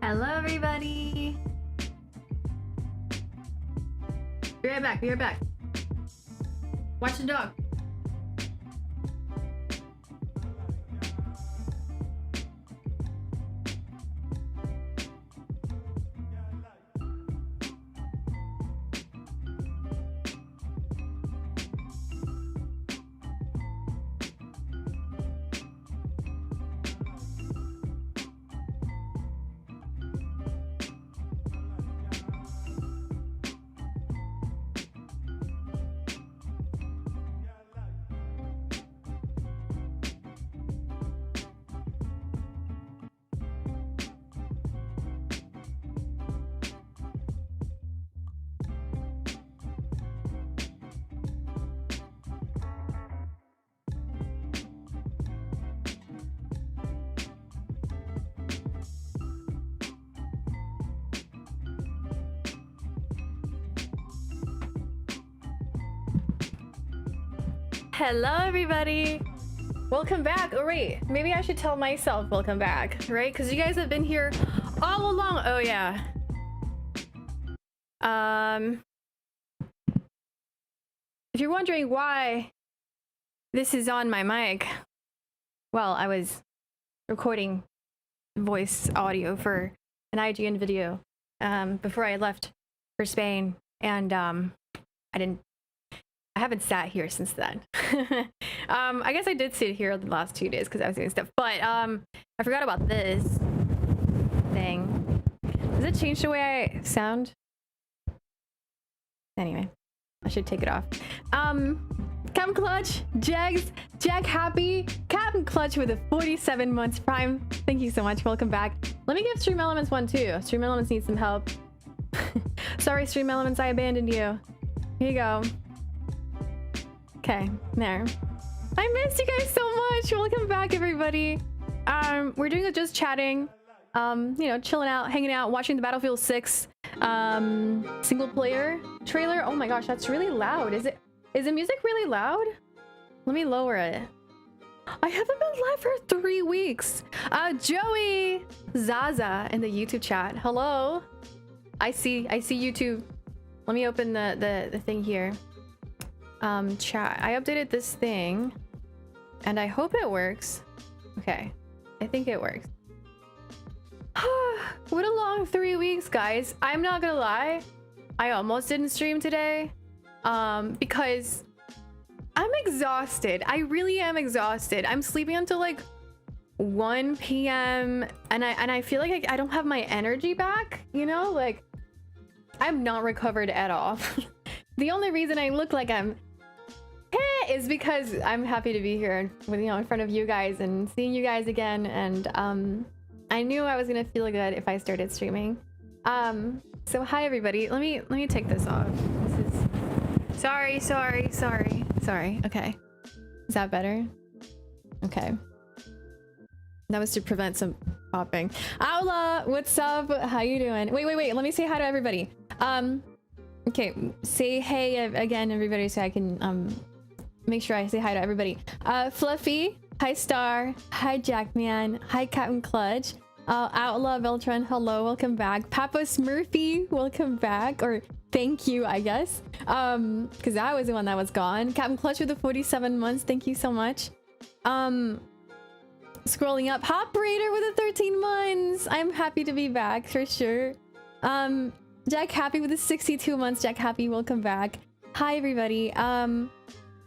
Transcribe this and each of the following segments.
Hello, everybody. Be right back. Be right back. Watch the dog. Hello, everybody. Welcome back. Oh, wait. Maybe I should tell myself welcome back, right? Because you guys have been here all along. Oh, yeah. If you're wondering why this is on my mic, well, I was recording voice audio for an IGN video before I left for Spain, and I haven't sat here since then. I guess I did sit here the last 2 days because I was doing stuff, but I forgot about this thing. Does it change the way I sound? Anyway, I should take it off. Captain Clutch, Jags, Jack Happy, Captain Clutch with a 47 months prime. Thank you so much. Welcome back. Let me give Stream Elements one too. Stream Elements needs some help. Sorry, Stream Elements, I abandoned you. Here you go. Okay, there. I missed you guys so much. Welcome back, everybody. We're doing just chatting, you know, chilling out, hanging out, watching the Battlefield 6 single player trailer. Oh my gosh, that's really loud. Is the music really loud? Let me lower it. I haven't been live for 3 weeks. Joey Zaza in the YouTube chat. Hello. I see YouTube. Let me open the thing here. Chat. I updated this thing and I hope it works. Okay, I think it works. What a long 3 weeks, guys. I'm not gonna lie, I almost didn't stream today because I'm exhausted. I really am exhausted. I'm sleeping until like 1 p.m. and I feel like I don't have my energy back, you know, like I'm not recovered at all. The only reason I look like I'm is because I'm happy to be here with, you know, in front of you guys and seeing you guys again, and I knew I was gonna feel good if I started streaming. So hi everybody. Let me take this off. This is sorry. Okay, is that better? Okay, that was to prevent some popping. Aula, what's up? How you doing? Wait, let me say hi to everybody. Okay, say hey again, everybody, so I can make sure I say hi to everybody. Fluffy, hi Star, hi Jackman, hi Captain Clutch, Outlaw Veltron, hello, welcome back. Papa Smurfy, welcome back, or thank you, I guess, because I was the one that was gone. Captain Clutch with the 47 months, thank you so much. Scrolling up, Hop Raider with the 13 months. I'm happy to be back for sure. Jack Happy with the 62 months. Jack Happy, welcome back. Hi everybody.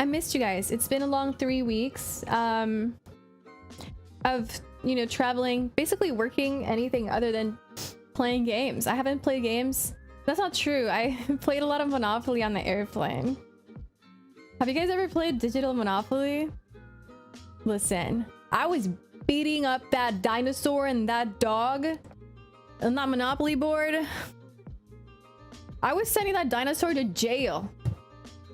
I missed you guys. It's been a long 3 weeks of, you know, traveling, basically working anything other than playing games. I haven't played games. That's not true. I played a lot of Monopoly on the airplane. Have you guys ever played digital Monopoly? Listen, I was beating up that dinosaur and that dog on that Monopoly board. I was sending that dinosaur to jail.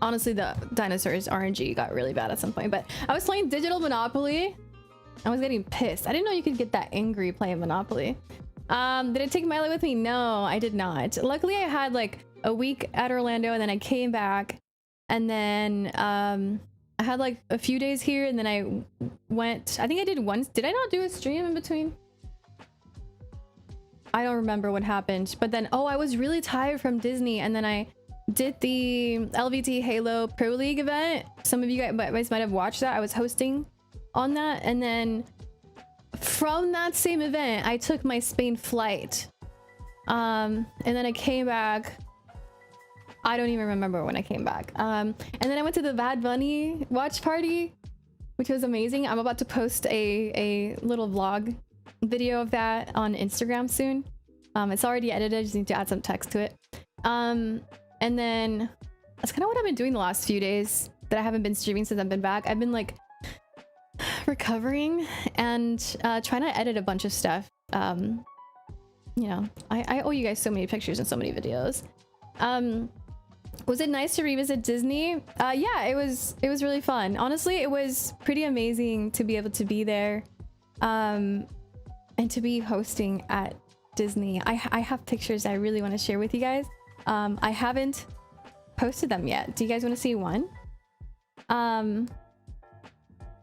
Honestly, the dinosaurs RNG got really bad at some point, but I was playing digital Monopoly. I was getting pissed. I didn't know you could get that angry playing Monopoly. Did I take Miley with me? No, I did not. Luckily, I had like a week at Orlando and then I came back, and then I had like a few days here, and then I went, I think I did once. Did I not do a stream in between? I don't remember what happened. But then, oh, I was really tired from Disney, and then I did the LVT Halo Pro League event. Some of you guys might have watched that. I was hosting on that, and then from that same event, I took my Spain flight. And then I came back. I don't even remember when I came back. And then I went to the Bad Bunny watch party, which was amazing. I'm about to post a little vlog video of that on Instagram soon. It's already edited. I just need to add some text to it. And then that's kind of what I've been doing the last few days that I haven't been streaming since I've been back. I've been like recovering and trying to edit a bunch of stuff. You know, I owe you guys so many pictures and so many videos. Was it nice to revisit Disney? Yeah, it was really fun. Honestly, it was pretty amazing to be able to be there and to be hosting at Disney. I have pictures I really want to share with you guys. I haven't posted them yet. Do you guys want to see one? Let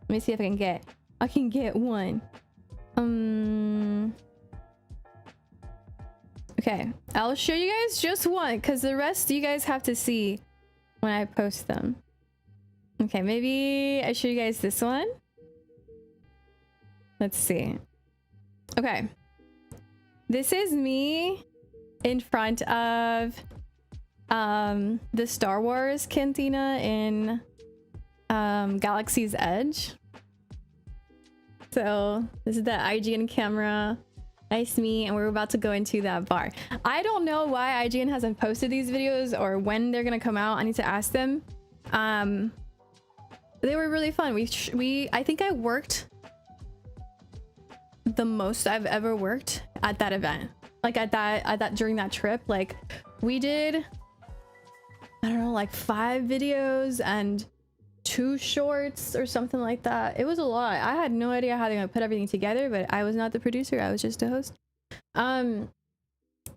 me see if I can get one. Okay, I'll show you guys just one because the rest you guys have to see when I post them. Okay, maybe I show you guys this one. Let's see. Okay, this is me in front of the Star Wars cantina in Galaxy's Edge. So this is the IGN camera. Nice to meet, and we're about to go into that bar. I don't know why IGN hasn't posted these videos or when they're gonna come out. I need to ask them. They were really fun. I think I worked the most I've ever worked at that event. Like at that during that trip. Like we did, I don't know, like 5 videos and 2 shorts or something like that. It was a lot. I had no idea how they're gonna put everything together, but I was not the producer. I was just a host.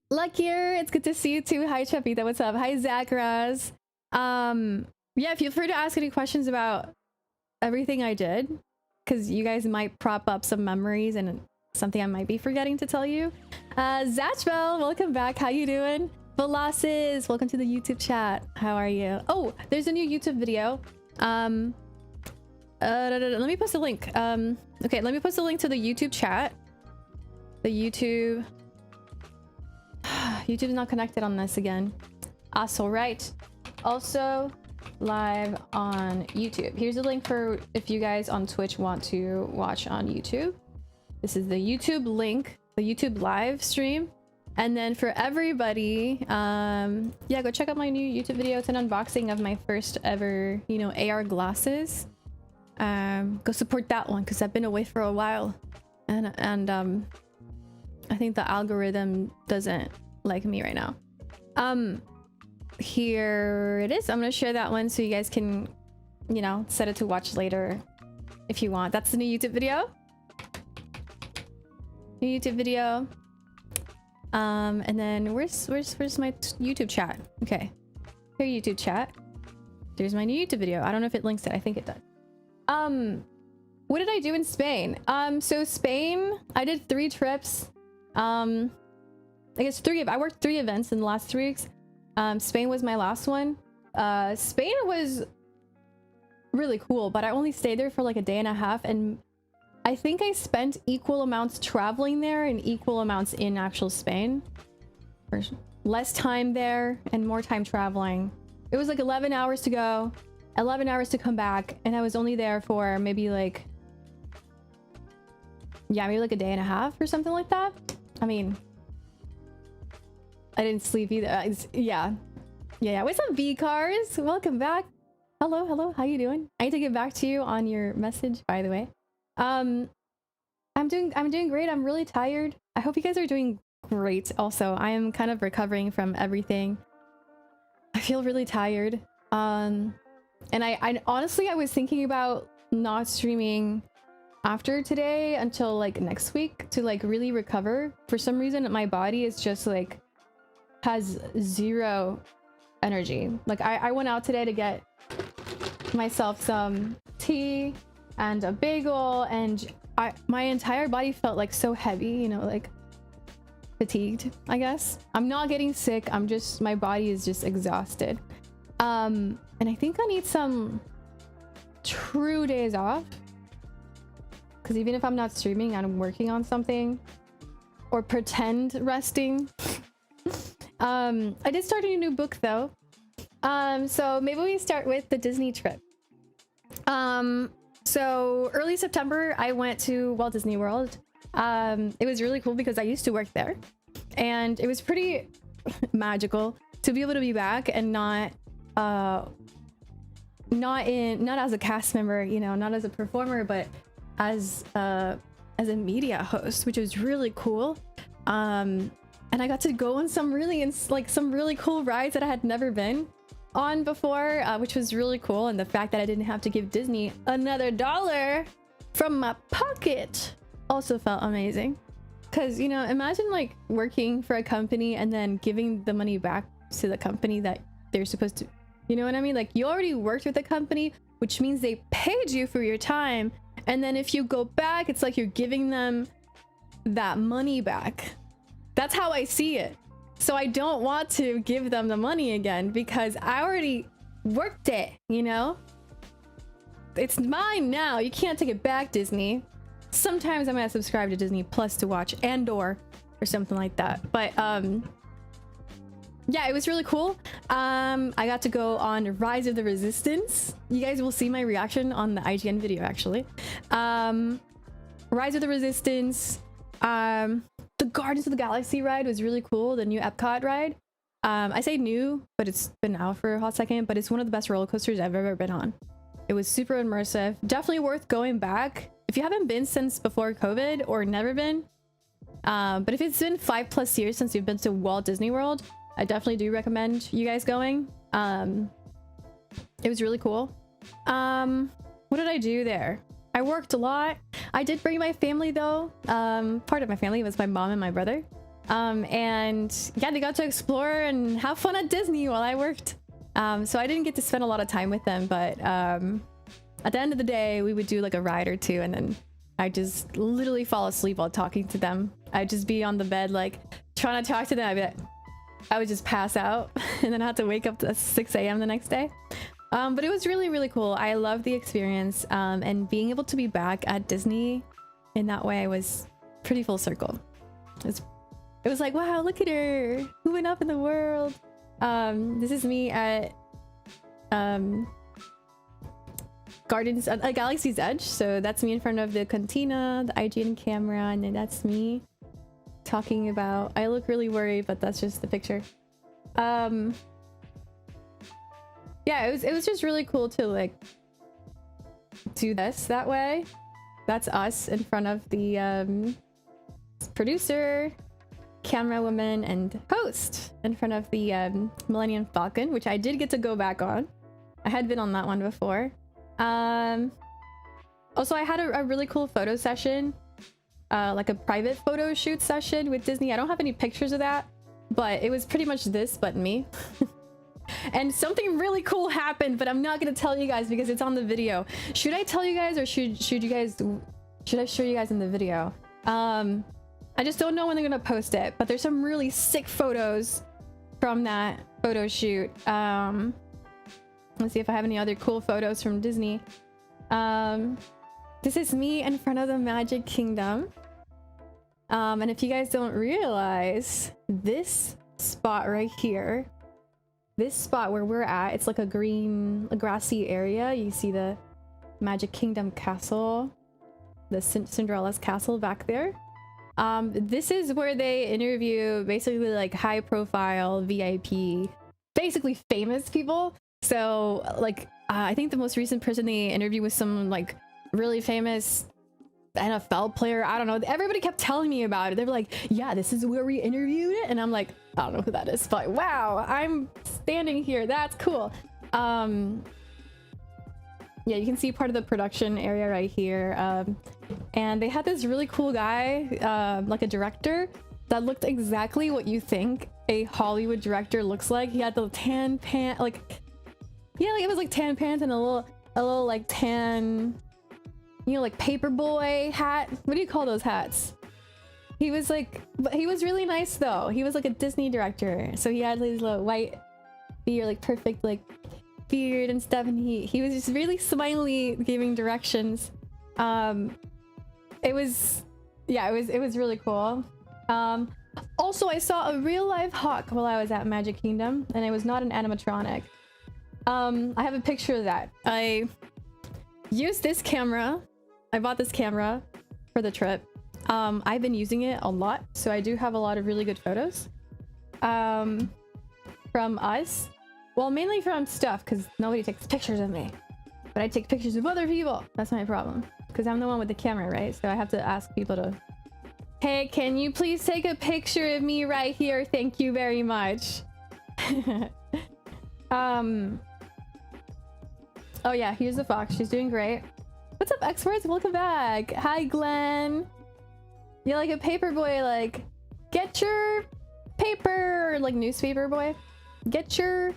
Luckier, it's good to see you too. Hi Chapita, what's up? Hi Zachraz. Yeah, feel free to ask any questions about everything I did, because you guys might prop up some memories and something I might be forgetting to tell you. Zatchbell, welcome back. How you doing? Velocis, welcome to the YouTube chat. How are you? Oh, there's a new YouTube video. Let me post a link. Okay, let me post a link to the YouTube chat. The YouTube is not connected on this again. Also, right. Also live on YouTube. Here's a link for if you guys on Twitch want to watch on YouTube. This is the YouTube link, the YouTube live stream. And then for everybody, yeah, go check out my new YouTube video. It's an unboxing of my first ever, you know, AR glasses. Go support that one because I've been away for a while, and I think the algorithm doesn't like me right now. Here it is. I'm gonna share that one so you guys can, you know, set it to watch later if you want. That's the new YouTube video. New YouTube video. And then where's my YouTube chat? Okay, here YouTube chat. There's my new YouTube video. I don't know if it links it. I think it does. What did I do in Spain? So Spain, I did 3 trips. I guess I worked 3 events in the last 3 weeks. Spain was my last one. Spain was really cool, but I only stayed there for like a day and a half, and I think I spent equal amounts traveling there and equal amounts in actual Spain. Or less time there and more time traveling. It was like 11 hours to go, 11 hours to come back, and I was only there for maybe like, yeah, maybe like a day and a half or something like that. I mean, I didn't sleep either. Yeah. What's up, V Cars? Welcome back. Hello. How you doing? I need to get back to you on your message, by the way. I'm doing great. I'm really tired. I hope you guys are doing great. Also, I am kind of recovering from everything. I feel really tired. And I honestly, I was thinking about not streaming after today until like next week to like really recover. For some reason, my body is just like has 0 energy. Like I went out today to get myself some tea and a bagel, and my entire body felt like so heavy, you know, like fatigued, I guess. I'm not getting sick. I'm just, my body is just exhausted. And I think I need some true days off. Because even if I'm not streaming, I'm working on something. Or pretend resting. I did start a new book though. So maybe we start with the Disney trip. So early September, I went to Walt Disney World. It was really cool because I used to work there, and it was pretty magical to be able to be back and not as a cast member, you know, not as a performer, but as a media host, which was really cool. And I got to go on some really cool rides that I had never been on before, which was really cool. And the fact that I didn't have to give Disney another dollar from my pocket also felt amazing. Because, you know, imagine like working for a company and then giving the money back to the company that they're supposed to, you know what I mean? Like, you already worked with the company, which means they paid you for your time. And then if you go back, it's like you're giving them that money back. That's how I see it. So I don't want to give them the money again because I already worked it, you know? It's mine now. You can't take it back, Disney. Sometimes I might subscribe to Disney Plus to watch Andor or something like that. But yeah, it was really cool. I got to go on Rise of the Resistance. You guys will see my reaction on the IGN video, actually. Rise of the Resistance. The Guardians of the Galaxy ride was really cool. The new Epcot ride. I say new, but it's been out for a hot second, but it's one of the best roller coasters I've ever been on. It was super immersive. Definitely worth going back. If you haven't been since before COVID or never been, but if it's been 5+ years since you've been to Walt Disney World, I definitely do recommend you guys going. It was really cool. What did I do there? I worked a lot. I did bring my family though. Part of my family was my mom and my brother. And yeah, they got to explore and have fun at Disney while I worked. So I didn't get to spend a lot of time with them, but at the end of the day, we would do like a ride or two, and then I just literally fall asleep while talking to them. I'd just be on the bed, like trying to talk to them. I would just pass out and then I had to wake up at 6 a.m. the next day. But it was really, really cool. I loved the experience, and being able to be back at Disney in that way was pretty full circle. It was like, wow, look at her moving up in the world. This is me at Gardens at Galaxy's Edge. So that's me in front of the cantina, the IGN camera, and then that's me talking about, I look really worried, but that's just the picture. Yeah, it was just really cool to like do this that way. That's us in front of the producer, camera woman, and host in front of the Millennium Falcon, which I did get to go back on. I had been on that one before. Also, I had a really cool photo session, like a private photo shoot session with Disney. I don't have any pictures of that, but it was pretty much this but me. And something really cool happened, but I'm not gonna tell you guys because it's on the video. Should I tell you guys, or should I show you guys in the video? I just don't know when they're gonna post it, but there's some really sick photos from that photo shoot. Let's see if I have any other cool photos from Disney. This is me in front of the Magic Kingdom. And if you guys don't realize, this spot right here, this spot where we're at, it's like a grassy area. You see the Magic Kingdom castle, the Cinderella's castle back there. This is where they interview basically like high profile VIP, basically famous people. So like I think the most recent person they interviewed was some like really famous NFL player. I don't know. Everybody kept telling me about it. They were like, yeah, this is where we interviewed it. And I'm like, I don't know who that is, but wow, I'm standing here. That's cool. Yeah, you can see part of the production area right here. And they had this really cool guy, like a director that looked exactly what you think a Hollywood director looks like. He had the tan pants, like, yeah, like it was like tan pants and a little like tan, you know, like paper boy hat. What do you call those hats? He was like, but he was really nice though. He was like a Disney director, so he had his little white beard, like perfect like beard and stuff, and he was just really smiley, giving directions. It was, yeah, it was really cool. Also, I saw a real live hawk while I was at Magic Kingdom, and it was not an animatronic. I have a picture of that. I used this camera. I bought this camera for the trip. I've been using it a lot, so I do have a lot of really good photos from us. Well, mainly from stuff, because nobody takes pictures of me, but I take pictures of other people. That's my problem, because I'm the one with the camera, right? So I have to ask people to, hey, can you please take a picture of me right here? Thank you very much. Oh yeah, here's the fox. She's doing great. What's up, experts? Welcome back. Hi, Glenn. You're like a paper boy, like, get your paper, like newspaper boy. Get your,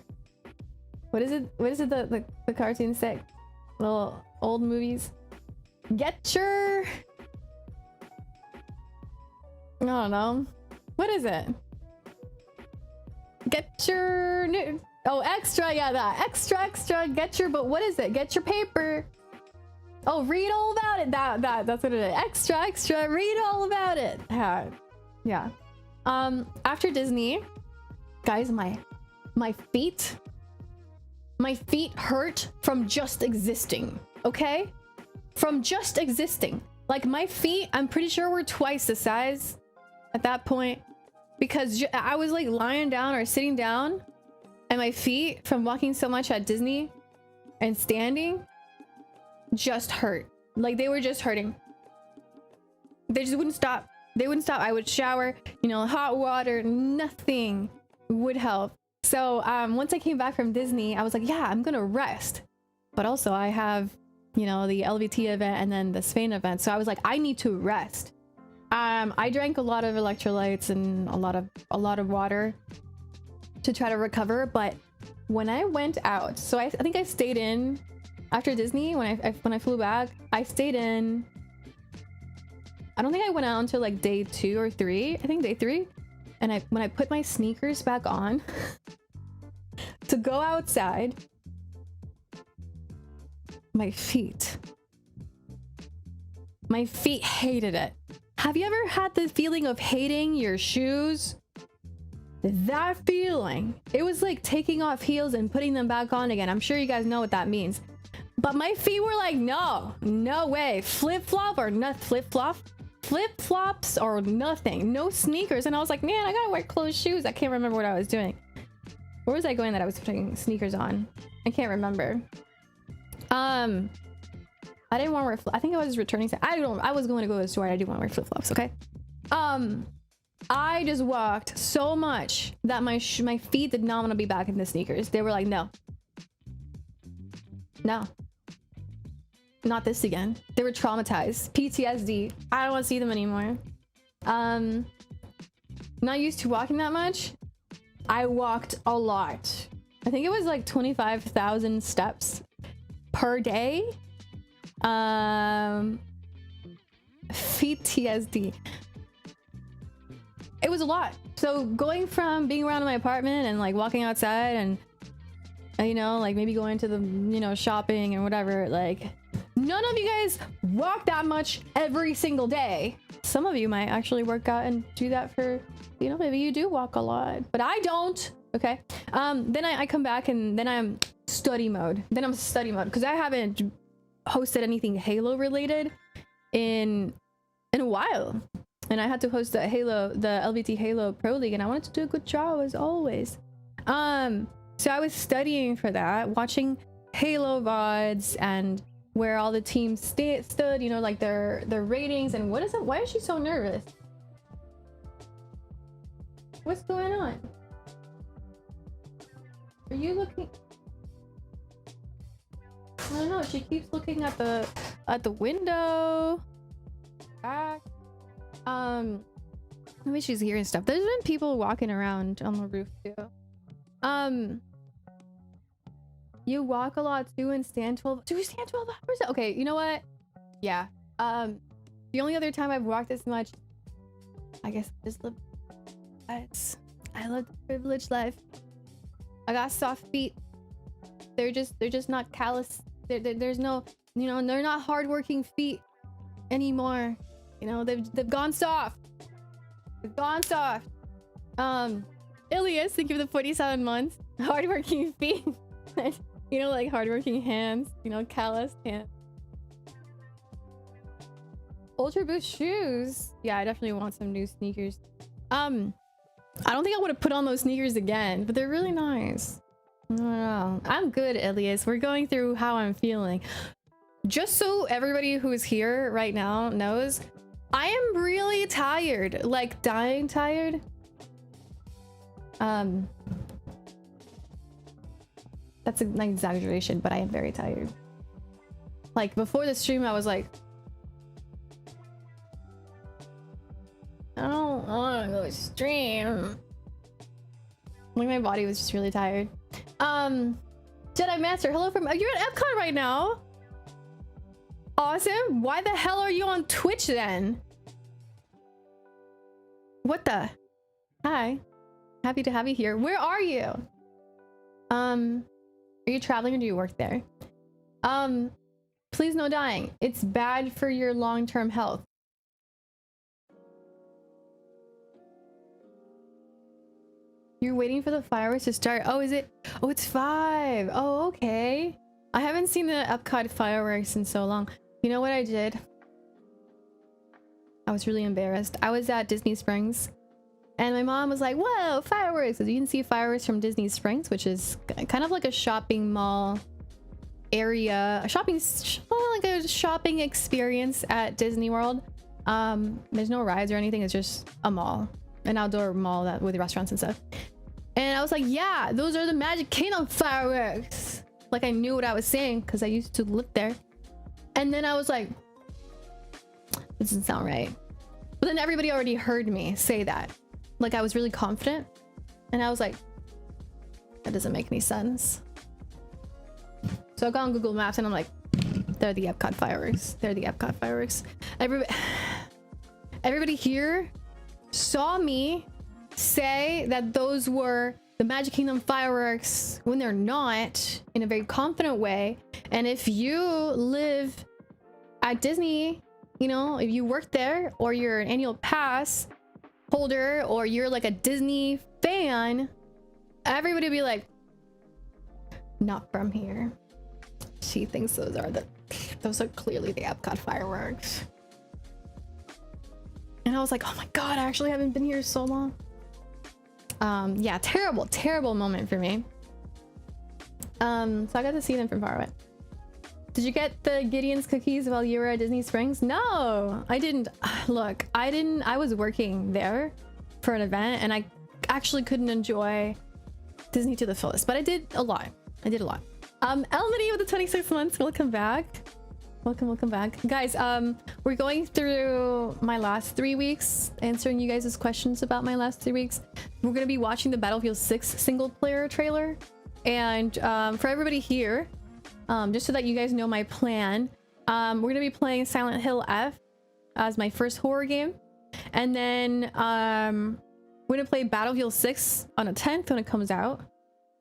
what is it the cartoons say? Little old movies. Get your, I don't know. What is it? Get your new, oh, extra, yeah, that. Extra, get your, but what is it? Get your paper. Oh, read all about it. That's what it is. Extra, read all about it. Yeah. After Disney, guys, my feet hurt from just existing, okay? From just existing. Like, my feet, I'm pretty sure were twice the size at that point, because I was like lying down or sitting down, and my feet from walking so much at Disney and standing just hurt. Like, they were just hurting. They just wouldn't stop. I would shower, you know, hot water, nothing would help. So once I came back from Disney, I was like, yeah, I'm gonna rest, but also I have, you know, the LVT event and then the Spain event, so I was like, I need to rest. I drank a lot of electrolytes and a lot of water to try to recover. But when I went out, so I think I stayed in after Disney. When I flew back, I stayed in. I don't think I went out until like day 2 or 3. I think day 3. And when I put my sneakers back on to go outside, my feet hated it. Have you ever had the feeling of hating your shoes? That feeling. It was like taking off heels and putting them back on again. I'm sure you guys know what that means. But my feet were like, no way. Flip-flop or not flip-flop. Flip-flops or nothing. No sneakers. And I was like, man, I gotta wear closed shoes. I can't remember what I was doing. Where was I going that I was putting sneakers on? I can't remember. I didn't want to wear I think I was returning to, I was going to go to the store. I didn't want to wear flip-flops, okay? I just walked so much that my feet did not want to be back in the sneakers. They were like, no, not this again. They were traumatized. PTSD. I don't want to see them anymore. Not used to walking that much. I walked a lot. I think it was like 25,000 steps per day. PTSD. It was a lot. So going from being around in my apartment and like walking outside and, you know, like maybe going to the, you know, shopping and whatever, like none of you guys walk that much every single day. Some of you might actually work out and do that for, you know, maybe you do walk a lot, but I don't. Okay. Then I come back and then I'm study mode. Because I haven't hosted anything Halo related in a while, and I had to host the LVT Halo Pro League, and I wanted to do a good job as always. So I was studying for that, watching Halo VODs and where all the teams stood, you know, like their ratings. And what is it? Why is she so nervous? What's going on? Are you looking? I don't know. She keeps looking at the window. Back. Maybe she's hearing stuff. There's been people walking around on the roof too. You walk a lot too and stand 12. Do we stand 12 hours? Okay, you know what? Yeah. The only other time I've walked this much I guess I just live. I live the privileged life. I got soft feet. They're just not callous. There's no, you know, they're not hardworking feet anymore. You know, they've gone soft. They've gone soft. Ilias, thank you for the 47 months. Hardworking feet. You know, like hardworking hands. You know, calloused hands. Ultra Boost shoes. Yeah, I definitely want some new sneakers. I don't think I would have put on those sneakers again, but they're really nice. I don't know. I'm good, Elias. We're going through how I'm feeling. Just so everybody who's here right now knows, I am really tired. Like dying tired. That's an exaggeration, but I am very tired. Like before the stream, I was like, I don't want to go stream. Like my body was just really tired. Jedi Master, hello from, you're at Epcot right now. Awesome. Why the hell are you on Twitch then? What the? Hi. Happy to have you here. Where are you? Are you traveling or do you work there? Please no dying. It's bad for your long-term health. You're waiting for the fireworks to start. Oh, is it? Oh, it's 5. Oh, okay. I haven't seen the Epcot fireworks in so long. You know what I did? I was really embarrassed. I was at Disney Springs and my mom was like, whoa, fireworks. You can see fireworks from Disney Springs, which is kind of like a shopping mall area, like a shopping experience at Disney World. There's no rides or anything. It's just a mall. An outdoor mall that with restaurants and stuff. And I was like, yeah, those are the Magic Kingdom fireworks. Like I knew what I was saying because I used to live there. And then I was like, this doesn't sound right. But then everybody already heard me say that. Like I was really confident. And I was like, that doesn't make any sense. So I got on Google Maps and I'm like, they're the Epcot fireworks. They're the Epcot fireworks. Everybody here saw me say that those were the Magic Kingdom fireworks when they're not, in a very confident way. And if you live at Disney, you know, if you work there or you're an annual pass holder or you're like a Disney fan, everybody would be like, not from here. She thinks those are clearly the Epcot fireworks. And I was like, oh my god, I actually haven't been here so long. Yeah, terrible moment for me. So I got to see them from far away. Did you get the Gideon's cookies while you were at Disney Springs? No, I didn't. Look, I was working there for an event and I actually couldn't enjoy Disney to the fullest, but I did a lot. Elmity with the 26 months, welcome back. Welcome back, guys. We're going through my last 3 weeks, answering you guys' questions about my last 3 weeks. We're gonna be watching the Battlefield 6 single player trailer, and for everybody here, just so that you guys know my plan, we're gonna be playing Silent Hill F as my first horror game, and then we're gonna play Battlefield 6 on the 10th when it comes out.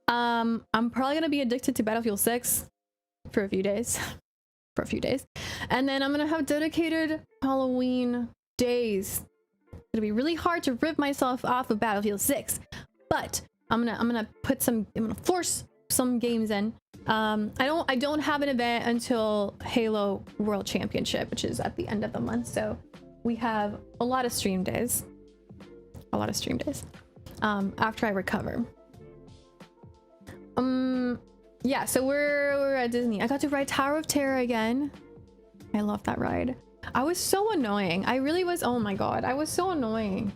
I'm probably gonna be addicted to Battlefield 6 for a few days. And then I'm gonna have dedicated Halloween days. It'll be really hard to rip myself off of Battlefield 6, but I'm gonna force some games in. I don't have an event until Halo World Championship, which is at the end of the month, so we have a lot of stream days after I recover. Yeah, so we're at Disney. I got to ride Tower of Terror again. I love that ride. I was so annoying. I really was. Oh my god, I was so annoying.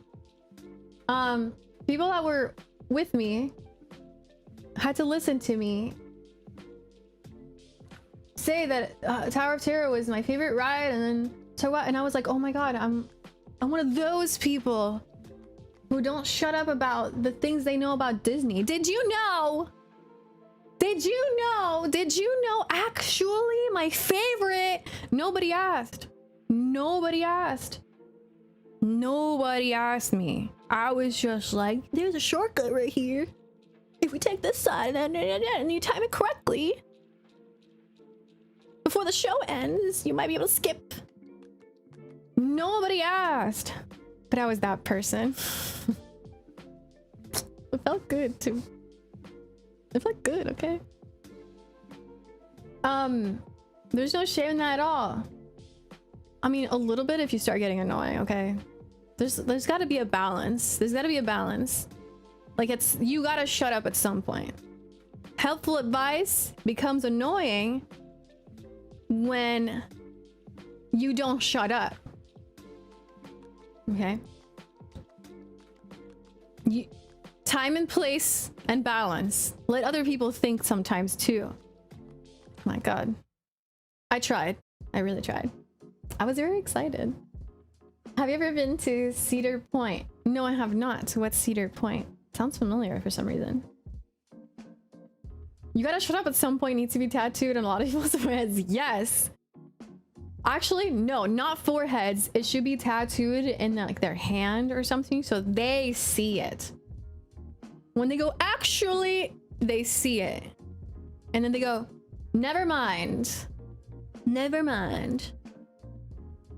People that were with me had to listen to me say that Tower of Terror was my favorite ride, and then so what? And I was like, oh my god, I'm one of those people who don't shut up about the things they know about Disney. Did you know? Actually, my favorite, nobody asked. Nobody asked me. I was just like, there's a shortcut right here. If we take this side and you time it correctly, before the show ends, you might be able to skip. Nobody asked. But I was that person. It felt good too. It felt good, okay? There's no shame in that at all. I mean, a little bit if you start getting annoying, okay? There's gotta be a balance. There's gotta be a balance. Like, you gotta shut up at some point. Helpful advice becomes annoying when you don't shut up. Okay? Time and place and balance. Let other people think sometimes too. My God. I tried. I really tried. I was very excited. Have you ever been to Cedar Point? No, I have not. What's Cedar Point? Sounds familiar for some reason. You gotta shut up at some point needs to be tattooed on a lot of people's foreheads. Yes. Actually, no, not foreheads. It should be tattooed in like their hand or something so they see it. When they go, actually, they see it. And then they go, never mind. Never mind.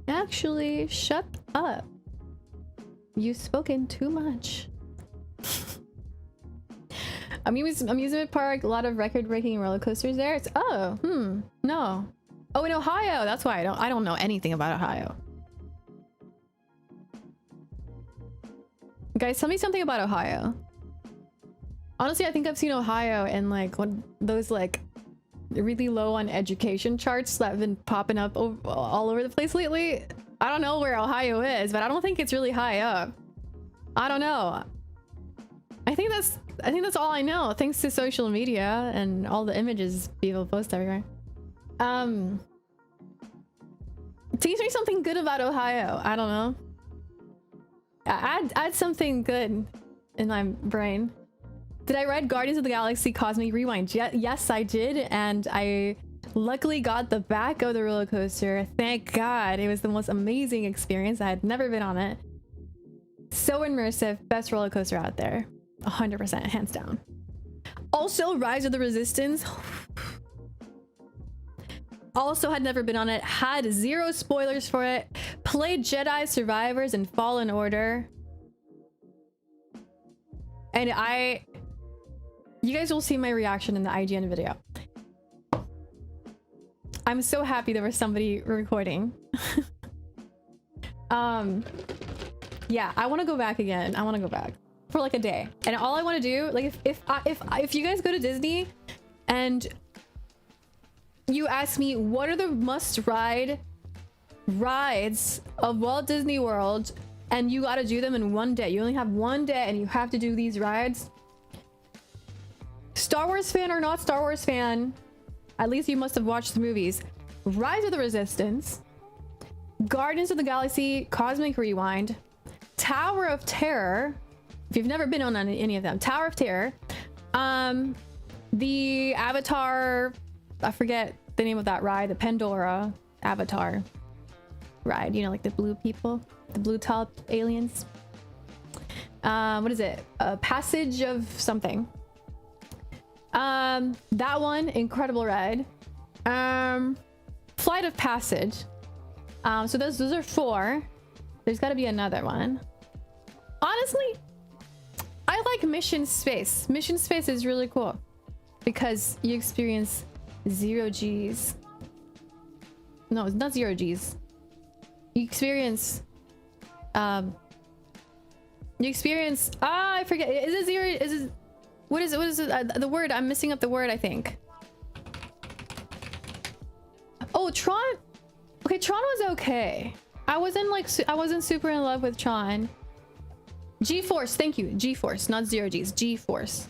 Actually, shut up. You've spoken too much. Amusement park, a lot of record-breaking roller coasters there. It's no. Oh, in Ohio. That's why I don't know anything about Ohio. Guys, tell me something about Ohio. Honestly, I think I've seen Ohio in like one those like really low on education charts that have been popping up all over the place lately. I don't know where Ohio is, but I don't think it's really high up. I don't know. I think that's all I know, thanks to social media and all the images people post everywhere. Teach me something good about Ohio. I don't know. Add something good in my brain. Did I ride Guardians of the Galaxy Cosmic Rewind? Yes, I did, and I luckily got the back of the roller coaster. Thank God. It was the most amazing experience. I had never been on it. So immersive. Best roller coaster out there. 100%, hands down. Also, Rise of the Resistance. Also had never been on it. Had zero spoilers for it. Played Jedi Survivors and Fallen Order. And you guys will see my reaction in the IGN video. I'm so happy there was somebody recording. Yeah, I want to go back again. I want to go back for like a day. And all I want to do, like if you guys go to Disney and you ask me what are the must-ride rides of Walt Disney World, and you got to do them in one day. You only have one day and you have to do these rides. Star Wars fan or not Star Wars fan, at least you must have watched the movies. Rise of the Resistance, Guardians of the Galaxy Cosmic Rewind, Tower of Terror, if you've never been on any of them, Tower of Terror, the Avatar, I forget the name of that ride, the Pandora Avatar ride, you know, like the blue people, the blue top aliens. What is it? Passage of something. That one, incredible ride. Flight of Passage. So those are 4. There's got to be another one. Honestly, I like Mission Space. Mission Space is really cool because you experience 0 G's. No, it's not 0 G's. You experience I forget. Is it 0? Is it what is it? The word, I'm missing up the word, I think. Oh, Tron. Okay, Tron was okay. I wasn't super in love with Tron. G-Force, thank you. G-Force, not 0 G's. G-Force.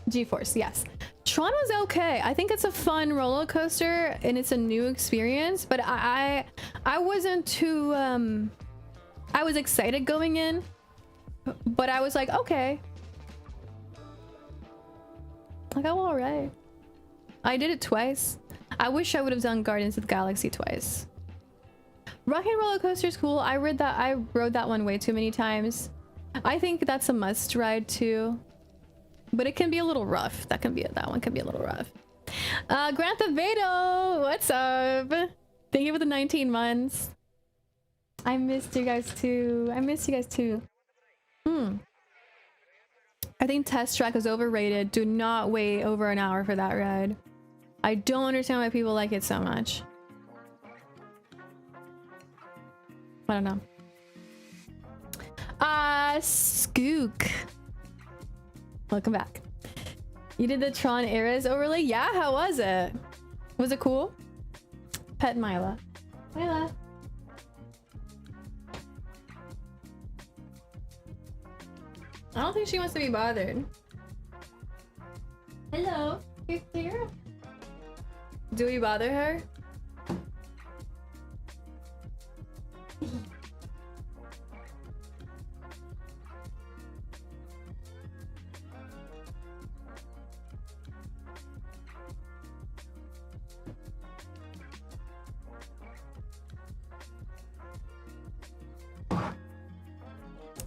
G-Force, yes. Tron was okay. I think it's a fun roller coaster and it's a new experience, but I wasn't too I was excited going in, but I was like, okay. Like, oh, all right. I did it twice. I wish I would have done Guardians of the Galaxy twice. Rock and Roller Coaster is cool. I rode that one way too many times. I think that's a must ride too, but it can be a little rough. That one can be a little rough. Grand Theft Auto, what's up? Thank you for the 19 months. I missed you guys too. I think Test Track is overrated. Do not wait over an hour for that ride. I don't understand why people like it so much. I don't know. Skook. Welcome back. You did the Tron Eras overlay? Yeah, how was it? Was it cool? Pet Mila. Mila. I don't think she wants to be bothered. Hello. Here. Do we bother her?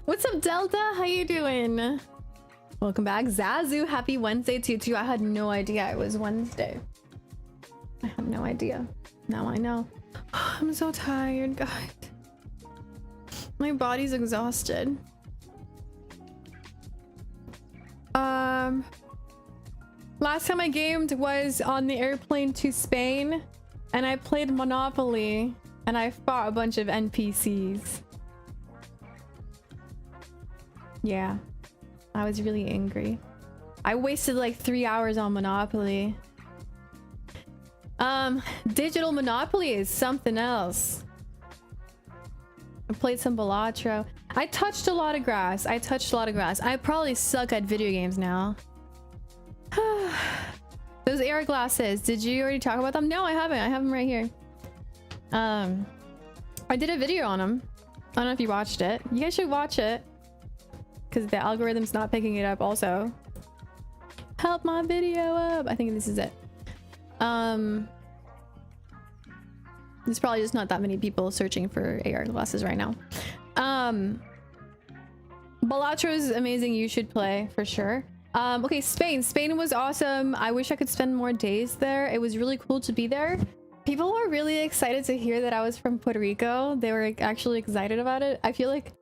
What's up, Delta? How you doing? Welcome back. Zazu, happy Wednesday to you. I had no idea it was Wednesday. I had no idea. Now I know. I'm so tired, guys. My body's exhausted. Last time I gamed was on the airplane to Spain, and I played Monopoly, and I fought a bunch of NPCs. Yeah, I was really angry. I wasted like 3 hours on Monopoly. Digital Monopoly is something else. I played some Balatro. I touched a lot of grass. I probably suck at video games now. Those AR glasses, did you already talk about them? No, I haven't. I have them right here. I did a video on them. I don't know if you watched it. You guys should watch it, because the algorithm's not picking it up also. Help my video up. I think this is it. There's probably just not that many people searching for AR glasses right now. Balatro is amazing. You should play for sure. Okay, Spain was awesome. I wish I could spend more days there. It was really cool to be there. People were really excited to hear that I was from Puerto Rico. They were actually excited about it. I feel like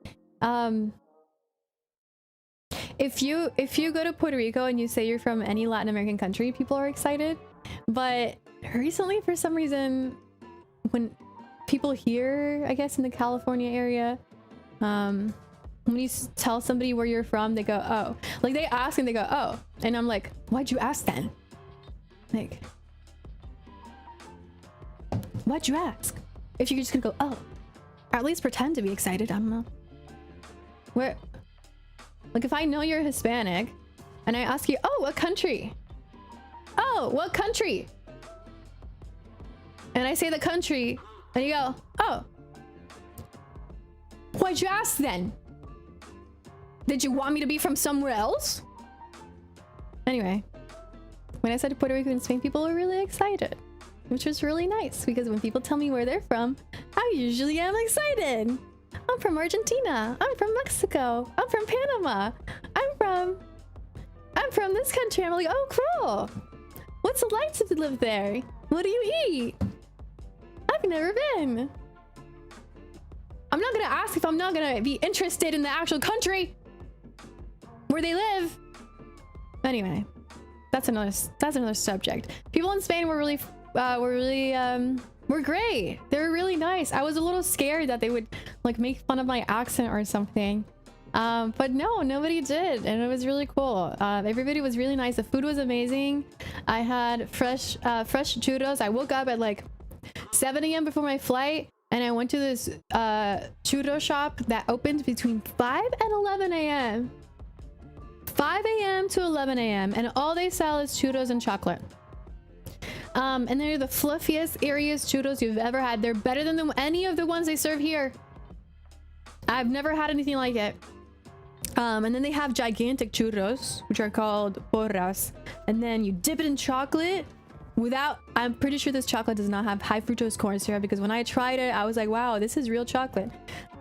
if you go to Puerto Rico and you say you're from any Latin American country, people are excited. But recently, for some reason, when people here, I guess in the California area, when you tell somebody where you're from, they go, oh. Like, they ask and they go, oh. And I'm like, why'd you ask then? Like, why'd you ask? If you're just gonna go, oh. Or at least pretend to be excited, I don't know. Where, like, if I know you're Hispanic and I ask you, oh, what country? Oh, what country? And I say the country and you go, oh. Why'd you ask then? Did you want me to be from somewhere else? Anyway, when I said Puerto Rico and Spain, people were really excited, which was really nice, because when people tell me where they're from, I usually am excited. I'm from Argentina. I'm from Mexico. I'm from Panama. I'm from this country. I'm like, oh, cool. What's it like to live there? What do you eat? I've never been. I'm not gonna ask if I'm not gonna be interested in the actual country where they live. Anyway, that's another subject. People in Spain were great. They were really nice. I was a little scared that they would like make fun of my accent or something. But no, nobody did, and it was really cool. Everybody was really nice. The food was amazing. I had fresh churros. I woke up at like 7 a.m. before my flight, and I went to this churro shop that opened between 5 and 11 a.m. 5 a.m. to 11 a.m. and all they sell is churros and chocolate. And they're the fluffiest, airiest churros you've ever had. They're better than any of the ones they serve here. I've never had anything like it. And then they have gigantic churros, which are called porras. And then you dip it in chocolate without, I'm pretty sure this chocolate does not have high fructose corn syrup, because when I tried it, I was like, wow, this is real chocolate.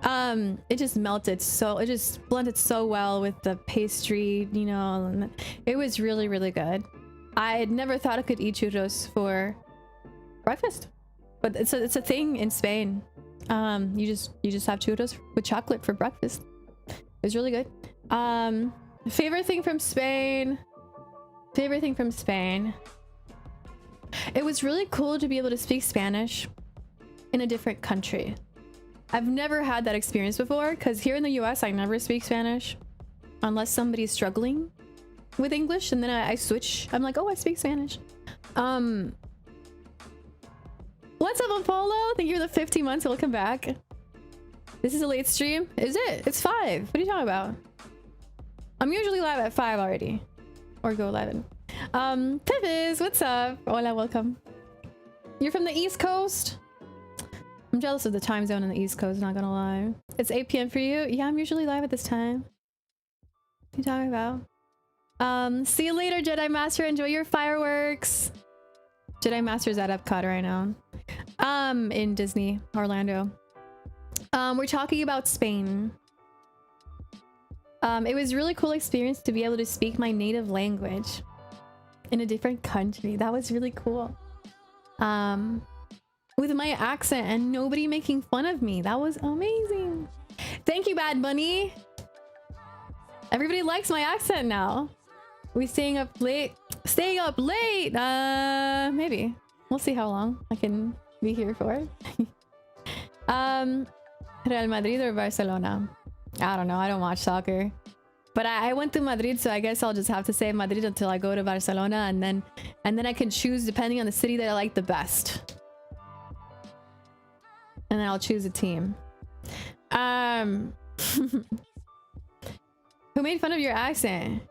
It just melted, so it just blended so well with the pastry, you know, and it was really, really good. I had never thought I could eat churros for breakfast, but it's a thing in Spain. You just have churros with chocolate for breakfast. It was really good. Favorite thing from Spain. It was really cool to be able to speak Spanish in a different country. I've never had that experience before, because here in the US, I never speak Spanish unless somebody's struggling with English, and then I switch. I'm like, oh, I speak Spanish. What's up, Apollo? Thank you for the 15 months. Welcome back. This is a late stream. Is it? It's 5. What are you talking about? I'm usually live at 5 already. Or go 11. Pipiz, what's up? Hola, welcome. You're from the East Coast? I'm jealous of the time zone in the East Coast, not gonna lie. It's 8 p.m. for you? Yeah, I'm usually live at this time. What are you talking about? See you later, Jedi Master. Enjoy your fireworks. Jedi Master's at Epcot right now. In Disney, Orlando. We're talking about Spain. It was a really cool experience to be able to speak my native language in a different country. That was really cool. With my accent and nobody making fun of me. That was amazing. Thank you, Bad Bunny. Everybody likes my accent now. We staying up late. Staying up late. Maybe. We'll see how long I can be here for. Real Madrid or Barcelona? I don't know. I don't watch soccer. But I went to Madrid, so I guess I'll just have to say Madrid until I go to Barcelona, and then I can choose depending on the city that I like the best. And then I'll choose a team. Who made fun of your accent?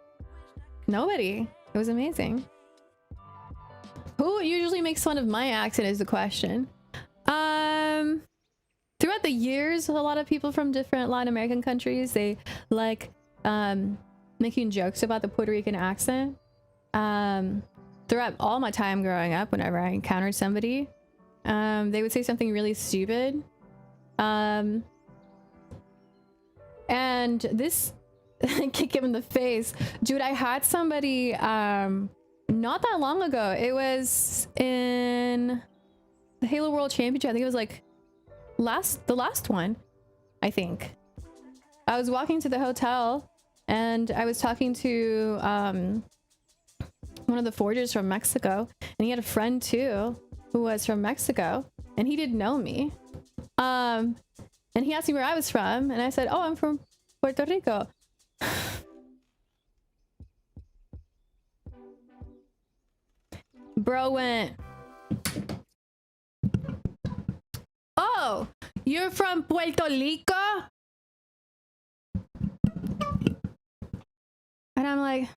Nobody. It was amazing. Who usually makes fun of my accent is the question. Throughout the years, a lot of people from different Latin American countries, they like making jokes about the Puerto Rican accent. Throughout all my time growing up, whenever I encountered somebody, they would say something really stupid. And this kick him in the face. Dude, I had somebody not that long ago. It was in the Halo World Championship. I think it was like the last one, I think. I was walking to the hotel and I was talking to one of the forgers from Mexico, and he had a friend too who was from Mexico, and he didn't know me. And he asked me where I was from, and I said, oh, I'm from Puerto Rico. Bro went, oh, you're from Puerto Rico? And I'm like,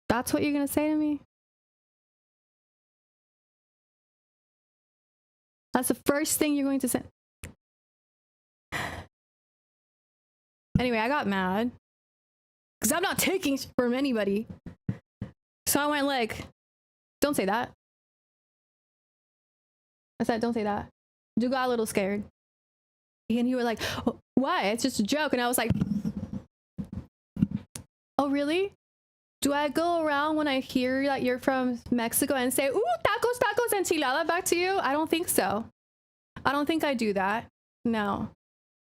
that's what you're gonna say to me? That's the first thing you're going to say? Anyway, I got mad because I'm not taking from anybody. So I went like, don't say that. I said, don't say that. You got a little scared. And you were like, oh, why? It's just a joke. And I was like, oh, really? Do I go around when I hear that you're from Mexico and say, ooh, tacos, tacos, enchilada back to you? I don't think so. I don't think I do that. No,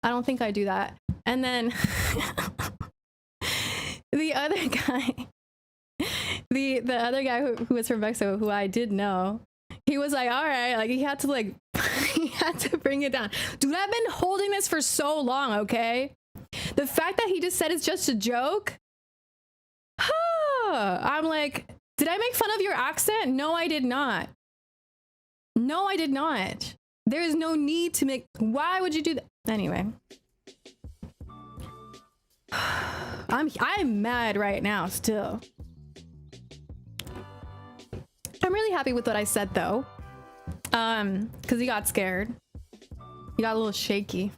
I don't think I do that. And then the other guy, the other guy who was from Mexico, who I did know, he was like, all right, like he had to like, he had to bring it down. Dude, I've been holding this for so long, okay? The fact that he just said it's just a joke. I'm like, did I make fun of your accent? No, I did not. No, I did not. There is no need to make, why would you do that? Anyway. I'm mad right now still. I'm really happy with what I said though. Because he got scared. He got a little shaky.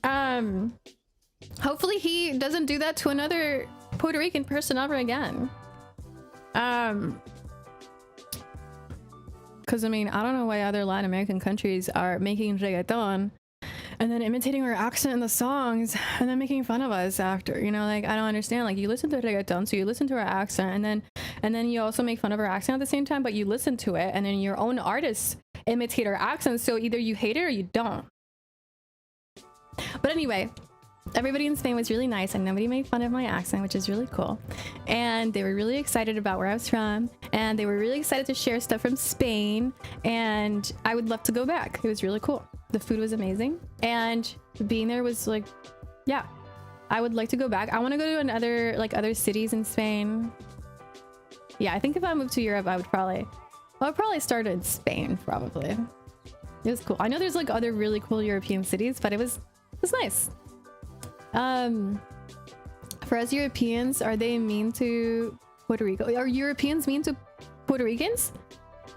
Hopefully he doesn't do that to another Puerto Rican person ever again. Because I mean, I don't know why other Latin American countries are making reggaeton and then imitating our accent in the songs and then making fun of us after, you know, like I don't understand. Like you listen to reggaeton, so you listen to our accent and then you also make fun of our accent at the same time, but you listen to it and then your own artists imitate our accent, so either you hate it or you don't. But anyway, everybody in Spain was really nice and nobody made fun of my accent, which is really cool. And they were really excited about where I was from and they were really excited to share stuff from Spain, and I would love to go back. It was really cool. The food was amazing and being there was like, yeah, I would like to go back. I want to go to another, like other cities in Spain. Yeah, I think if I moved to Europe, I would probably start in Spain, probably. It was cool. I know there's like other really cool European cities, but it was nice. For us Europeans, are they mean to Puerto Rico? Are Europeans mean to Puerto Ricans?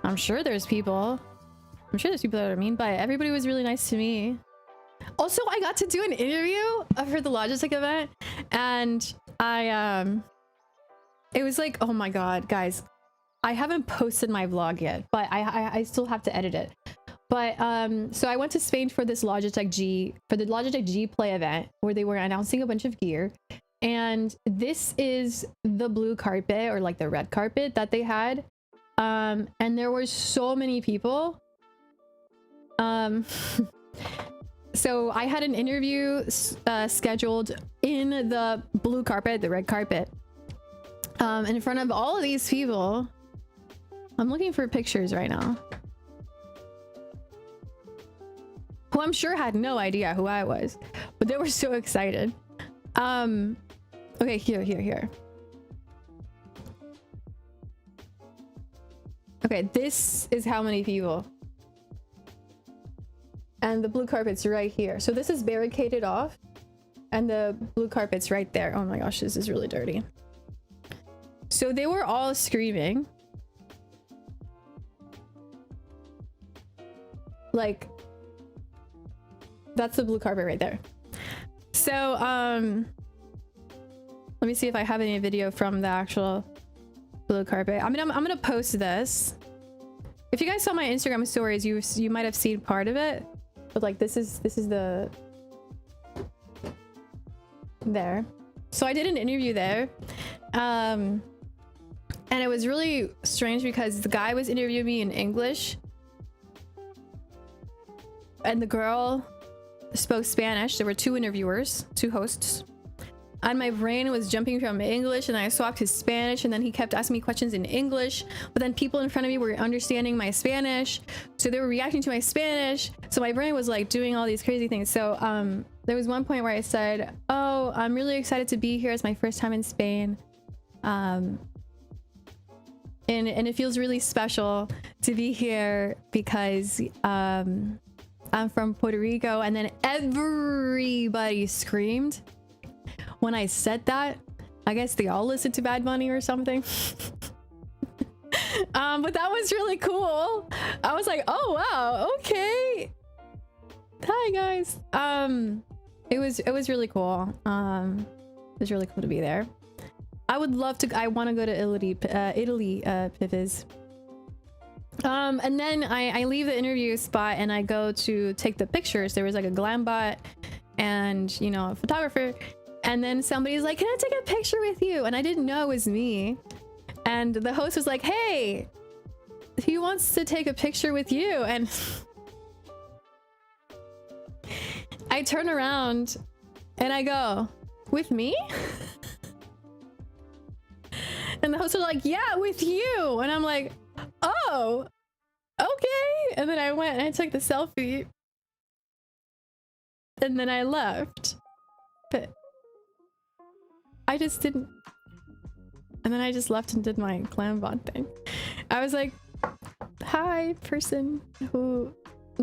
I'm sure there's people that are mean, but everybody was really nice to me. Also, I got to do an interview for the Logitech event, and it was like, oh my god, guys, I haven't posted my vlog yet, but I still have to edit it. But so I went to Spain for this Logitech G Play event where they were announcing a bunch of gear, and this is the blue carpet, or like the red carpet that they had, and there were so many people. So I had an interview scheduled in the blue carpet, the red carpet, in front of all of these people. I'm looking for pictures right now, who I'm sure had no idea who I was, but they were so excited. Okay, here. Okay, this is how many people. And the blue carpet's right here. So this is barricaded off and the blue carpet's right there. Oh my gosh, this is really dirty. So they were all screaming. Like, that's the blue carpet right there. So let me see if I have any video from the actual blue carpet. I mean, I'm gonna post this. If you guys saw my Instagram stories, you might have seen part of it, but like this is the there. So I did an interview there, and it was really strange because the guy was interviewing me in English and the girl spoke Spanish. There were two interviewers, two hosts, and my brain was jumping from English and I swapped to Spanish, and then he kept asking me questions in English, but then people in front of me were understanding my Spanish, so they were reacting to my Spanish, so my brain was like doing all these crazy things. So there was one point where I said, oh, I'm really excited to be here. It's my first time in Spain, and it feels really special to be here because I'm from Puerto Rico. And then everybody screamed when I said that. I guess they all listened to Bad Bunny or something. But that was really cool. I was like, oh wow, okay. Hi guys. It was really cool. It was really cool to be there. I would love to. I want to go to Italy, Piviz. And then I leave the interview spot and I go to take the pictures. There was like a glam bot and, you know, a photographer. And then somebody's like, can I take a picture with you? And I didn't know it was me. And the host was like, hey, he wants to take a picture with you. And I turn around and I go, with me? And the host was like, yeah, with you. And I'm like, oh, okay. And then I went and I took the selfie. And then I left. But I just didn't. And then I just left and did my glam bot thing. I was like, hi, person who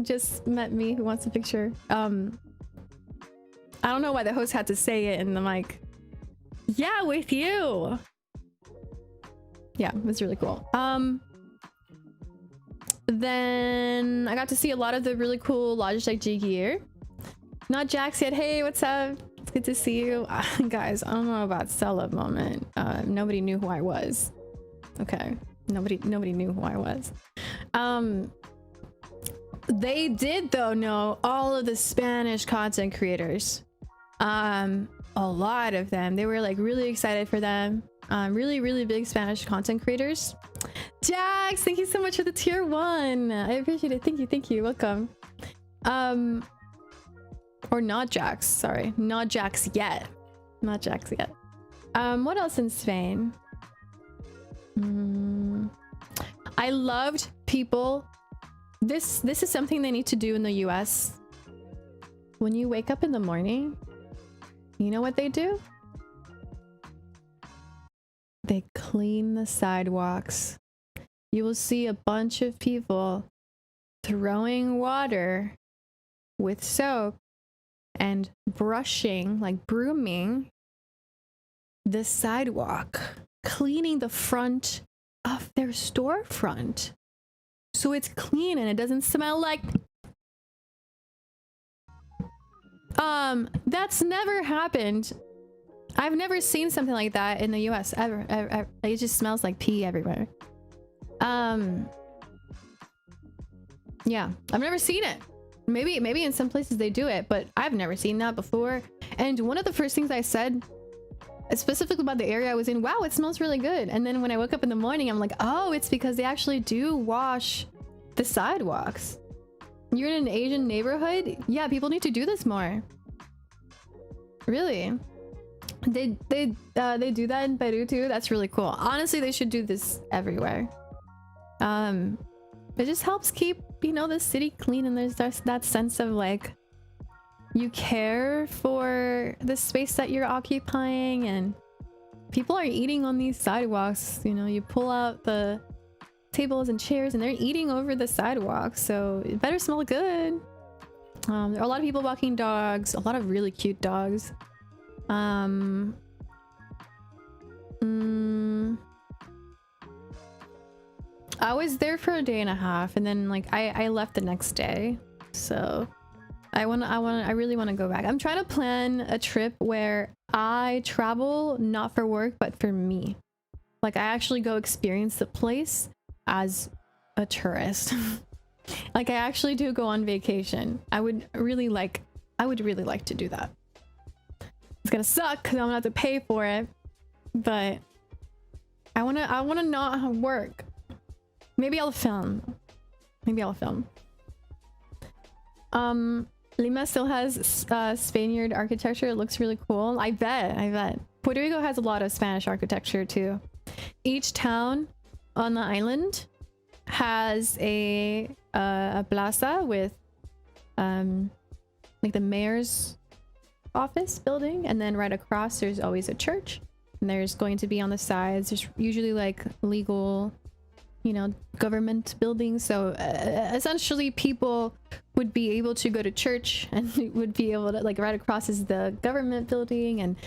just met me who wants a picture. I don't know why the host had to say it in the mic. Yeah, with you. Yeah, it was really cool. Then I got to see a lot of the really cool Logitech G gear. Not Jax yet. Hey, what's up? It's good to see you. Guys, I don't know about sell-up moment. Nobody knew who I was. Okay. Nobody knew who I was. They did though know all of the Spanish content creators. A lot of them. They were like really excited for them. Really big Spanish content creators. Jax, thank you so much for the tier 1. I appreciate it. Thank you. Welcome. Or not Jax, sorry. Not Jax yet. Not Jax yet. What else in Spain? I loved people. This is something they need to do in the US. When you wake up in the morning, you know what they do? They clean the sidewalks. You will see a bunch of people throwing water with soap and brushing, like brooming, the sidewalk, cleaning the front of their storefront so it's clean and it doesn't smell like that's never happened. I've never seen something like that in the US ever. It just smells like pee everywhere. Yeah, I've never seen it. Maybe in some places they do it, but I've never seen that before. And one of the first things I said specifically about the area I was in, wow, it smells really good. And then when I woke up in the morning, I'm like, oh, it's because they actually do wash the sidewalks. You're in an Asian neighborhood? Yeah, people need to do this more. Really? They do that in Peru too? That's really cool. Honestly, they should do this everywhere. It just helps keep, you know, the city clean, and there's that sense of like you care for the space that you're occupying, and people are eating on these sidewalks. You know, you pull out the tables and chairs and they're eating over the sidewalk, so it better smell good. There are a lot of people walking dogs, a lot of really cute dogs. I was there for a day and a half, and then like I left the next day, so I really want to go back. I'm trying to plan a trip where I travel not for work but for me. Like I actually go experience the place as a tourist. Like I actually do go on vacation. I would really like to do that. It's gonna suck because I'm gonna have to pay for it, but I wanna not work. Maybe I'll film. Lima still has Spaniard architecture. It looks really cool. I bet. Puerto Rico has a lot of Spanish architecture too. Each town on the island has a plaza with like the mayor's office building, and then right across there's always a church, and there's going to be on the sides there's usually like legal, you know, government buildings. So essentially people would be able to go to church, and would be able to, like, right across is the government building, and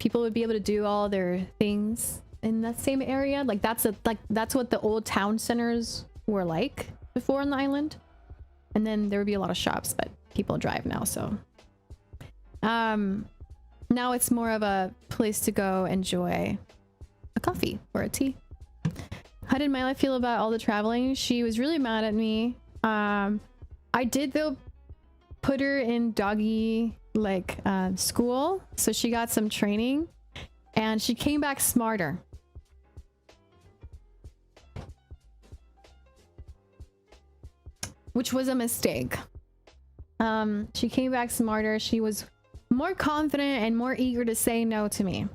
people would be able to do all their things in that same area. Like that's what the old town centers were like before on the island. And then there would be a lot of shops, but people drive now, so now it's more of a place to go enjoy a coffee or a tea. How did my life feel about all the traveling? She was really mad at me. I did though put her in doggy like school, so she got some training and she came back smarter. Which was a mistake. She came back smarter. She was more confident and more eager to say no to me.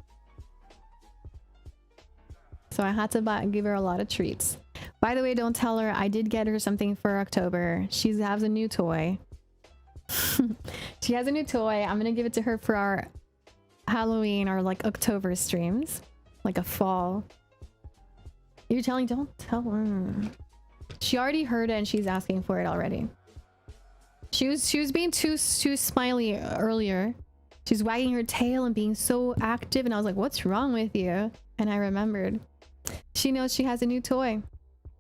So I had to give her a lot of treats. By the way, don't tell her I did get her something for October. She has a new toy. She has a new toy. I'm gonna give it to her for our Halloween or like October streams, like a fall. You're telling? Don't tell her. She already heard it and she's asking for it already. She was being too smiley earlier. She's wagging her tail and being so active, and I was like, what's wrong with you? And I remembered. She knows she has a new toy,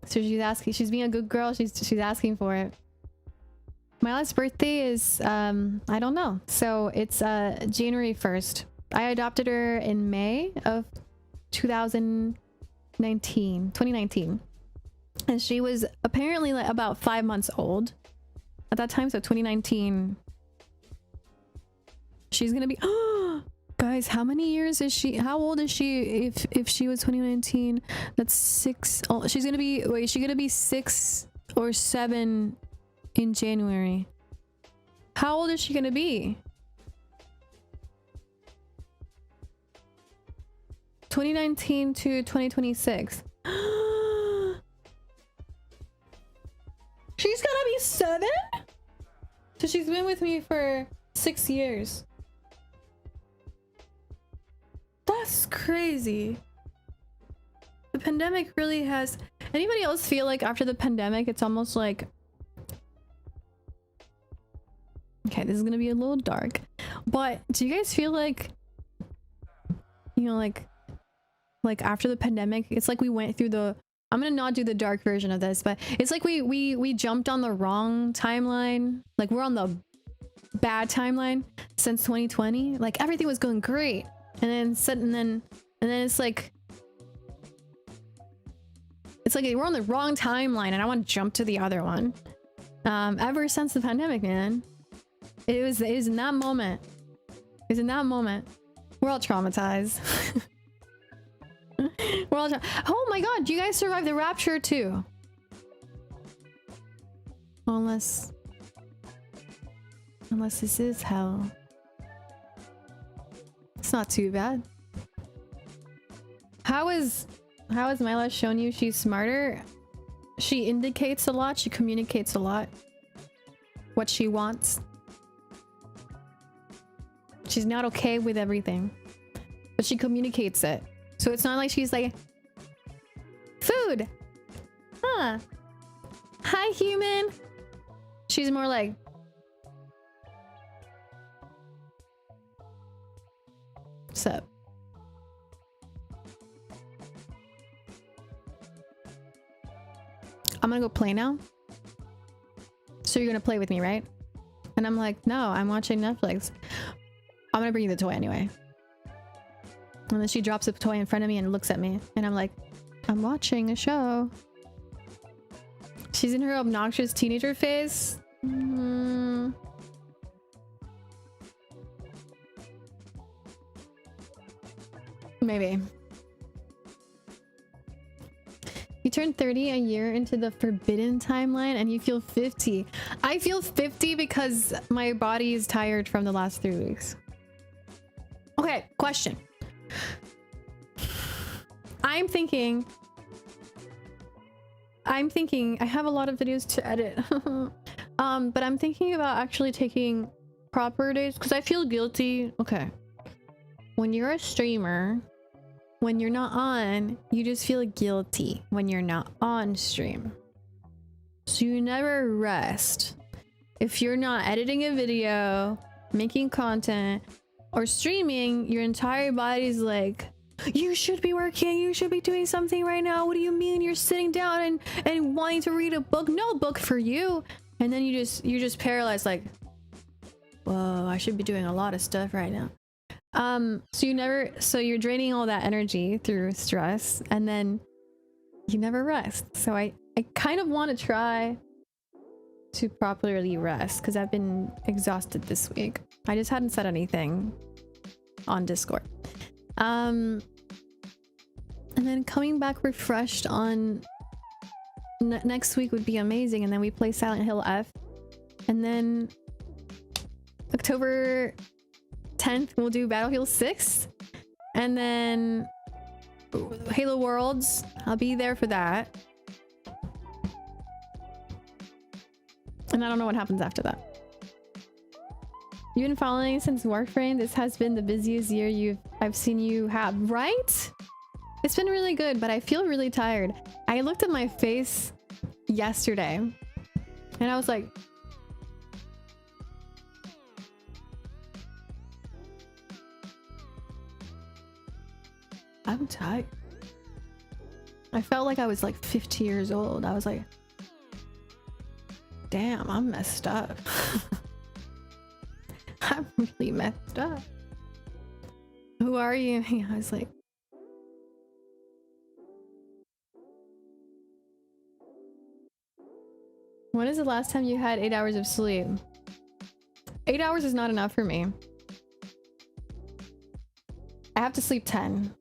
so she's asking. She's being a good girl. She's asking for it. My last birthday is I don't know. So it's January 1st. I adopted her in May of 2019. And she was apparently like about 5 months old at that time. So 2019. She's gonna be guys, how many years is she? How old is she if she was 2019? That's 6. Oh, she's gonna be, wait, is she gonna be 6 or 7 in January? How old is she gonna be? 2019 to 2026. She's gonna be 7? So she's been with me for 6 years. That's crazy. The pandemic really has... Anybody else feel like after the pandemic, it's almost like... Okay, this is gonna be a little dark. But do you guys feel like... You know, like after the pandemic, it's like we went through the... I'm gonna not do the dark version of this, but it's like we jumped on the wrong timeline. Like we're on the bad timeline since 2020. Like everything was going great, and then it's like we're on the wrong timeline, and I want to jump to the other one. Ever since the pandemic, man, it was in that moment. It was in that moment. We're all traumatized. We're all oh my god, you guys survived the rapture too. Unless this is hell. It's not too bad. How has Myla shown you she's smarter? She indicates a lot, she communicates a lot what she wants. She's not okay with everything, but she communicates it. So it's not like she's like, food, huh? Hi, human. She's more like, what's up? I'm gonna go play now. So you're gonna play with me, right? And I'm like, no, I'm watching Netflix. I'm gonna bring you the toy anyway. And then she drops a toy in front of me and looks at me. And I'm like, I'm watching a show. She's in her obnoxious teenager phase. Maybe. You turn 30 a year into the forbidden timeline and you feel 50. I feel 50 because my body is tired from the last 3 weeks. Okay, question. I'm thinking I have a lot of videos to edit. But I'm thinking about actually taking proper days because I feel guilty. Okay. When you're a streamer, when you're not on, you just feel guilty when you're not on stream. So you never rest. If you're not editing a video, making content, or streaming, your entire body's like, you should be working, you should be doing something right now. What do you mean you're sitting down and wanting to read a book? No book for you. And then you're just paralyzed, like, whoa, I should be doing a lot of stuff right now. So you're draining all that energy through stress, and then you never rest. So I kind of want to try to properly rest because I've been exhausted this week. I just hadn't said anything on Discord. And then coming back refreshed on next week would be amazing. And then we play Silent Hill F, and then October 10th we'll do Battlefield 6, and then Halo Worlds, I'll be there for that, and I don't know what happens after that. You've been following since Warframe. This has been the busiest year I've seen you have, right? It's been really good, but I feel really tired. I looked at my face yesterday and I was like, I'm tired. I felt like I was like 50 years old. I was like, damn, I'm messed up. I'm really messed up. Who are you? I was like, when is the last time you had 8 hours of sleep? 8 hours is not enough for me. I have to sleep 10.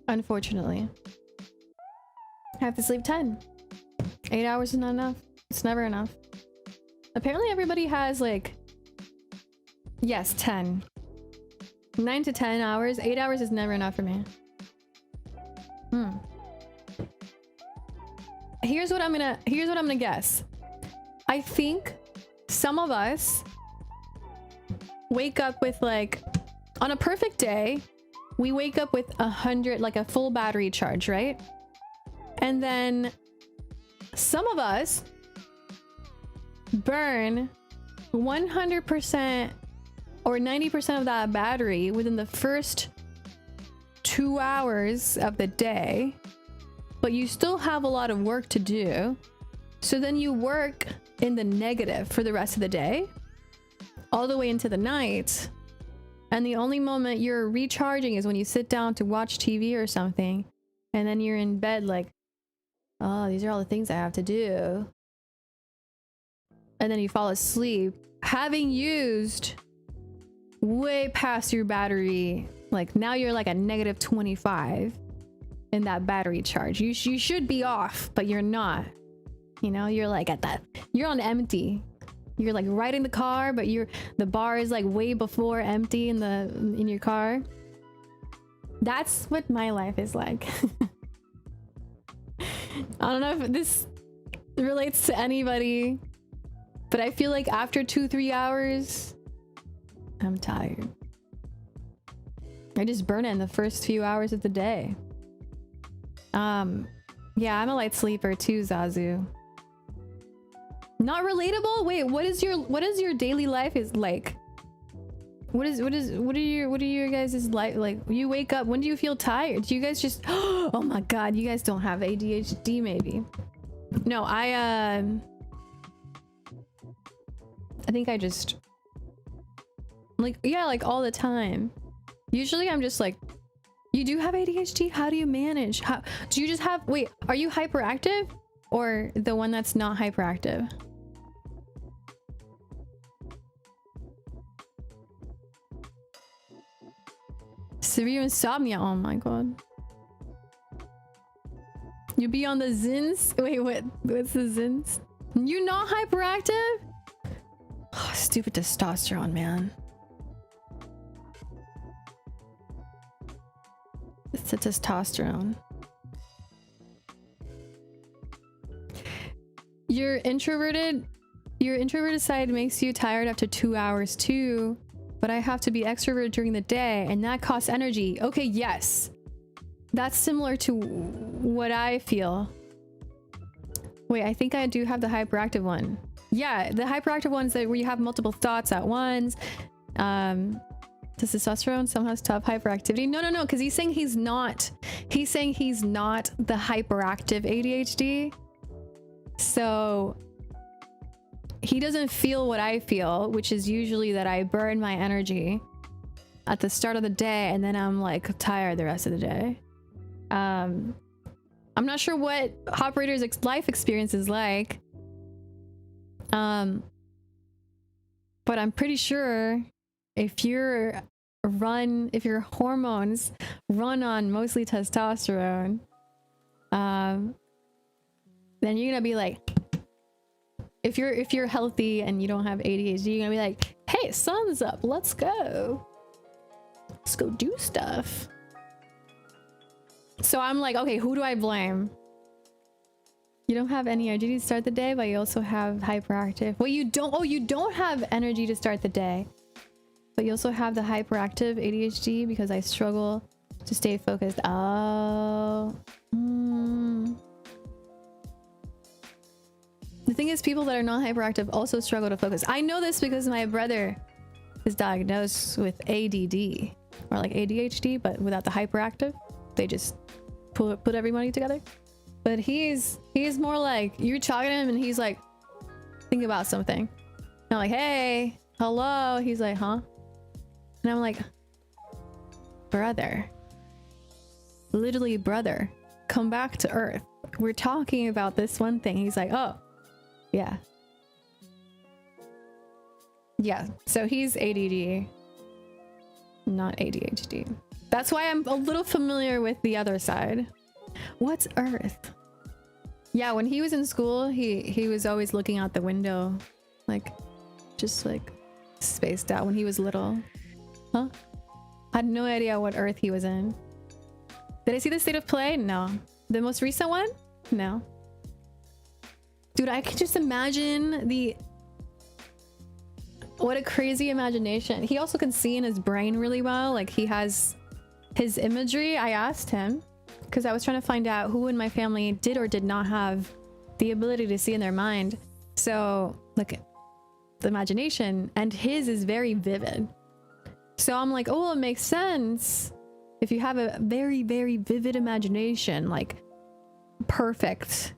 Unfortunately. I have to sleep 10. 8 hours is not enough. It's never enough. Apparently everybody has like... Yes, 10. 9 to 10 hours. 8 hours is never enough for me. Here's what I'm gonna guess. I think some of us wake up with like... On a perfect day, we wake up with 100, like a full battery charge, right? And then some of us burn 100% or 90% of that battery within the first 2 hours of the day, but you still have a lot of work to do. So then you work in the negative for the rest of the day, all the way into the night. And the only moment you're recharging is when you sit down to watch TV or something. And then you're in bed like, oh, these are all the things I have to do. And then you fall asleep, having used way past your battery. Like now you're like a negative 25 in that battery charge. You should be off, but you're not. You know, you're like at that, you're on empty. You're like right in the car, but the bar is like way before empty in your car. That's what my life is like. I don't know if this relates to anybody, but I feel like after 2-3 hours, I'm tired. I just burn it in the first few hours of the day. Yeah, I'm a light sleeper too, Zazu. Not relatable? Wait, what is your daily life is like? What are your guys' life like? You wake up, when do you feel tired? Do you guys just oh my god, you guys don't have ADHD maybe? No, I think I just like, yeah, like all the time. Usually I'm just like, you do have ADHD? How do you manage? How do you just have, wait, are you hyperactive or the one that's not hyperactive? Severe insomnia. Oh my god. You be on the Zins? Wait, what's the Zins? You not hyperactive? Oh, stupid testosterone, man. It's the testosterone. Your introverted side makes you tired after 2 hours too. But I have to be extroverted during the day and that costs energy. Okay, yes. That's similar to what I feel. Wait, I think I do have the hyperactive one. Yeah, the hyperactive ones that where you have multiple thoughts at once. Testosterone somehow tough hyperactivity. No, because he's saying he's not the hyperactive ADHD. So he doesn't feel what I feel, which is usually that I burn my energy at the start of the day and then I'm like tired the rest of the day. I'm not sure what Operator's life experience is like. But I'm pretty sure if your hormones run on mostly testosterone, then you're gonna be like, if you're healthy and you don't have ADHD, you're gonna be like, hey, sun's up, let's go do stuff. So I'm like, okay, who do I blame? You don't have any energy to start the day, but you also have hyperactive. Well, you don't have energy to start the day, but you also have the hyperactive ADHD because I struggle to stay focused. Oh. The thing is, people that are not hyperactive also struggle to focus. I know this because my brother is diagnosed with ADD or like ADHD, but without the hyperactive. They just put everybody together. But he's more like, you're talking to him and he's like, think about something. And I'm like, hey, hello. He's like, huh? And I'm like, brother, literally brother, come back to earth. We're talking about this one thing. He's like, oh, yeah. Yeah, so he's ADD, not ADHD. That's why I'm a little familiar with the other side. What's earth? Yeah, when he was in school, he was always looking out the window, like, just like spaced out when he was little. Huh? I had no idea what earth he was in. Did I see the state of play? No. The most recent one? No. Dude, I can just imagine what a crazy imagination. He also can see in his brain really well. Like, he has his imagery. I asked him because I was trying to find out who in my family did or did not have the ability to see in their mind. So, like, the imagination, and his is very vivid. So I'm like, oh, it makes sense. If you have a very, very vivid imagination, like perfect,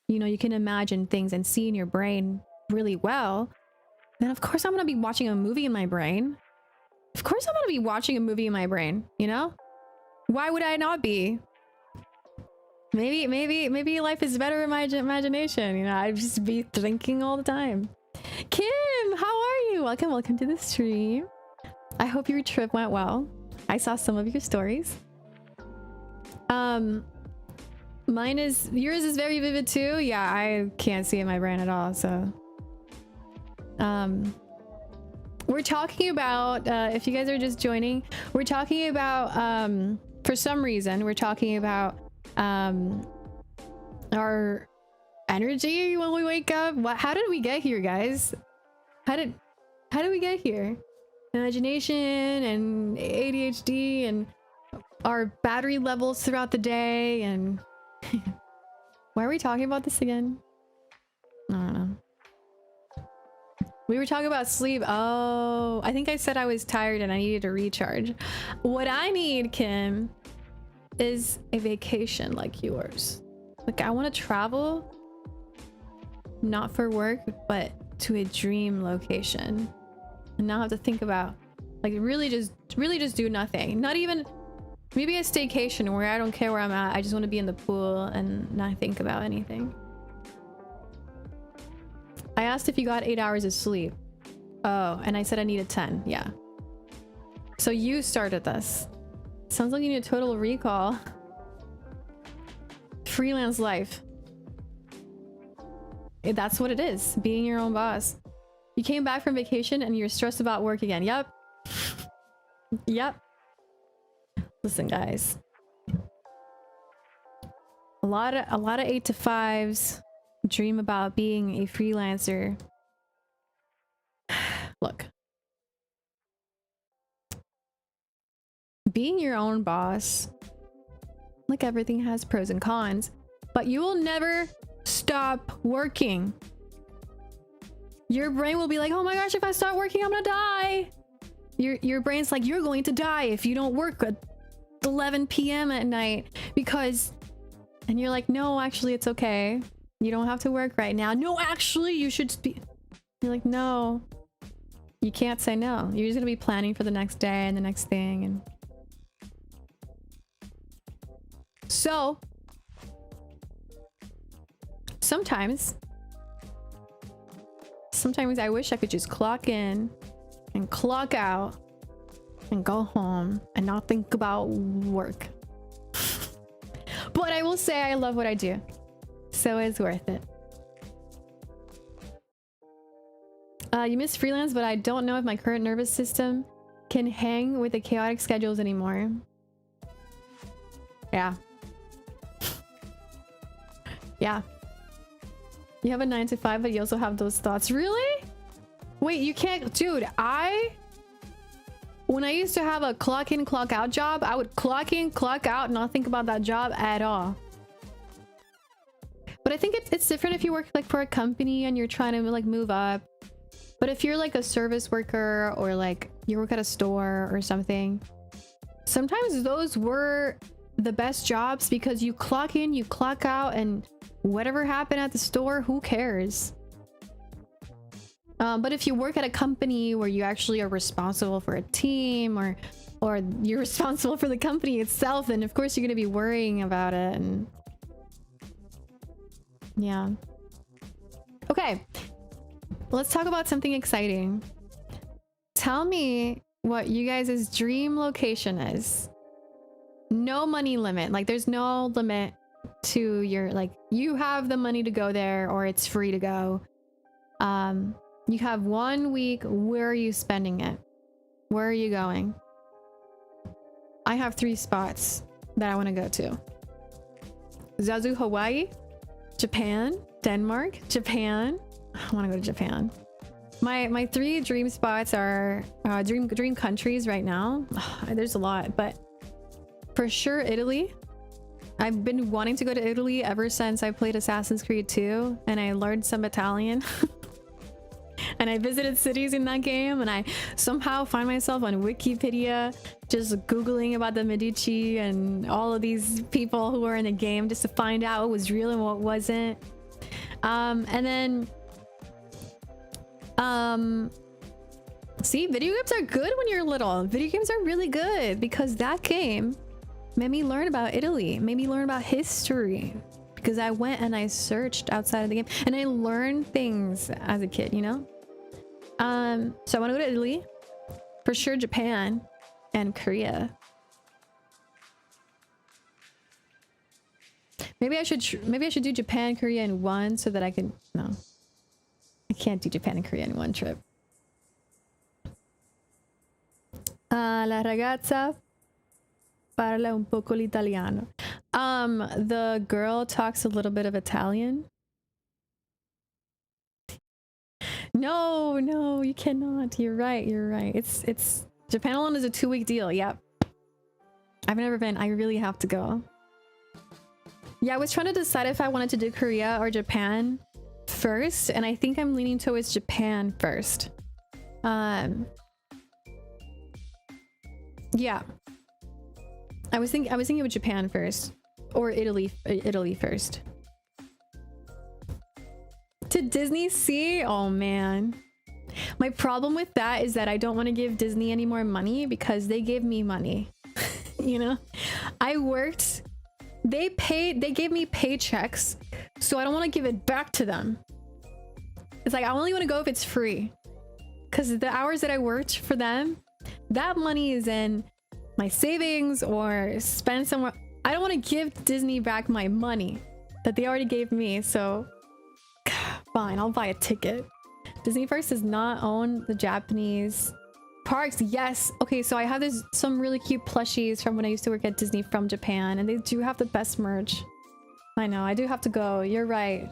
you know, you can imagine things and see in your brain really well, then of course I'm gonna be watching a movie in my brain. Of course I'm gonna be watching a movie in my brain, you know? Why would I not be? Maybe life is better in my imagination, you know? I'd just be thinking all the time. Kim, how are you? Welcome to the stream. I hope your trip went well. I saw some of your stories. Yours is very vivid too. Yeah, I can't see in my brain at all, so. We're talking about, if you guys are just joining, we're talking about, for some reason, we're talking about, our energy when we wake up. How did we get here, guys? How did we get here? Imagination and ADHD and our battery levels throughout the day, and why are we talking about this again? I don't know. We were talking about sleep. Oh, I think I said I was tired and I needed to recharge. What I need, Kim, is a vacation like yours. Like, I want to travel, not for work, but to a dream location. And not have to think about, like, really just do nothing. Not even, maybe a staycation where I don't care where I'm at. I just want to be in the pool and not think about anything. I asked if you got 8 hours of sleep. Oh, and I said I needed 10. Yeah. So you started this. Sounds like you need a total recall. Freelance life. That's what it is. Being your own boss. You came back from vacation and you're stressed about work again. Yep. Yep. Listen, guys. A lot of 8 to 5s dream about being a freelancer. Look. Being your own boss, like everything has pros and cons, but you will never stop working. Your brain will be like, oh my gosh, if I stop working, I'm gonna die. Your brain's like, you're going to die if you don't work at 11 p.m. at night because, and you're like, no, actually, it's okay. You don't have to work right now. No, actually, you should be. You're like, no, you can't say no. You're just gonna be planning for the next day and the next thing. And so sometimes I wish I could just clock in and clock out and go home and not think about work. But I will say I love what I do, so it's worth it. You miss freelance, but I don't know if my current nervous system can hang with the chaotic schedules anymore. Yeah. Yeah. You have a 9 to 5, but you also have those thoughts. Really? Wait, you can't, dude. When I used to have a clock in, clock out job, I would clock in, clock out, not think about that job at all. But I think it's different if you work like for a company and you're trying to like move up. But if you're like a service worker or like you work at a store or something, sometimes those were the best jobs because you clock in, you clock out, and whatever happened at the store, who cares? But if you work at a company where you actually are responsible for a team, or you're responsible for the company itself, then of course you're gonna be worrying about it. And yeah. Okay, let's talk about something exciting. Tell me what you guys' dream location is. No money limit. Like, there's no limit to your, like, you have the money to go there or it's free to go. You have 1 week. Where are you spending it? Where are you going? I have 3 spots that I want to go to. Zazu, Hawaii, Japan, Denmark, Japan. I want to go to Japan. My 3 dream spots are dream countries right now. There's a lot, but for sure Italy. I've been wanting to go to Italy ever since I played Assassin's Creed 2 and I learned some Italian. And I visited cities in that game, and I somehow find myself on Wikipedia just googling about the Medici and all of these people who were in the game just to find out what was real and what wasn't. And then see, video games are good when you're little. Video games are really good because that game made me learn about Italy, made me learn about history, because I went and I searched outside of the game and I learned things as a kid, you know? So I want to go to Italy, for sure Japan, and Korea. Maybe I should do Japan, Korea in one so that I can, no. I can't do Japan and Korea in one trip. La ragazza parla un poco l'italiano. The girl talks a little bit of Italian. No, you cannot. You're right. It's Japan alone is a 2-week deal. Yep. I've never been. I really have to go. Yeah, I was trying to decide if I wanted to do Korea or Japan first, and I think I'm leaning towards Japan first. Yeah. I was thinking of Japan first, or Italy first. To Disney Sea? Oh man. My problem with that is that I don't want to give Disney any more money because they gave me money. You know? I worked, they gave me paychecks, so I don't want to give it back to them. It's like I only want to go if it's free. Because the hours that I worked for them, that money is in my savings or spent somewhere. I don't want to give Disney back my money that they already gave me, so fine, I'll buy a ticket. Disney First does not own the Japanese parks. Yes. Okay, so I have some really cute plushies from when I used to work at Disney from Japan, and they do have the best merch. I know, I do have to go. You're right.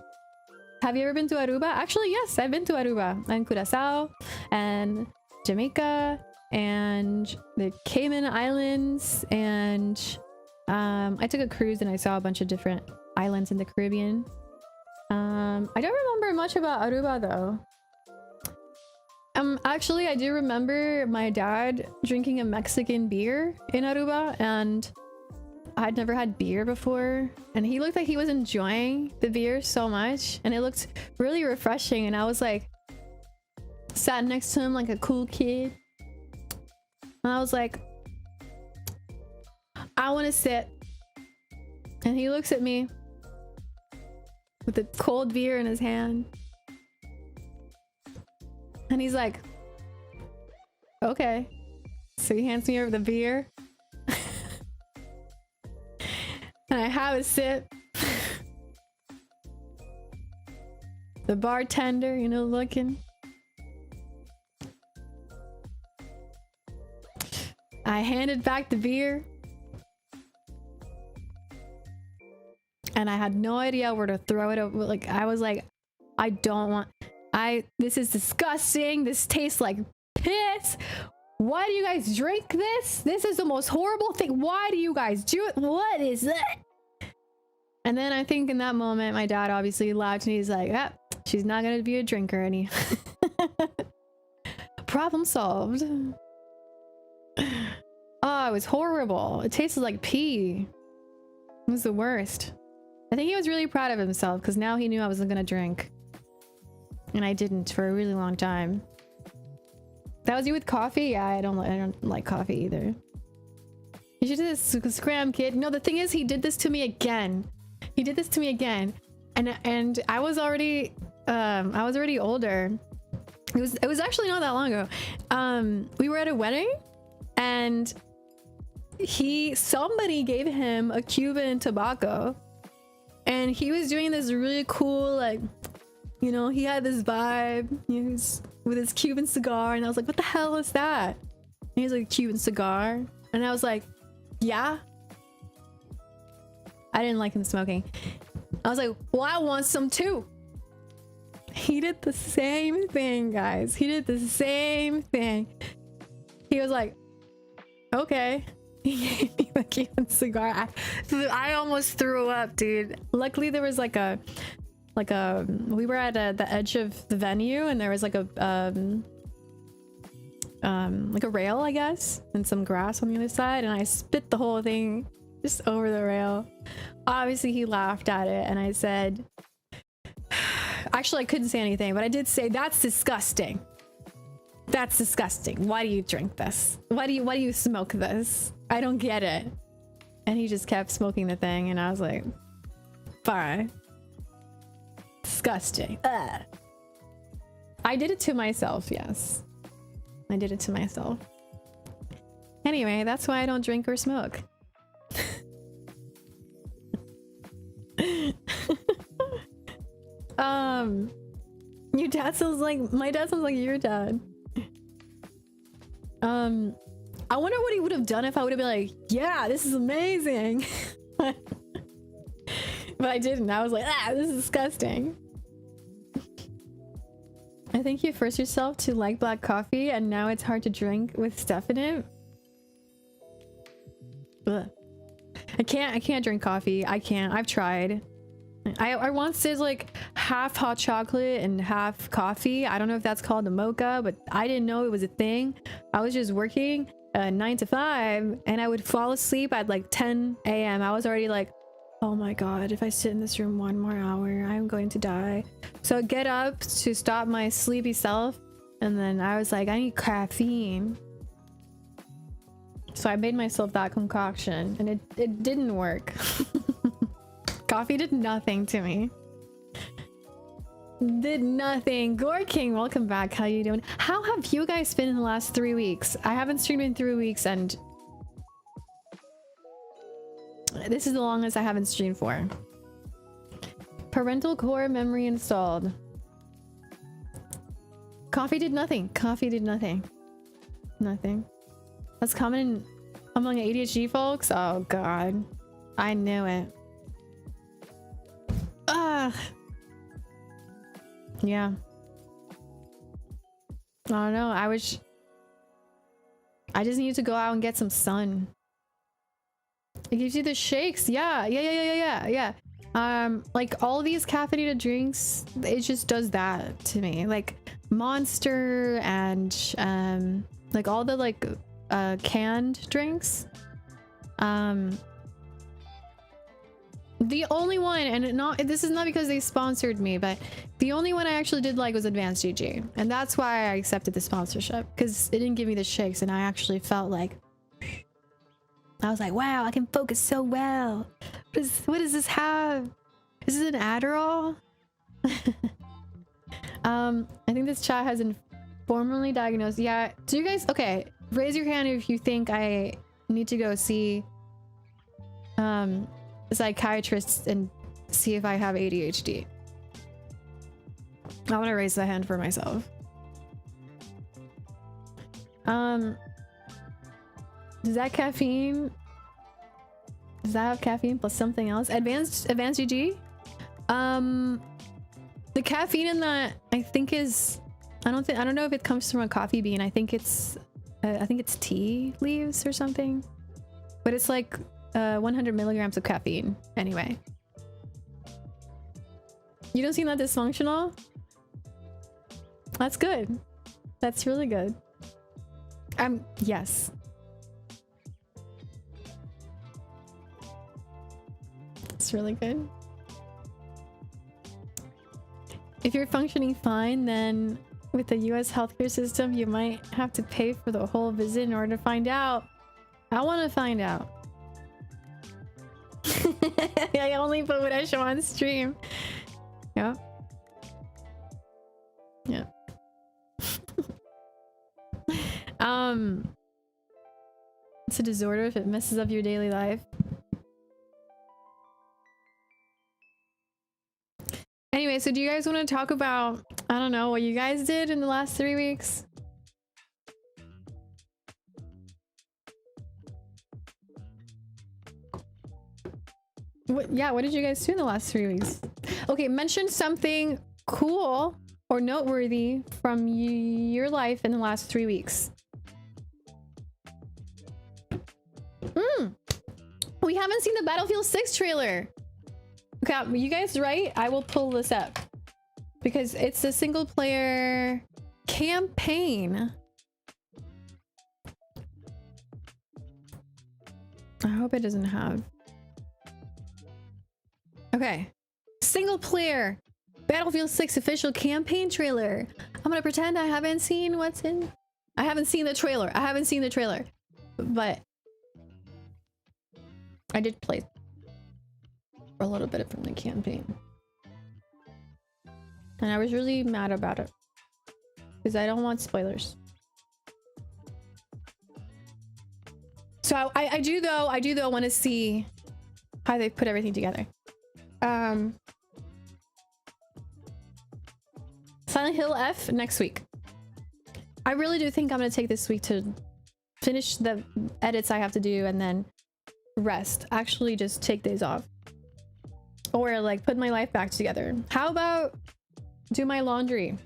Have you ever been to Aruba? Actually, yes, I've been to Aruba and Curaçao and Jamaica and the Cayman Islands, and I took a cruise and I saw a bunch of different islands in the Caribbean. I don't remember much about Aruba though. Actually, I do remember my dad drinking a Mexican beer in Aruba, and I'd never had beer before, and he looked like he was enjoying the beer so much, and it looked really refreshing, and I was like, sat next to him like a cool kid, and I was like, I want to sit, and he looks at me with a cold beer in his hand, and he's like, okay. So he hands me over the beer, and I have a sip. The bartender, you know, looking. I handed back the beer, and I had no idea where to throw it over. Like, I was like, I don't want, this is disgusting. This tastes like piss. Why do you guys drink this? This is the most horrible thing. Why do you guys do it? What is that? And then I think in that moment, my dad obviously laughed and he's like, ah, she's not gonna be a drinker any. Problem solved. Oh, it was horrible. It tasted like pee. It was the worst. I think he was really proud of himself because now he knew I wasn't gonna drink. and I didn't for a really long time. That was you with coffee? Yeah, I don't like coffee either. You should do this, scram kid. No, the thing is, he did this to me again. He did this to me again, and I was already older. It was actually not that long ago. We were at a wedding, and somebody gave him a Cuban tobacco, and he was doing this really cool, like, you know, he had this vibe. He was with his Cuban cigar, and I was like, what the hell is that? And he was like, Cuban cigar, and I was like, yeah. I didn't like him smoking. I was like, well, I want some too. He did the same thing, guys. He did the same thing. He was like, okay. He gave me the Cuban cigar. I almost threw up, dude. Luckily, there was like a we were at the edge of the venue, and there was like a rail, I guess, and some grass on the other side, and I spit the whole thing just over the rail. Obviously, he laughed at it, and I said, actually, I couldn't say anything, but I did say, that's disgusting. That's disgusting. Why do you drink this? Why do you smoke this? I don't get it. And he just kept smoking the thing, and I was like, fine. Disgusting. Ugh. I did it to myself, yes. I did it to myself. Anyway, that's why I don't drink or smoke. Your dad sounds like my dad sounds like your dad. I wonder what he would have done if I would have been like, yeah, this is amazing. But I didn't. I was like, ah, this is disgusting. I think you forced yourself to like black coffee, and now it's hard to drink with stuff in it. Ugh. I can't drink coffee. I can't. I've tried. I once did like half hot chocolate and half coffee. I don't know if that's called a mocha, but I didn't know it was a thing. I was just working 9 to 5, and I would fall asleep at like 10 a.m. I was already like, oh my god, if I sit in this room one more hour, I'm going to die. So I'd get up to stop my sleepy self, and then I was like, I need caffeine. So I made myself that concoction, and it didn't work. Coffee did nothing to me. Did nothing. Gore King, welcome back. How you doing? How have you guys been in the last 3 weeks? I haven't streamed in 3 weeks, and this is the longest I haven't streamed for. Parental core memory installed. Coffee did nothing. Coffee did nothing. Nothing. That's common among ADHD folks. Oh god. I knew it. Ugh. Yeah. I don't know. I just need to go out and get some sun. It gives you the shakes. Yeah. Like all these caffeinated drinks, it just does that to me. Like Monster and like all the like canned drinks. The only one, and this is not because they sponsored me, but the only one I actually did like was Advanced GG, and that's why I accepted the sponsorship, because it didn't give me the shakes, and I actually felt like I was like, wow, I can focus so well. What does this have? Is this an Adderall? I think this chat has been formally diagnosed. Yeah, do you guys, okay, raise your hand if you think I need to go see psychiatrists and see if I have ADHD. I want to raise the hand for myself. Does that caffeine? Does that have caffeine plus something else? Advanced GG? The caffeine in that I think is I don't know if it comes from a coffee bean. I think it's tea leaves or something. But it's like 100 milligrams of caffeine anyway. You don't seem that dysfunctional? That's good. That's really good. Yes. It's really good. If you're functioning fine, then with the US healthcare system, you might have to pay for the whole visit in order to find out. I want to find out. I only put what I show on stream. Yeah. Yeah. It's a disorder if it messes up your daily life. Anyway, so do you guys want to talk about, I don't know, what you guys did in the last 3 weeks? What did you guys do in the last 3 weeks? Okay, mention something cool or noteworthy from your life in the last 3 weeks. We haven't seen the Battlefield 6 trailer. Okay, you guys right? I will pull this up. Because it's a single player campaign. I hope it doesn't have. Okay. Single player Battlefield 6 official campaign trailer. I'm gonna pretend I haven't seen what's in. I haven't seen the trailer. But I did play a little bit from the campaign. And I was really mad about it. Because I don't want spoilers. So I do though want to see how they put everything together. Silent Hill F next week. I really do think I'm gonna take this week to finish the edits I have to do and then rest. Actually just take days off. Or like put my life back together. How about do my laundry?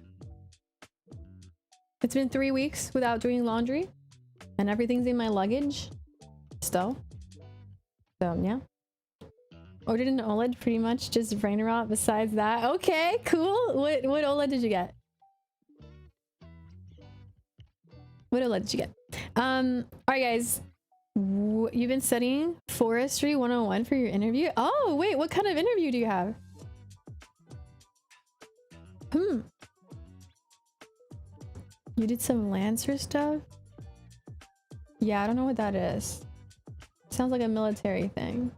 It's been 3 weeks without doing laundry and everything's in my luggage still. So yeah. Ordered an OLED, pretty much just brain rot besides that. Okay, cool. What OLED did you get? What OLED did you get? Alright guys. You've been studying Forestry 101 for your interview? Oh, wait, what kind of interview do you have? You did some Lancer stuff? Yeah, I don't know what that is. Sounds like a military thing.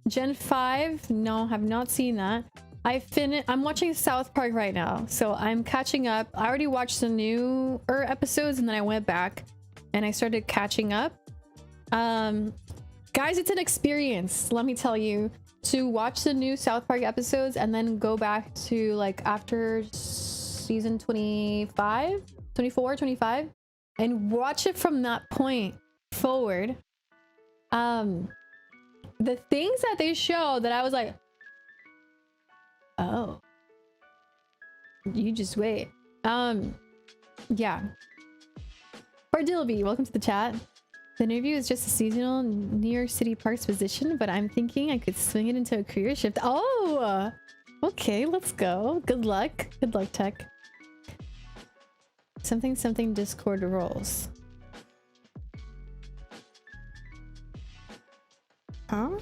Gen 5? No, have not seen that. I'm watching South Park right now, so I'm catching up. I already watched the newer episodes and then I went back and I started catching up. Guys, it's an experience, let me tell you, to watch the new South Park episodes and then go back to like after season 25, 24, 25 and watch it from that point forward. The things that they show that I was like, oh, you just wait. Yeah. Or Dilby, welcome to the chat. The interview is just a seasonal New York City Parks position, but I'm thinking I could swing it into a career shift. Oh, okay, let's go. Good luck. Good luck, Tech. Something Discord roles. Huh?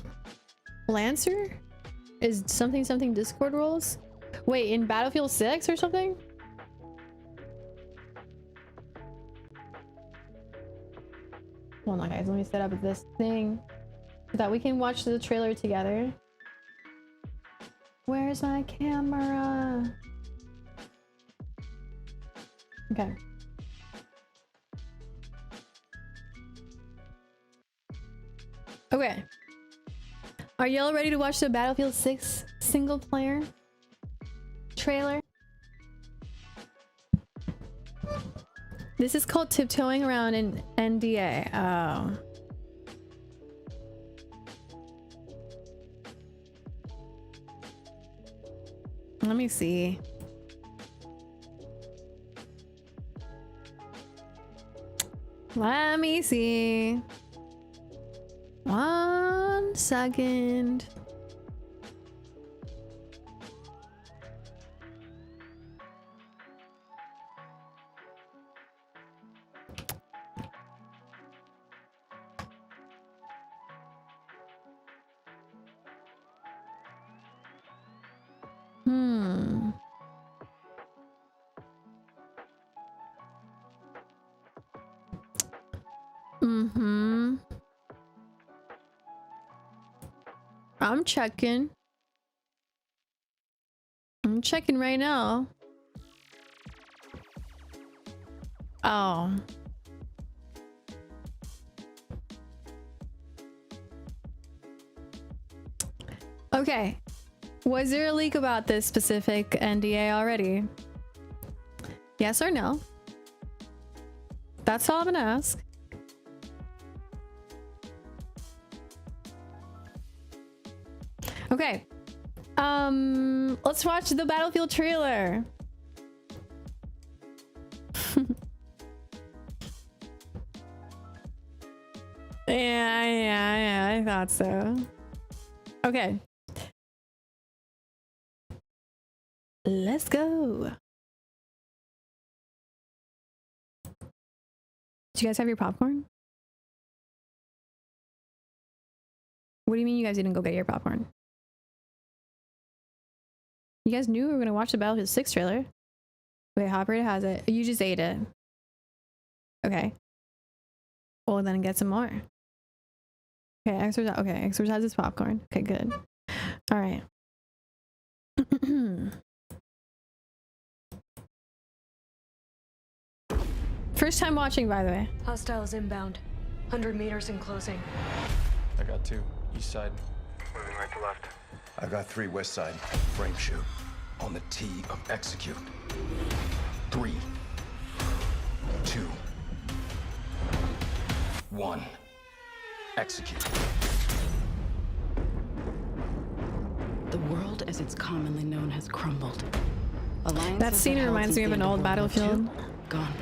Lancer? Is something Discord roles? Wait, in Battlefield 6 or something? Hold on guys, let me set up this thing so that we can watch the trailer together. Where's my camera? Okay. Okay. Are y'all ready to watch the Battlefield 6 single player trailer? This is called tiptoeing around an NDA. Oh. Let me see. Let me see. 1 second. Hmm. Mm-hmm. I'm checking. I'm checking right now. Oh. Okay. Was there a leak about this specific NDA already? Yes or no? That's all I'm gonna ask. Okay. Let's watch the Battlefield trailer. Yeah, I thought so. Okay. Let's go. Do you guys have your popcorn? What do you mean you guys didn't go get your popcorn? You guys knew we were gonna watch the Battlefield 6 trailer. Wait, Operator has it. You just ate it. Okay. Well, then get some more. Okay, Exorcist has his popcorn. Okay, good. All right. First time watching, by the way. Hostiles inbound. 100 meters in closing. I got 2. East side. Moving right to left. I got 3 west side. Frame shoot. On the T of execute. 3, 2, 1. Execute. The world as it's commonly known has crumbled. That scene reminds me of an old Battlefield. Gone.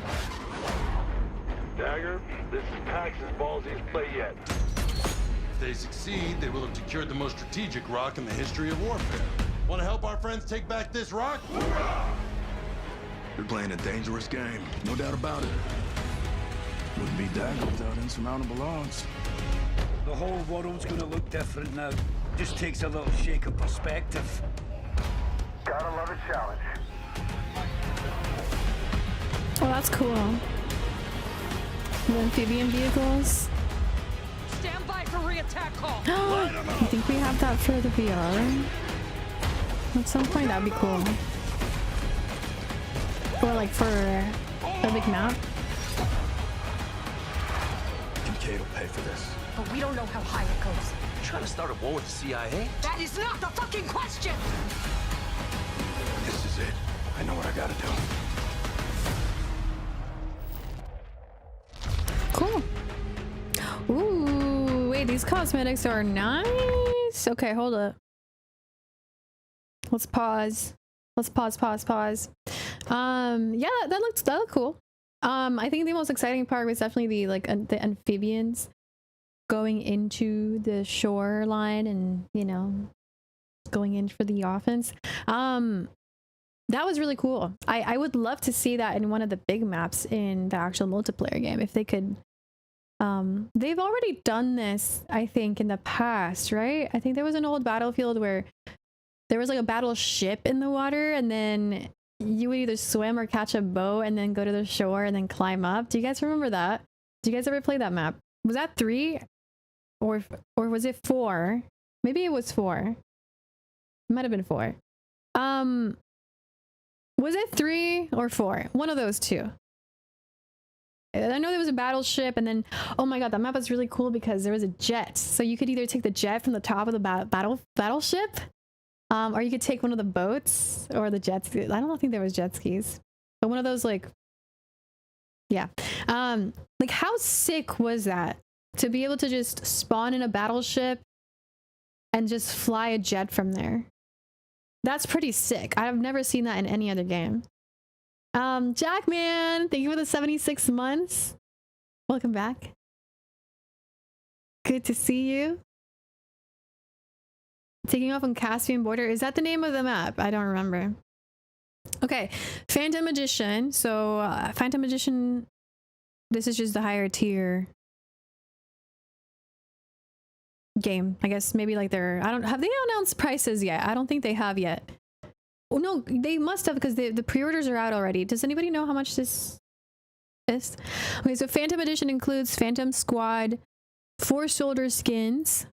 Dagger, this is Pax's ballsiest play yet. If they succeed, they will have secured the most strategic rock in the history of warfare. Want to help our friends take back this rock? They're playing a dangerous game, no doubt about it. Wouldn't be Dagger without insurmountable odds. The whole world's gonna look different now. Just takes a little shake of perspective. Gotta love a challenge. Oh, that's cool. The amphibian vehicles. Stand by for re-attack call. I think we have that for the VR. At some point, that'd be cool. Or like for a big map. Kincaid will pay for this. But we don't know how high it goes. You trying to start a war with the CIA? That is not the fucking question! This is it. I know what I gotta do. Cool. Ooh, wait, these cosmetics are nice. Okay, hold up. Let's pause. Let's pause. Yeah, that looked cool. I think the most exciting part was definitely the amphibians going into the shoreline and, you know, going in for the offense. That was really cool. I would love to see that in one of the big maps in the actual multiplayer game if they could. They've already done this, I think, in the past, right? I think there was an old Battlefield where there was like a battleship in the water and then you would either swim or catch a boat and then go to the shore and then climb up. Do you guys remember that? Do you guys ever play that map? Was that 3 or was it 4? Maybe it was 4. It might have been 4. Was it 3 or 4? One of those two. I know there was a battleship and then, oh my god, that map was really cool because there was a jet. So you could either take the jet from the top of the battleship, or you could take one of the boats or the jet skis. I don't think there was jet skis, but one of those, like, yeah. Like, how sick was that to be able to just spawn in a battleship and just fly a jet from there? That's pretty sick. I've never seen that in any other game. Jackman, thank you for the 76 months. Welcome back. Good to see you. Taking off on Caspian border. Is that the name of the map? I don't remember. Okay, Phantom Magician. So Phantom Magician, this is just the higher tier game. I guess maybe like have they announced prices yet? I don't think they have yet. Oh no, they must have because the pre-orders are out already. Does anybody know how much this is? Okay, so Phantom Edition includes Phantom Squad, 4 shoulder skins,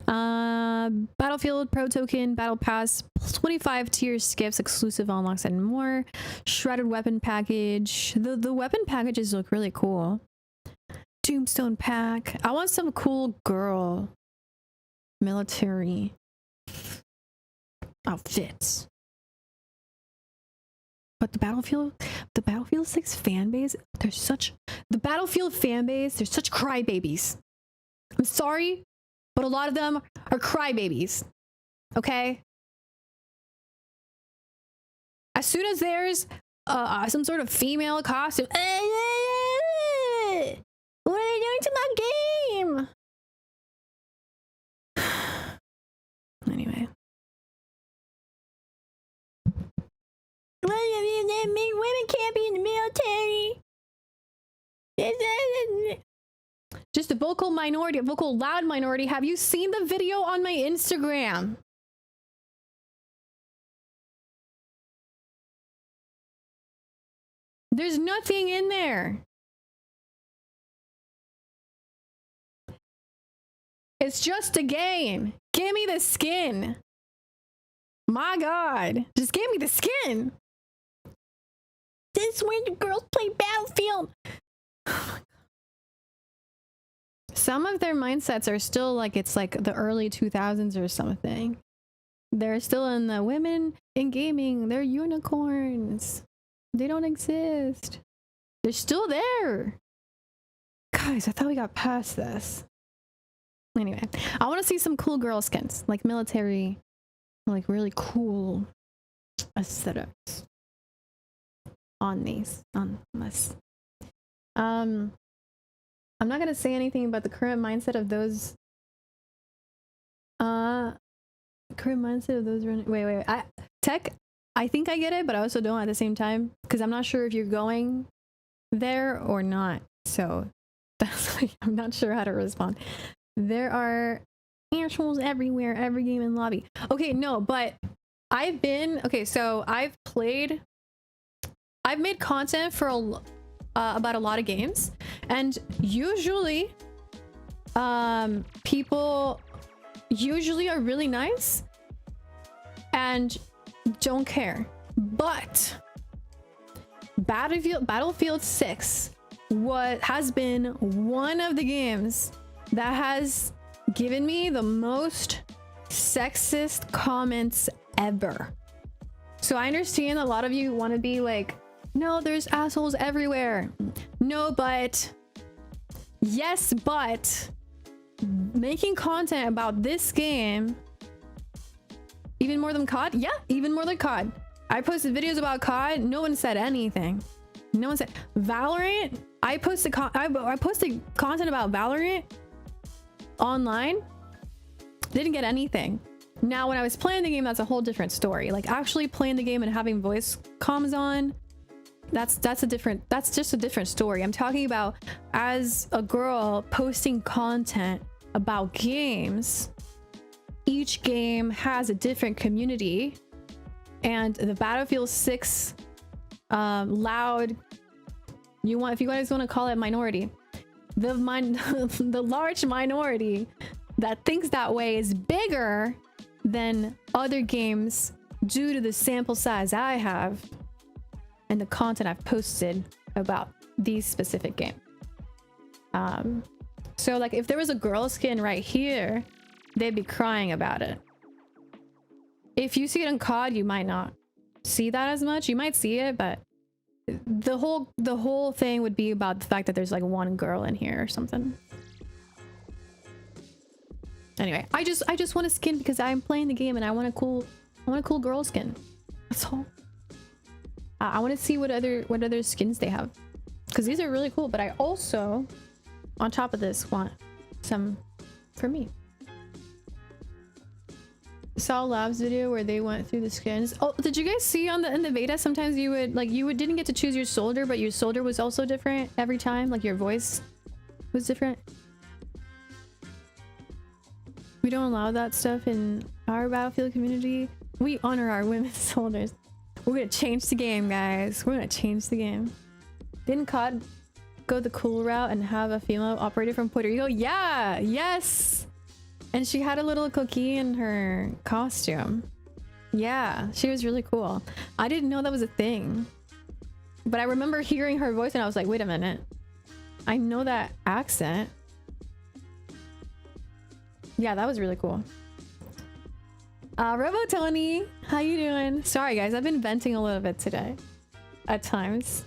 Battlefield Pro Token, Battle Pass, 25 tier skips, exclusive unlocks, and more. Shredded weapon package. The weapon packages look really cool. Tombstone pack. I want some cool girl military outfits. But the Battlefield 6 fan base, they're such crybabies. I'm sorry, but a lot of them are crybabies. Okay? As soon as there's some sort of female costume, what are they doing to my game? Anyway. Women can't be in the military. Just a vocal minority, a vocal loud minority. Have you seen the video on my Instagram? There's nothing in there. It's just a game. Give me the skin. My God. Just give me the skin. This is when the girls play Battlefield. Some of their mindsets are still like it's like the early 2000s or something. They're still in the women in gaming. They're unicorns. They don't exist. They're still there. Guys, I thought we got past this. Anyway, I want to see some cool girl skins, like military, like really cool aesthetics on these, on this. I'm not gonna say anything about the current mindset of those. Wait. I think I get it, but I also don't at the same time because I'm not sure if you're going there or not. So that's like, I'm not sure how to respond. There are assholes everywhere, every game and lobby. Okay, no, but I've made content for about a lot of games, and usually people usually are really nice and don't care. But Battlefield 6 has been one of the games that has given me the most sexist comments ever. So I understand a lot of you want to be like, no, there's assholes everywhere. No, but yes, but making content about this game, even more than COD? Yeah, even more than COD. I posted videos about COD. No one said anything. No one said Valorant. I posted content about Valorant online. Didn't get anything. Now, when I was playing the game, that's a whole different story. Like actually playing the game and having voice comms on, that's just a different story. I'm talking about as a girl posting content about games. Each game has a different community, and the Battlefield 6 loud, if you guys want to call it minority, the large minority that thinks that way is bigger than other games due to the sample size I have and the content I've posted about these specific games. So like if there was a girl skin right here, they'd be crying about it. If you see it in COD, you might not see that as much. You might see it, but the whole thing would be about the fact that there's like one girl in here or something. Anyway, I just want a skin because I'm playing the game and I want a cool girl skin. That's all. I want to see what other skins they have, because these are really cool. But I also, on top of this, want some for me. Saw Labs video where they went through the skins. Oh, did you guys see in the beta? Sometimes you didn't get to choose your soldier, but your soldier was also different every time. Like your voice was different. We don't allow that stuff in our Battlefield community. We honor our women's soldiers. We're gonna change the game, guys. We're gonna change the game. Didn't COD go the cool route and have a female operator from Puerto Rico? Yeah, yes. And she had a little cookie in her costume. Yeah, she was really cool. I didn't know that was a thing. But I remember hearing her voice and I was like, wait a minute. I know that accent. Yeah, that was really cool. Robo Tony, how you doing? Sorry guys, I've been venting a little bit today. At times.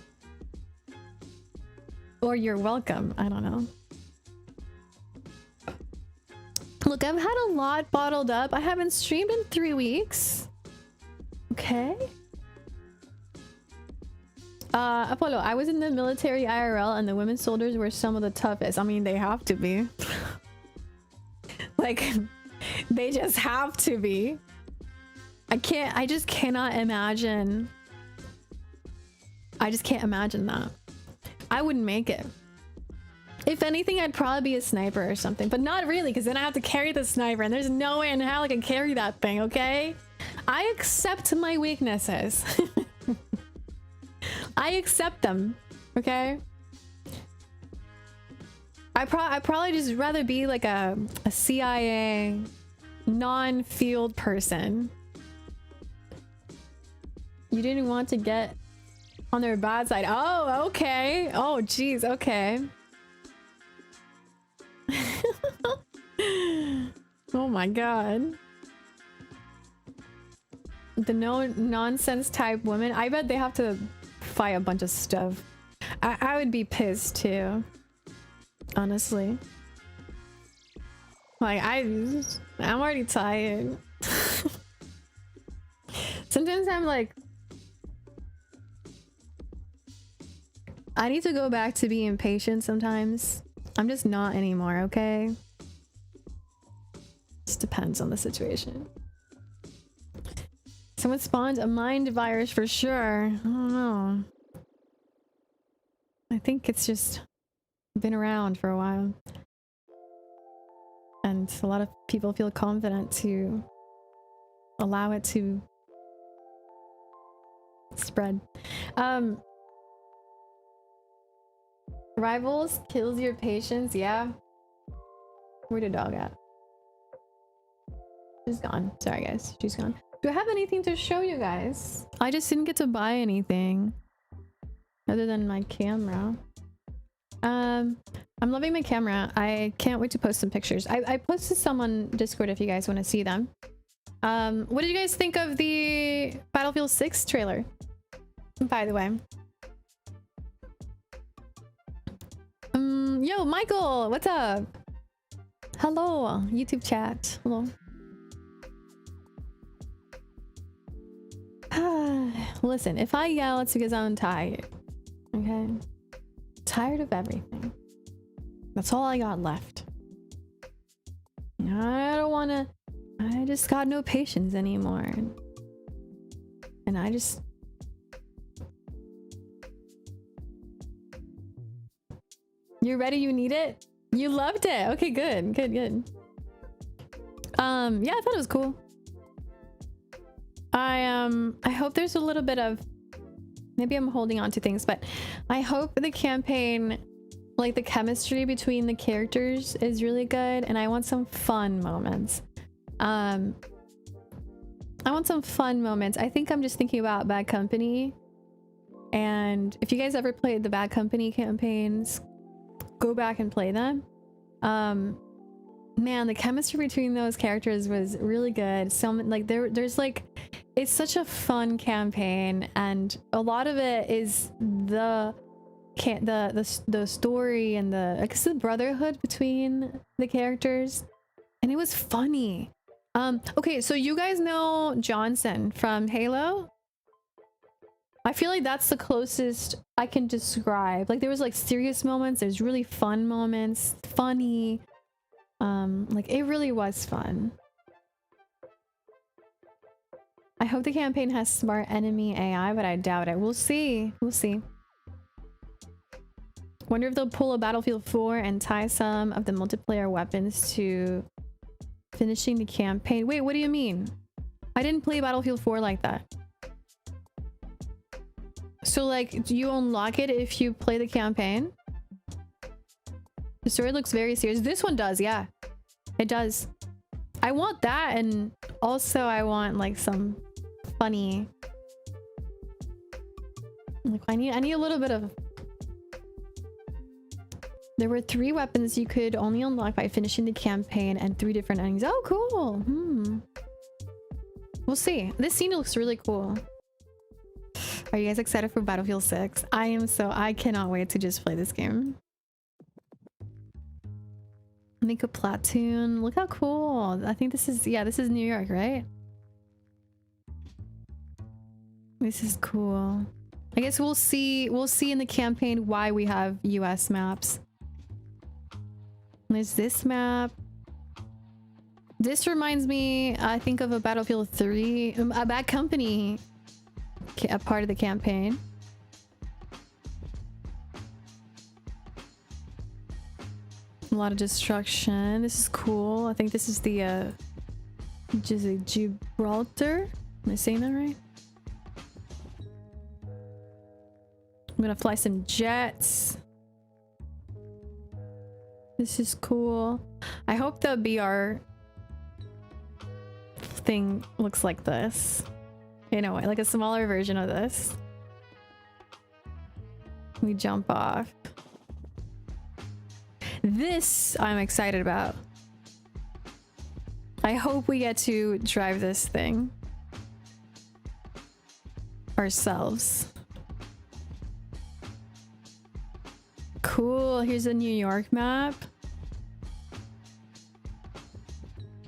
Or you're welcome, I don't know. Look, I've had a lot bottled up. I haven't streamed in 3 weeks. Okay. Apollo, I was in the military IRL and the women soldiers were some of the toughest. I mean, they have to be. Like, they just have to be. I just cannot imagine. I just can't imagine that. I wouldn't make it. If anything, I'd probably be a sniper or something, but not really, because then I have to carry the sniper and there's no way in hell I can carry that thing, okay? I accept my weaknesses. I accept them, okay? I'd probably just rather be like a CIA non-field person. You didn't want to get on their bad side. Oh, okay. Oh, geez, okay. Oh my god. The no-nonsense type woman. I bet they have to fight a bunch of stuff. I would be pissed too. Honestly. Like, I'm already tired. Sometimes I'm like, I need to go back to being patient sometimes. I'm just not anymore, okay? Just depends on the situation. Someone spawned a mind virus for sure. I don't know. I think it's just been around for a while. And a lot of people feel confident to allow it to spread. Rivals kills your patience, yeah. Where'd the dog at? She's gone. Sorry guys, she's gone. Do I have anything to show you guys? I just didn't get to buy anything other than my camera. I'm loving my camera. I can't wait to post some pictures. I posted some on Discord if you guys want to see them. What did you guys think of the Battlefield 6 trailer? By the way. Yo, Michael, what's up? Hello, YouTube chat. Hello. Listen, if I yell, it's because I'm tired. Okay? Tired of everything. That's all I got left. I don't wanna... I just got no patience anymore. And I just... You're ready? You need it? You loved it. Okay, good. Good, good. Yeah, I thought it was cool. I hope there's a little bit of... Maybe I'm holding on to things, but I hope the campaign, like the chemistry between the characters is really good, and I want some fun moments. I want some fun moments. I think I'm just thinking about Bad Company, and if you guys ever played the Bad Company campaigns, go back and play them. Man, the chemistry between those characters was really good. Like there's like, it's such a fun campaign, and a lot of it is the story and the brotherhood between the characters, and it was funny. Okay, so you guys know Johnson from Halo? I feel like that's the closest I can describe. Like there was like serious moments, there's really fun moments, funny. Like it really was fun. I hope the campaign has smart enemy AI, but I doubt it. We'll see. We'll see. Wonder if they'll pull a Battlefield 4 and tie some of the multiplayer weapons to finishing the campaign. Wait, what do you mean? I didn't play Battlefield 4 like that. So like, do you unlock it if you play the campaign? The story looks very serious. This one does, yeah. It does. I want that, and also I want like some funny... Like I need a little bit of... There were 3 weapons you could only unlock by finishing the campaign and 3 different endings. Oh, cool. We'll see. This scene looks really cool. Are you guys excited for Battlefield 6? I am, so I cannot wait to just play this game. Make a platoon. Look how cool. I think this is, yeah, this is New York, right? This is cool. I guess we'll see in the campaign why we have US maps. There's this map. This reminds me, I think, of a Battlefield 3, a Bad Company, a part of the campaign. A lot of destruction. This is cool. I think this is the just a Gibraltar. Am I saying that right? I'm gonna fly some jets. This is cool. I hope the BR thing looks like this. In a way, like a smaller version of this. We jump off. This I'm excited about. I hope we get to drive this thing ourselves. Cool. Here's a New York map.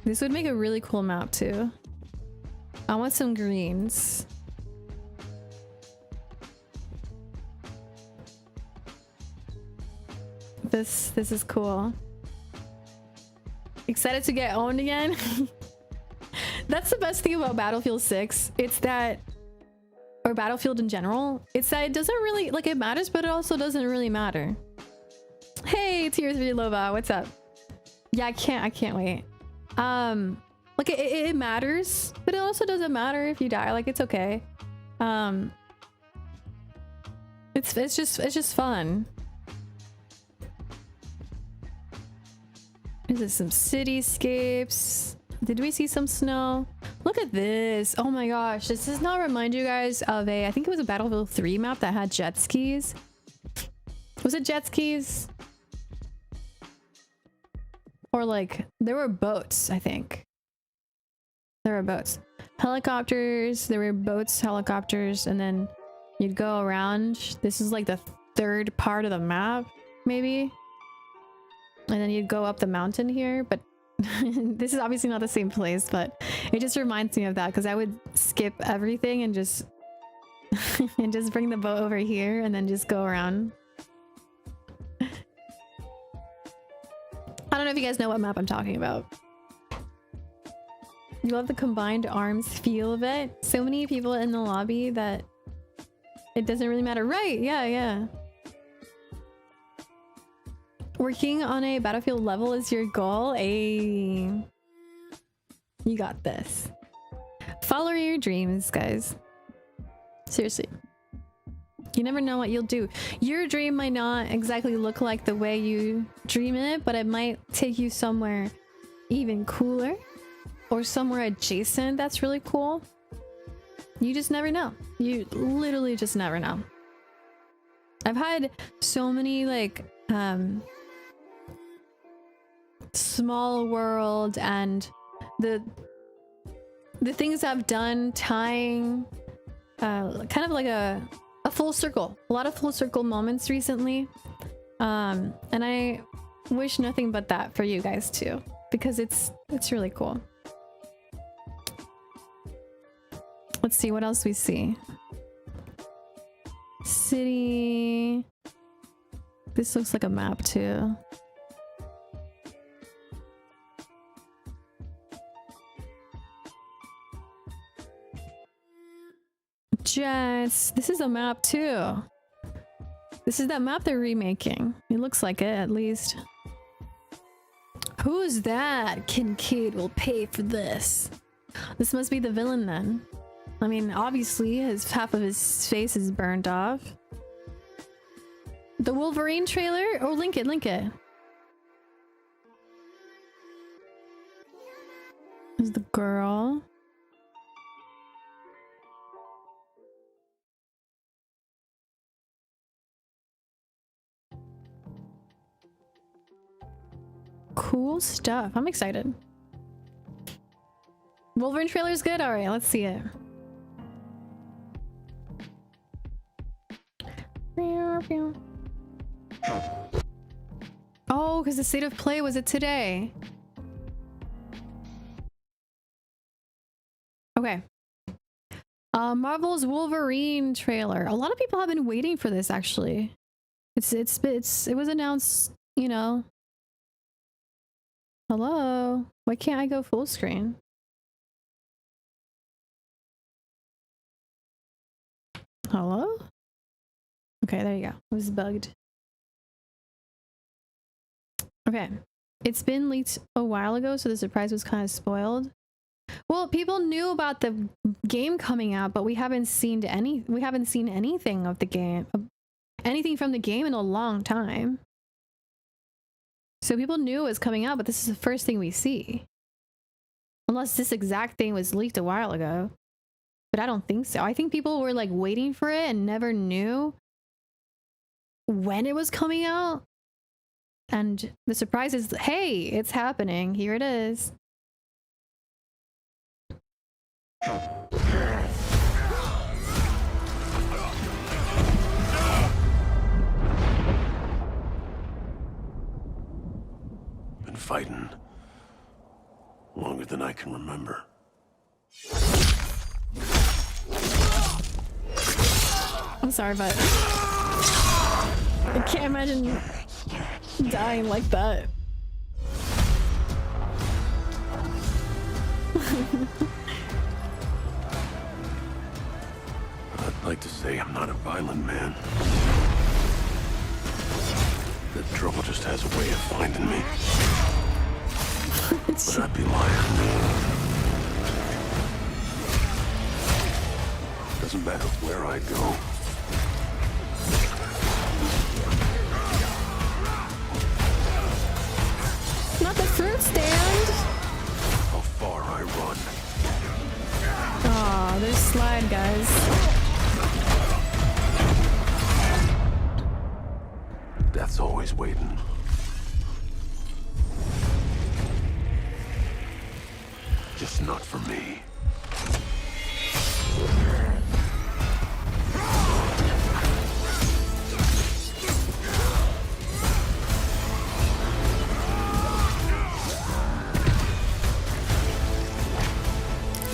This would make a really cool map too. I want some greens. This is cool. Excited to get owned again. That's the best thing about Battlefield 6. It's that, or Battlefield in general, it's that it doesn't really, like, it matters, but it also doesn't really matter. Hey, tier 3 Loba, what's up? Yeah, I can't wait. Like it matters, but it also doesn't matter if you die. Like, it's okay. It's just fun. Is it some cityscapes? Did we see some snow? Look at this. Oh my gosh, does this not remind you guys of I think it was a Battlefield 3 map that had jet skis? Was it jet skis? Or like, there were boats, I think. There were boats. Helicopters, there were boats, helicopters, and then you'd go around. This is like the 3rd part of the map, maybe? And then you'd go up the mountain here, but this is obviously not the same place, but it just reminds me of that because I would skip everything and just and just bring the boat over here and then just go around. I don't know if you guys know what map I'm talking about. You love the combined arms feel of it. So many people in the lobby that it doesn't really matter. Right, yeah. Working on a Battlefield level is your goal. You got this. Follow your dreams, guys. Seriously. You never know what you'll do. Your dream might not exactly look like the way you dream it, but it might take you somewhere even cooler or somewhere adjacent that's really cool. You just never know. You literally just never know. I've had so many like small world and the things I've done tying kind of like a full circle, a lot of full circle moments recently, and I wish nothing but that for you guys too, because it's really cool. Let's see what else we see. City. This looks like a map too. Jets. This is a map too. This is that map they're remaking. It looks like it, at least. Who's that? Kincaid will pay for this. This must be the villain then. I mean, obviously, half of his face is burned off. The Wolverine trailer? Oh, link it, link it. There's the girl. Cool stuff. I'm excited. Wolverine trailer is good? Alright, let's see it. Oh, because the state of play was it today? Okay. Marvel's Wolverine trailer. A lot of people have been waiting for this actually. It was announced, you know. Hello? Why can't I go full screen? Hello? Okay, there you go. It was bugged. Okay. It's been leaked a while ago, so the surprise was kind of spoiled. Well, people knew about the game coming out, but we haven't seen anything of the game. Anything from the game in a long time. So people knew it was coming out, but this is the first thing we see. Unless this exact thing was leaked a while ago. But I don't think so. I think people were like waiting for it and never knew when it was coming out. And the surprise is, hey, it's happening. Here it is. Been fighting longer than I can remember. I'm sorry, but I can't imagine dying like that. I'd like to say I'm not a violent man. The trouble just has a way of finding me. But I'd be lying. Doesn't matter where I go. Not the fruit stand. How far I run. Aw, there's slide, guys. Death's always waiting. Just not for me.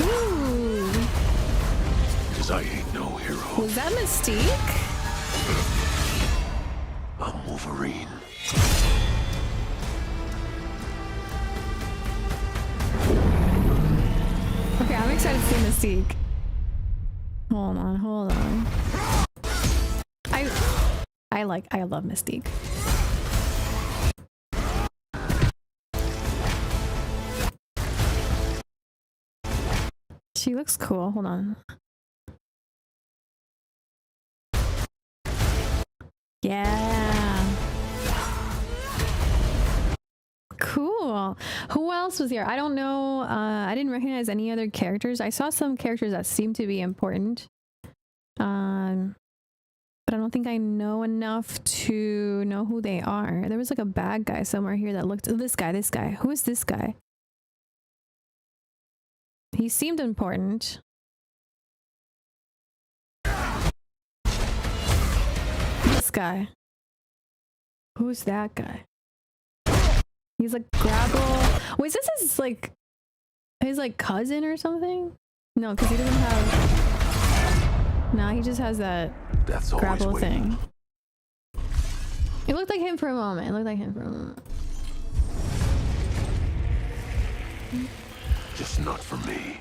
Ooh. Because I ain't no hero. Was that Mystique? I'm Wolverine. Okay, I'm excited to see Mystique. Hold on, hold on. I love Mystique. She looks cool. Hold on. Yeah. Cool. Who else was here? I don't know. I didn't recognize any other characters. I saw some characters that seemed to be important. But I don't think I know enough to know who they are. There was like a bad guy somewhere here that looked... This guy. Who is this guy? He seemed important. This guy. Who's that guy? He's like grapple. Wait, is this his like cousin or something? No, because he doesn't have... Nah, he just has that grapple thing. It looked like him for a moment. Just not for me.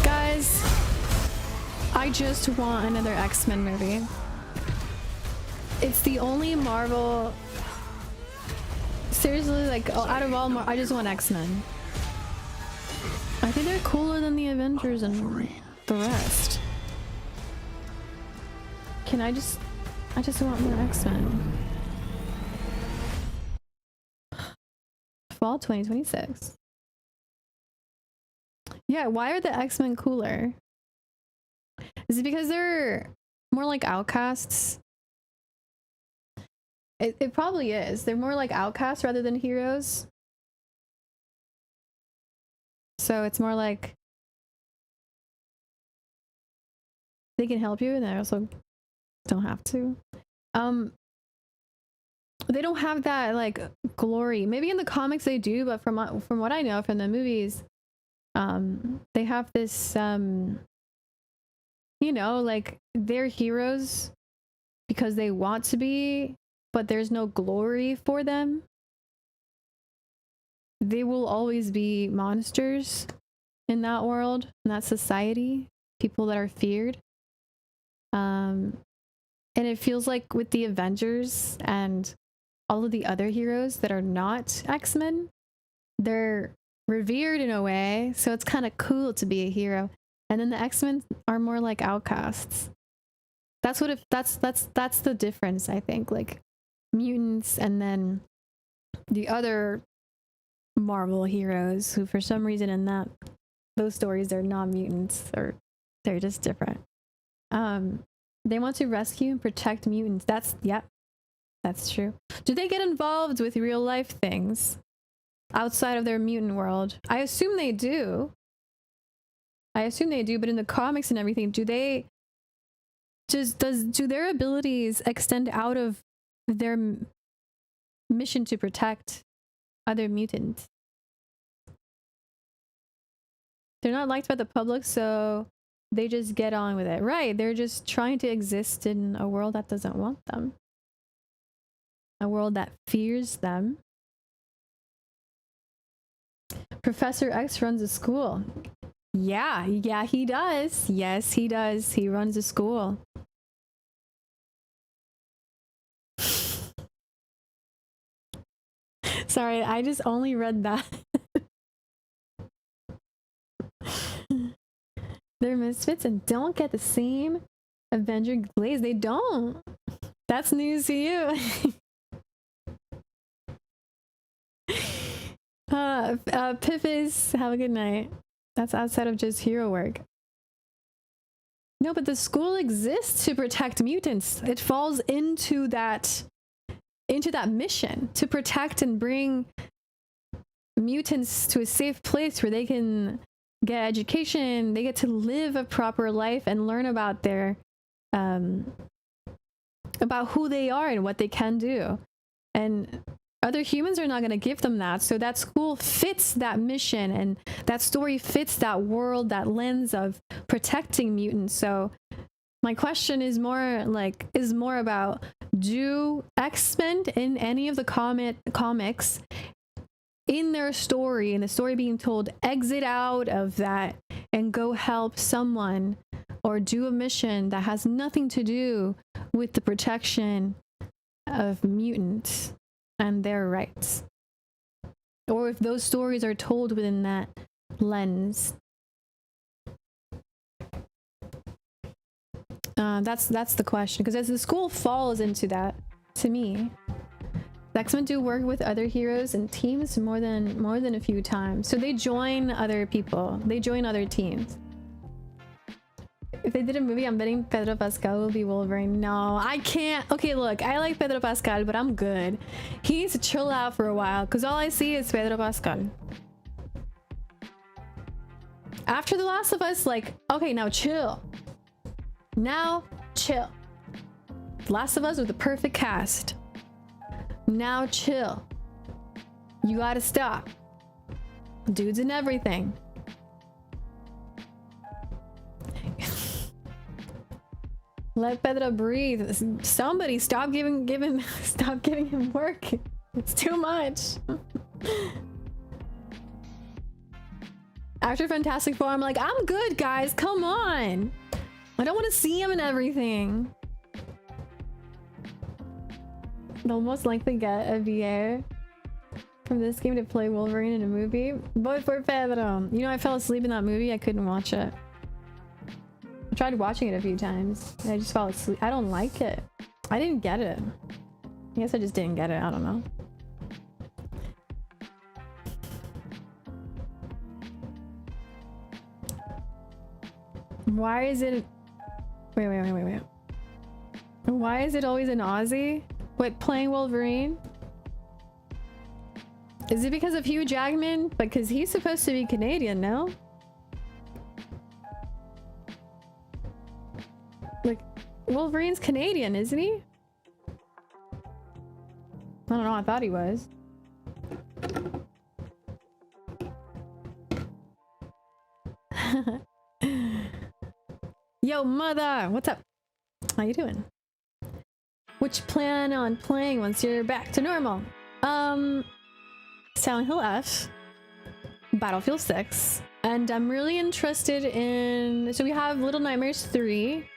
Guys, I just want another X-Men movie. It's the only Marvel Seriously, like, out of all more, I just want X-Men. I think they're cooler than the Avengers and the rest. I just want more X-Men. Fall 2026. Yeah, why are the X-Men cooler? Is it because they're more like outcasts? It probably is. They're more like outcasts rather than heroes. So it's more like they can help you and they also don't have to. They don't have that like glory. Maybe in the comics they do, but from what I know from the movies, they have this you know, like they're heroes because they want to be, but there's no glory for them. They will always be monsters in that world, in that society, people that are feared. And it feels like with the Avengers and all of the other heroes that are not X-Men, they're revered in a way, so it's kind of cool to be a hero. And then the X-Men are more like outcasts. That's what that's the difference, I think. Like mutants and then the other Marvel heroes who for some reason in those stories they're not mutants or they're just different. They want to rescue and protect mutants. That's true. Do they get involved with real life things outside of their mutant world? I assume they do. But in the comics and everything, do their abilities extend out of their mission to protect other mutants? They're not liked by the public, so they just get on with it. Right, they're just trying to exist in a world that doesn't want them. A world that fears them. Professor X runs a school. Yeah, he does. Yes, he does. He runs a school. Sorry, I just only read that. They're misfits and don't get the same Avenger glaze. They don't. That's news to you. Piffis, have a good night. That's outside of just hero work. No, but the school exists to protect mutants. It falls into that mission to protect and bring mutants to a safe place where they can get education, they get to live a proper life and learn about their about who they are and what they can do. And other humans are not going to give them that. So that school fits that mission and that story fits that world, that lens of protecting mutants. So my question is more about, do X-Men in any of the comics in their story, in the story being told, exit out of that and go help someone or do a mission that has nothing to do with the protection of mutants and their rights? Or if those stories are told within that lens. That's the question, because as the school falls into that, to me, the X-Men do work with other heroes and teams more than a few times. So they join other people. They join other teams. If they did a movie, I'm betting Pedro Pascal will be Wolverine. No, I can't. Okay, look, I like Pedro Pascal, but I'm good. He needs to chill out for a while, because all I see is Pedro Pascal. After The Last of Us, like, okay, now chill. Now chill. The Last of Us with the perfect cast. Now chill. You gotta stop. Dudes and everything. Let Pedro breathe. Somebody stop giving him work. It's too much. After Fantastic Four, I'm like, I'm good, guys. Come on. I don't want to see him and everything. They'll most likely get a VA. from this game to play Wolverine in a movie. Voy for Pedro. You know, I fell asleep in that movie. I couldn't watch it. I tried watching it a few times. And I just fell asleep. I don't like it. I didn't get it. I guess I just didn't get it. I don't know. Why is it... Wait. Why is it always an Aussie? What, playing Wolverine? Is it because of Hugh Jackman? Because he's supposed to be Canadian, no? Like, Wolverine's Canadian, isn't he? I don't know, I thought he was. Yo, mother! What's up? How you doing? What you plan on playing once you're back to normal? Silent Hill F, Battlefield 6, and I'm really interested in... So we have Little Nightmares 3,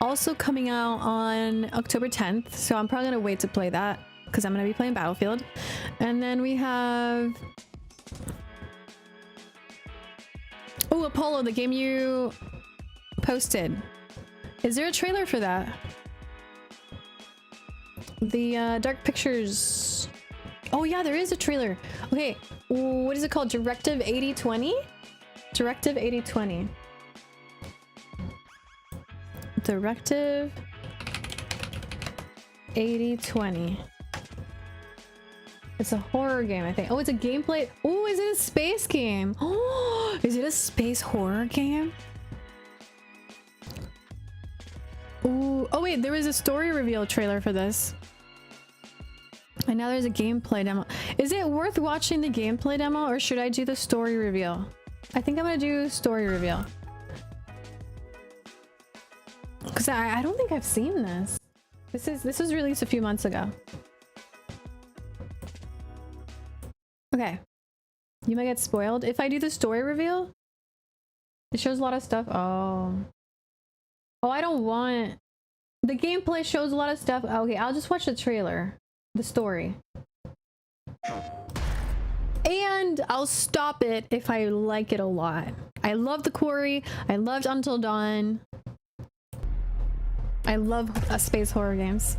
also coming out on October 10th, so I'm probably gonna wait to play that, because I'm gonna be playing Battlefield. And then we have... Oh, Apollo, the game you posted. Is there a trailer for that? The Dark Pictures... Oh yeah, there is a trailer. Okay, what is it called? Directive 8020? Directive 8020. Directive 8020. It's a horror game, I think. Oh, it's a gameplay. Oh, is it a space game? Oh, is it a space horror game? Ooh. Oh wait, there was a story reveal trailer for this. And now there's a gameplay demo. Is it worth watching the gameplay demo or should I do the story reveal? I think I'm gonna do story reveal. Because I don't think I've seen this. This was released a few months ago. Okay. You might get spoiled. If I do the story reveal, it shows a lot of stuff. Oh. Oh, I don't want... The gameplay shows a lot of stuff. Okay, I'll just watch the trailer. The story. And I'll stop it if I like it a lot. I love The Quarry. I loved Until Dawn. I love space horror games.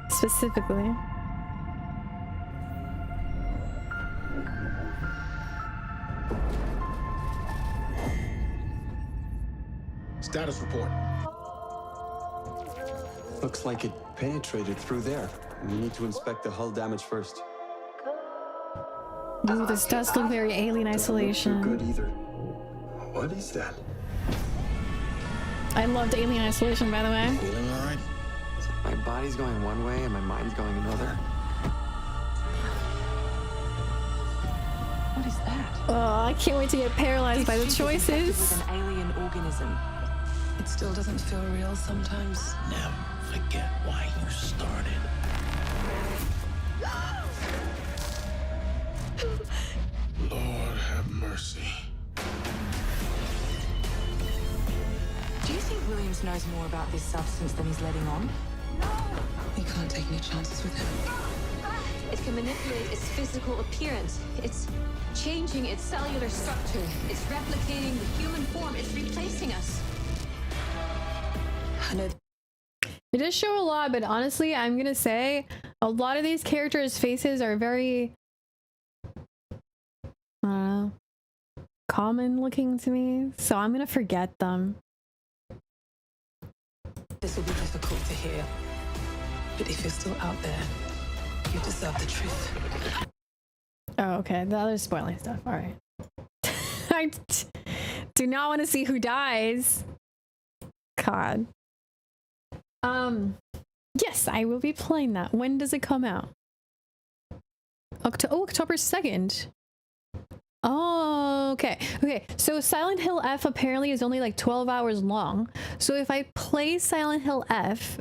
Specifically. Status report. Looks like it penetrated through there. We need to inspect the hull damage first. Ooh, this does look very Alien Isolation. Doesn't look too good either. What is that? I loved Alien Isolation, by the way. Feeling all right? My body's going one way and my mind's going another. What is that? Oh, I can't wait to get paralyzed by the choices. With an alien organism. It still doesn't feel real sometimes. Never forget why you started. Lord have mercy. Do you think Williams knows more about this substance than he's letting on? No! We can't take any chances with him. It can manipulate its physical appearance. It's changing its cellular structure. It's replicating the human form. It's replacing us. I know. It does show a lot, but honestly, I'm gonna say a lot of these characters' faces are very common looking to me, so I'm gonna forget them. This will be difficult to hear, but if you're still out there, you deserve the truth. Oh, okay. The other spoiling stuff. All right. I do not want to see who dies. God. Yes, I will be playing that. When does it come out? October 2nd. Oh, okay. Okay, so Silent Hill F apparently is only like 12 hours long. So if I play Silent Hill F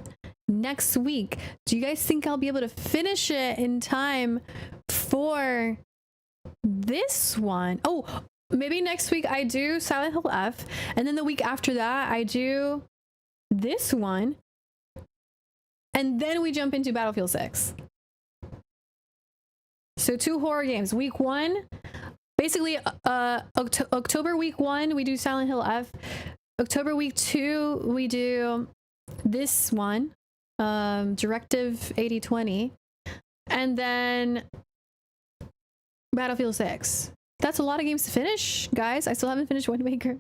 next week, do you guys think I'll be able to finish it in time for this one? Oh, maybe next week I do Silent Hill F, and then the week after that I do this one. and then we jump into Battlefield 6. So 2 horror games. Week 1, basically October week 1 we do Silent Hill F. October week 2 we do this one, Directive 8020, and then Battlefield 6. That's a lot of games to finish, guys. I still haven't finished Wind Waker.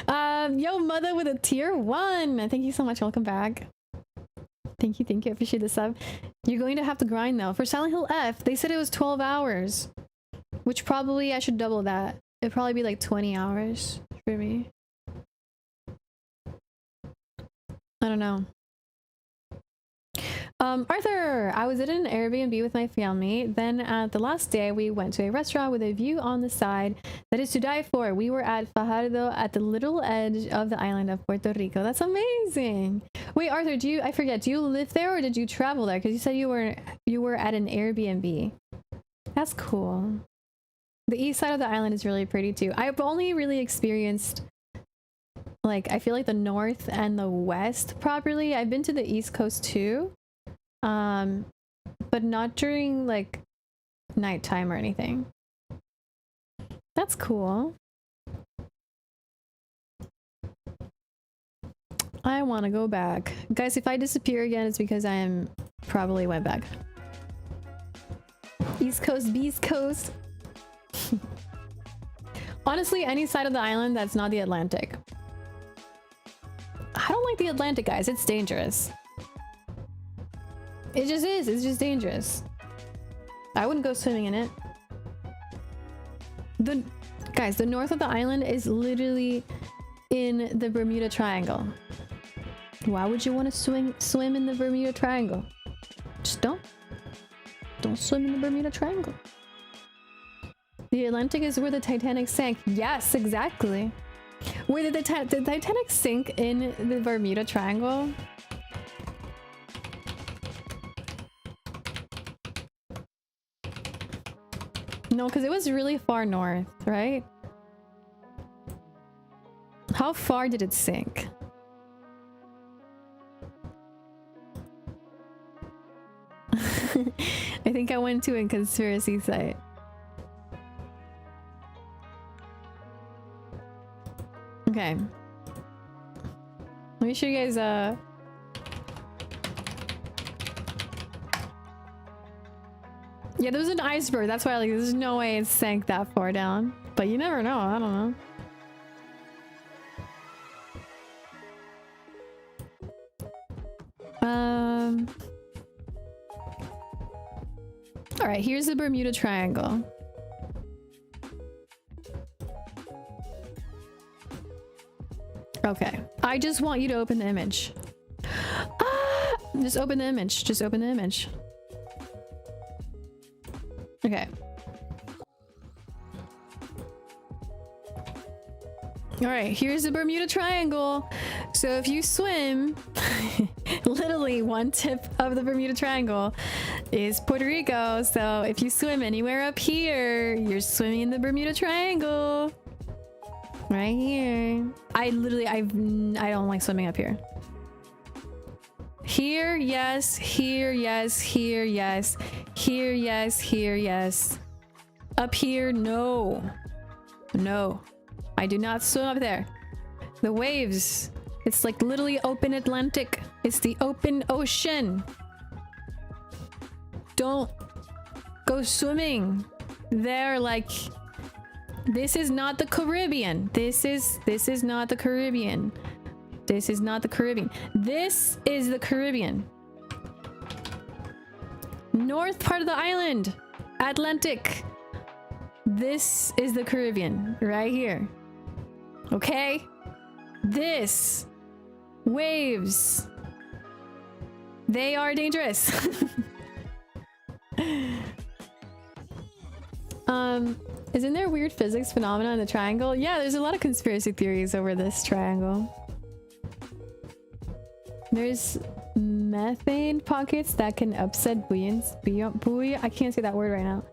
Yo, Mother with a tier 1. Thank you so much. Welcome back. Thank you. I appreciate the sub. You're going to have to grind though. For Silent Hill F, they said it was 12 hours, which probably I should double that. It'd probably be like 20 hours for me. I don't know. Arthur, I was at an Airbnb with my family. Then at the last day, we went to a restaurant with a view on the side that is to die for. We were at Fajardo at the little edge of the island of Puerto Rico. That's amazing. Wait, Arthur, do you live there or did you travel there? Because you said you were at an Airbnb. That's cool. The east side of the island is really pretty too. I've only really experienced, like, I feel like the north and the west properly. I've been to the east coast too. But not during like nighttime or anything. That's cool. I want to go back. Guys, if I disappear again, it's because I am probably went back. East Coast, Beast Coast. Honestly, any side of the island that's not the Atlantic. I don't like the Atlantic, guys. It's dangerous. It just is. It's just dangerous. I wouldn't go swimming in it. Guys, the north of the island is literally in the Bermuda Triangle. Why would you want to swim in the Bermuda Triangle? Just don't swim in the Bermuda Triangle. The Atlantic is where the Titanic sank. Yes, exactly. Where did the Titanic sink? In the Bermuda Triangle? No, because it was really far north, right? How far did it sink? I think I went to a conspiracy site. Okay. Let me show you guys yeah, there was an iceberg. That's why, like, there's no way it sank that far down. But you never know. I don't know. All right, here's the Bermuda Triangle. Okay, I just want you to open the image. Ah! Just open the image. Just open the image. Okay. All right, here's the Bermuda Triangle. So if you swim, literally one tip of the Bermuda Triangle is Puerto Rico. So if you swim anywhere up here, you're swimming in the Bermuda Triangle. Right here. I don't like swimming up here. Here, yes. Here, yes. Here, yes. Here, yes. Here, yes. Up here, no. No. I do not swim up there. The waves. It's like literally open Atlantic. It's the open ocean. Don't go swimming there. Like, this is not the Caribbean. This is not the Caribbean. This is not the Caribbean. This is the Caribbean. North part of the island. Atlantic. This is the Caribbean. Right here. Okay? This. Waves. They are dangerous. Isn't there weird physics phenomena in the triangle? Yeah, there's a lot of conspiracy theories over this triangle. There's methane pockets that can upset buoy. I can't say that word right now.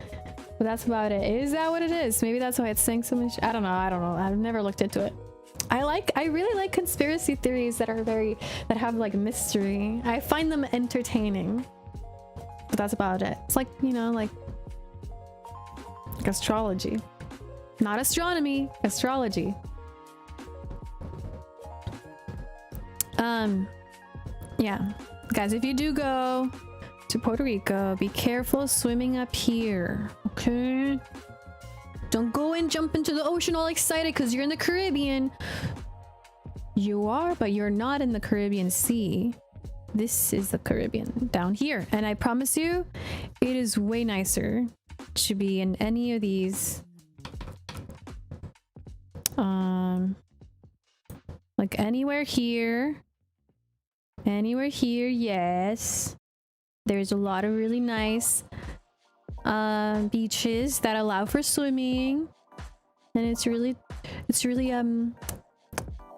But that's about it. Is that what it is? Maybe that's why it sinks so much. I don't know. I've never looked into it. I really like conspiracy theories that have like mystery. I find them entertaining. But that's about it. It's like, you know, like astrology. Not astronomy, astrology. Yeah. Guys, if you do go to Puerto Rico, be careful swimming up here. Okay? Don't go and jump into the ocean all excited because you're in the Caribbean. You are, but you're not in the Caribbean Sea. This is the Caribbean down here. And I promise you, it is way nicer to be in any of these. Like anywhere here. Anywhere here, yes. There's a lot of really nice beaches that allow for swimming, and it's really what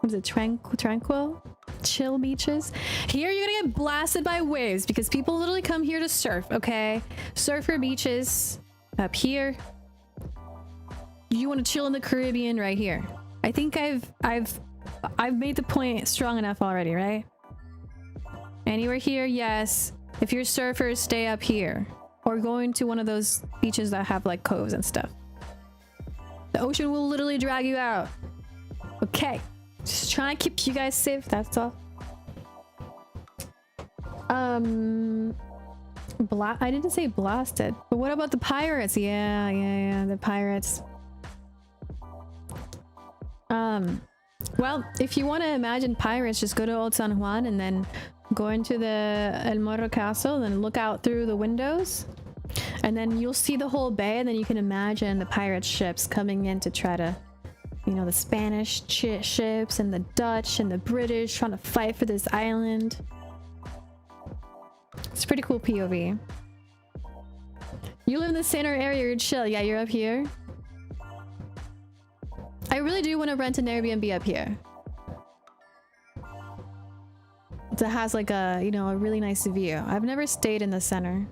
is it, tranquil, chill beaches. Here you're gonna get blasted by waves because people literally come here to surf. Okay, surfer beaches up here. You want to chill in the Caribbean right here. I think I've made the point strong enough already, right? Anywhere here, yes. If you're surfers, stay up here. Or going to one of those beaches that have like coves and stuff. The ocean will literally drag you out. Okay. Just trying to keep you guys safe, that's all. I didn't say blasted. But what about the pirates? Yeah, the pirates. Well, if you want to imagine pirates, just go to Old San Juan and then go into the El Morro Castle, then look out through the windows, and then you'll see the whole bay, and then you can imagine the pirate ships coming in to try to, you know, the Spanish ships and the Dutch and the British trying to fight for this island. It's a pretty cool POV. You live in the center area, you're chill. Yeah, you're up here. I really do want to rent an Airbnb up here that has like a, you know, a really nice view. I've never stayed in the center.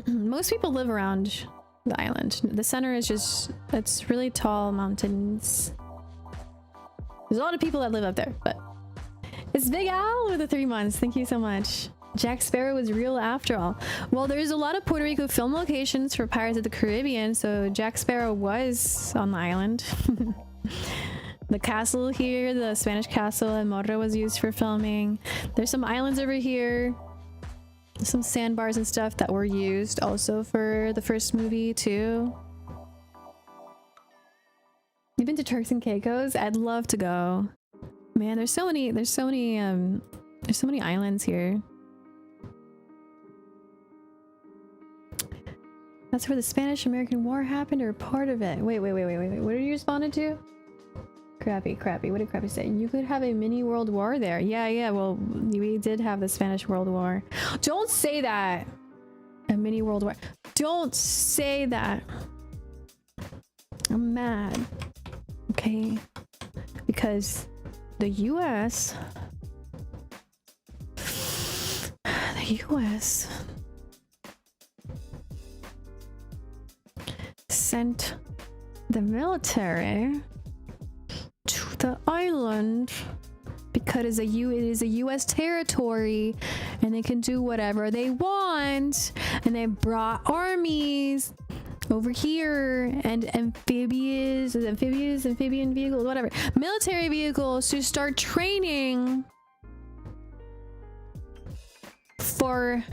Most people live around the island. The center is just, it's really tall mountains. There's a lot of people that live up there, but it's Big Al with the 3 months. Thank you so much. Jack Sparrow was real after all. Well, there's a lot of Puerto Rico film locations for Pirates of the Caribbean, so Jack Sparrow was on the island. The castle here, the Spanish castle El Morro, was used for filming. There's some islands over here. Some sandbars and stuff that were used also for the first movie too. You've been to Turks and Caicos? I'd love to go. Man, there's so many islands here. That's where the Spanish-American War happened, or part of it? Wait. What are you responding to? Crappy. What did Crappy say? You could have a mini world war there. Yeah. Well, we did have the Spanish World War. Don't say that. A mini world war. Don't say that. I'm mad. Okay. Because the US sent the military to the island because it is a US territory and they can do whatever they want, and they brought armies over here and amphibian vehicles, whatever, military vehicles to start training for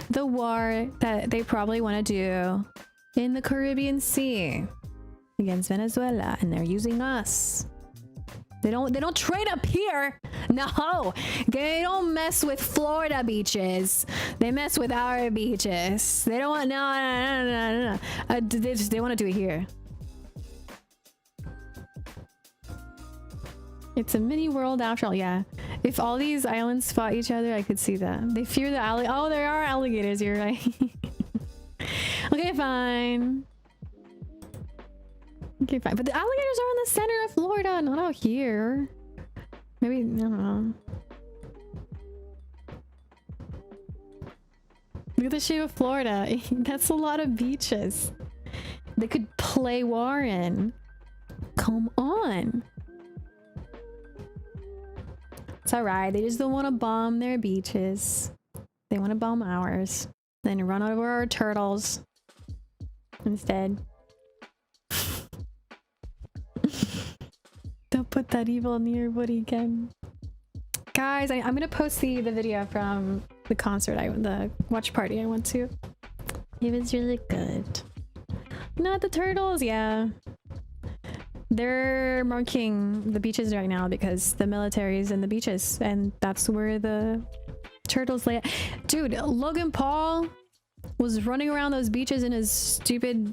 the war that they probably want to do in the Caribbean Sea against Venezuela, and they're using us. They don't trade up here. No, they don't mess with Florida beaches. They mess with our beaches. They don't want no. They want to do it here. It's a mini world after all. Yeah, if all these islands fought each other, I could see that. They fear the oh, there are alligators. You're right. Okay, fine. Okay, fine. But the alligators are in the center of Florida, not out here. Maybe, I don't know. Look at the shape of Florida. That's a lot of beaches they could play war in. Come on. It's alright. They just don't want to bomb their beaches. They want to bomb ours. Then run over our turtles instead. Don't put that evil near Woody again. Guys, I'm gonna post the video from the concert, the watch party I went to. It was really good. Not the turtles, yeah. They're marking the beaches right now because the military's in the beaches, and that's where the turtles lay. Dude, Logan Paul was running around those beaches in his stupid,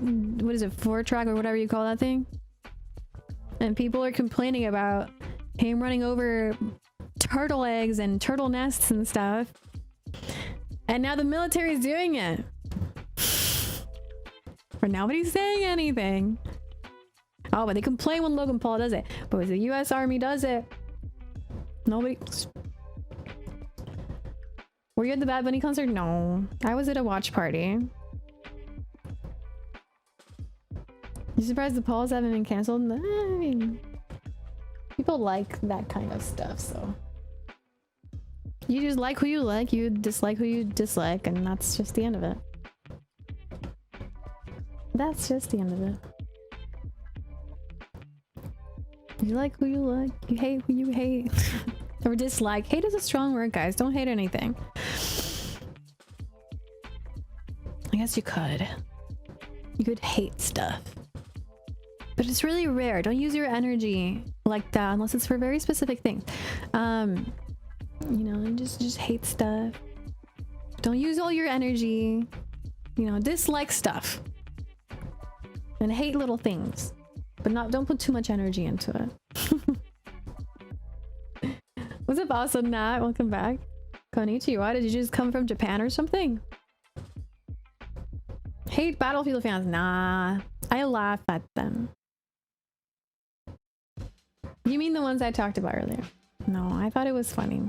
what is it, 4-track or whatever you call that thing? And people are complaining about him running over turtle eggs and turtle nests and stuff. And now the military's doing it. But nobody's saying anything. Oh, but they complain when Logan Paul does it. But when the US Army does it, nobody... Were you at the Bad Bunny concert? No. I was at a watch party. You surprised the polls haven't been canceled? I mean, people like that kind of stuff, so. You just like who you like, you dislike who you dislike, and that's just the end of it. That's just the end of it. You like who you like, you hate who you hate. Or dislike. Hate is a strong word, guys. Don't hate anything. I guess you could. You could hate stuff. But it's really rare. Don't use your energy like that unless it's for very specific things. You know, just hate stuff. Don't use all your energy. You know, dislike stuff. And hate little things. But don't put too much energy into it. What's up, awesome Nat? Welcome back. Konnichiwa. Did you just come from Japan or something? Hate Battlefield fans. Nah. I laugh at them. You mean the ones I talked about earlier? No, I thought it was funny.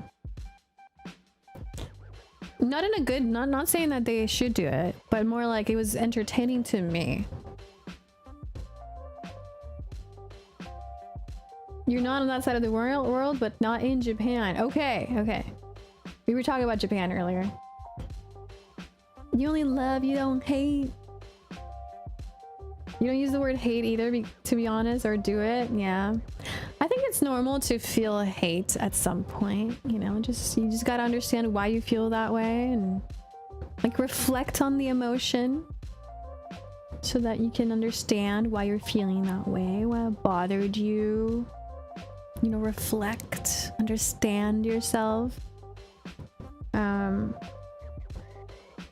Not in a good, not saying that they should do it, but more like it was entertaining to me. You're not on that side of the world, but not in Japan. Okay, okay. We were talking about Japan earlier. You only love, you don't hate. You don't use the word hate either, to be honest, or do it. Yeah. I think it's normal to feel hate at some point, you know, you just gotta understand why you feel that way and like reflect on the emotion so that you can understand why you're feeling that way, what bothered you. You know, reflect, understand yourself.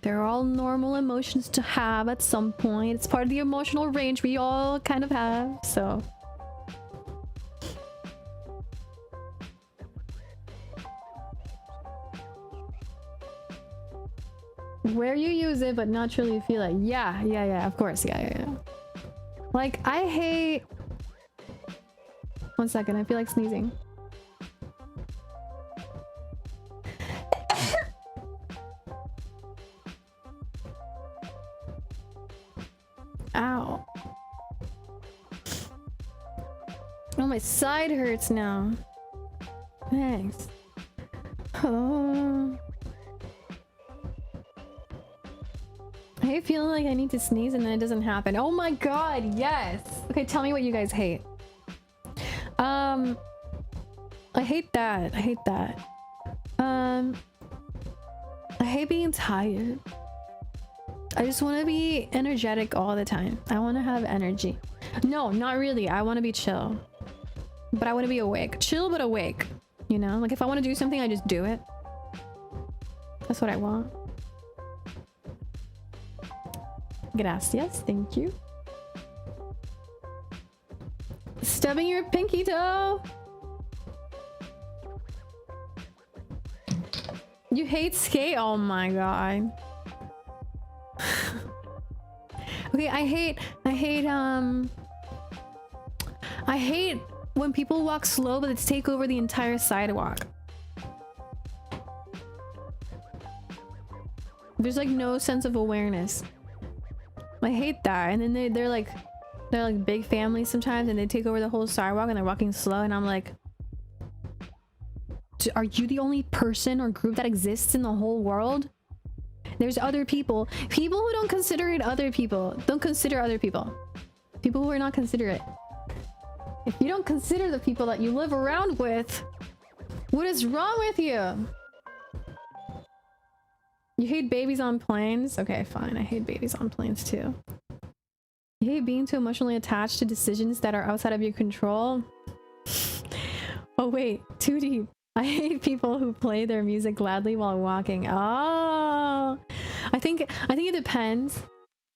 They're all normal emotions to have at some point. It's part of the emotional range we all kind of have, so. Where you use it, but not truly feel it. Yeah, of course, yeah. Like, I hate... 1 second, I feel like sneezing. Ow. Oh, my side hurts now. Thanks. Oh. I hate feeling like I need to sneeze and then it doesn't happen. Oh my god, yes! Okay, tell me what you guys hate. I hate that. I hate that. I hate being tired. I just want to be energetic all the time. I want to have energy. No, not really. I want to be chill. But I want to be awake. Chill but awake. You know? Like if I want to do something, I just do it. That's what I want. Gracias. Thank you. Stubbing your pinky toe. You hate skate? Oh my god. Okay, I hate when people walk slow but it's take over the entire sidewalk. There's like no sense of awareness. I hate that. And then they're like they're like big families sometimes, and they take over the whole sidewalk and they're walking slow, and I'm like, are you the only person or group that exists in the whole world? There's other people who don't consider it other people, don't consider other people, people who are not considerate. If you don't consider the people that you live around with, what is wrong with you? You hate babies on planes? Okay, fine, I hate babies on planes too. You hate being too emotionally attached to decisions that are outside of your control? Oh wait, too deep. I hate people who play their music loudly while walking. Oh, I think it depends.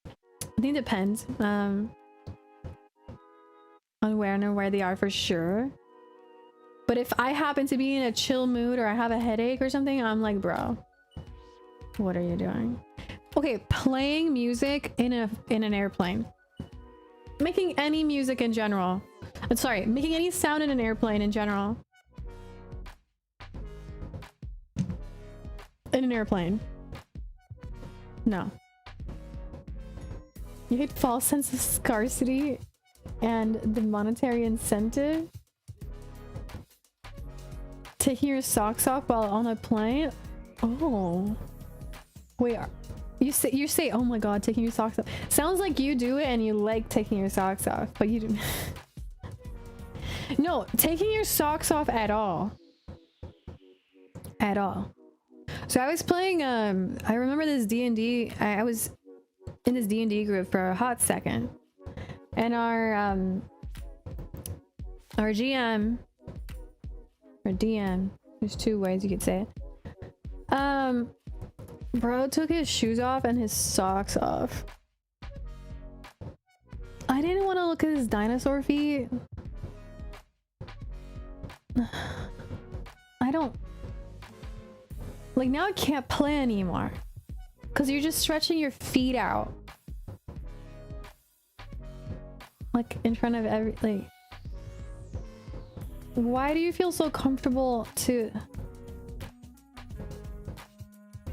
I think it depends on where they are for sure. But if I happen to be in a chill mood or I have a headache or something, I'm like, bro, what are you doing? Okay, playing music in an airplane. Making any music in general. I'm sorry, making any sound in an airplane in general. In an airplane. No. You hate false sense of scarcity and the monetary incentive. Taking your socks off while on a plane? Oh. Wait, you say, oh my god, taking your socks off. Sounds like you do it and you like taking your socks off, but you do. No, taking your socks off at all. At all. So I was playing, I remember this D&D, I was in this D&D group for a hot second. And our GM, or DM, there's two ways you could say it. Bro took his shoes off and his socks off. I didn't want to look at his dinosaur feet. I don't... Like, now I can't play anymore. Because you're just stretching your feet out. Like, in front of every... Like... Why do you feel so comfortable to...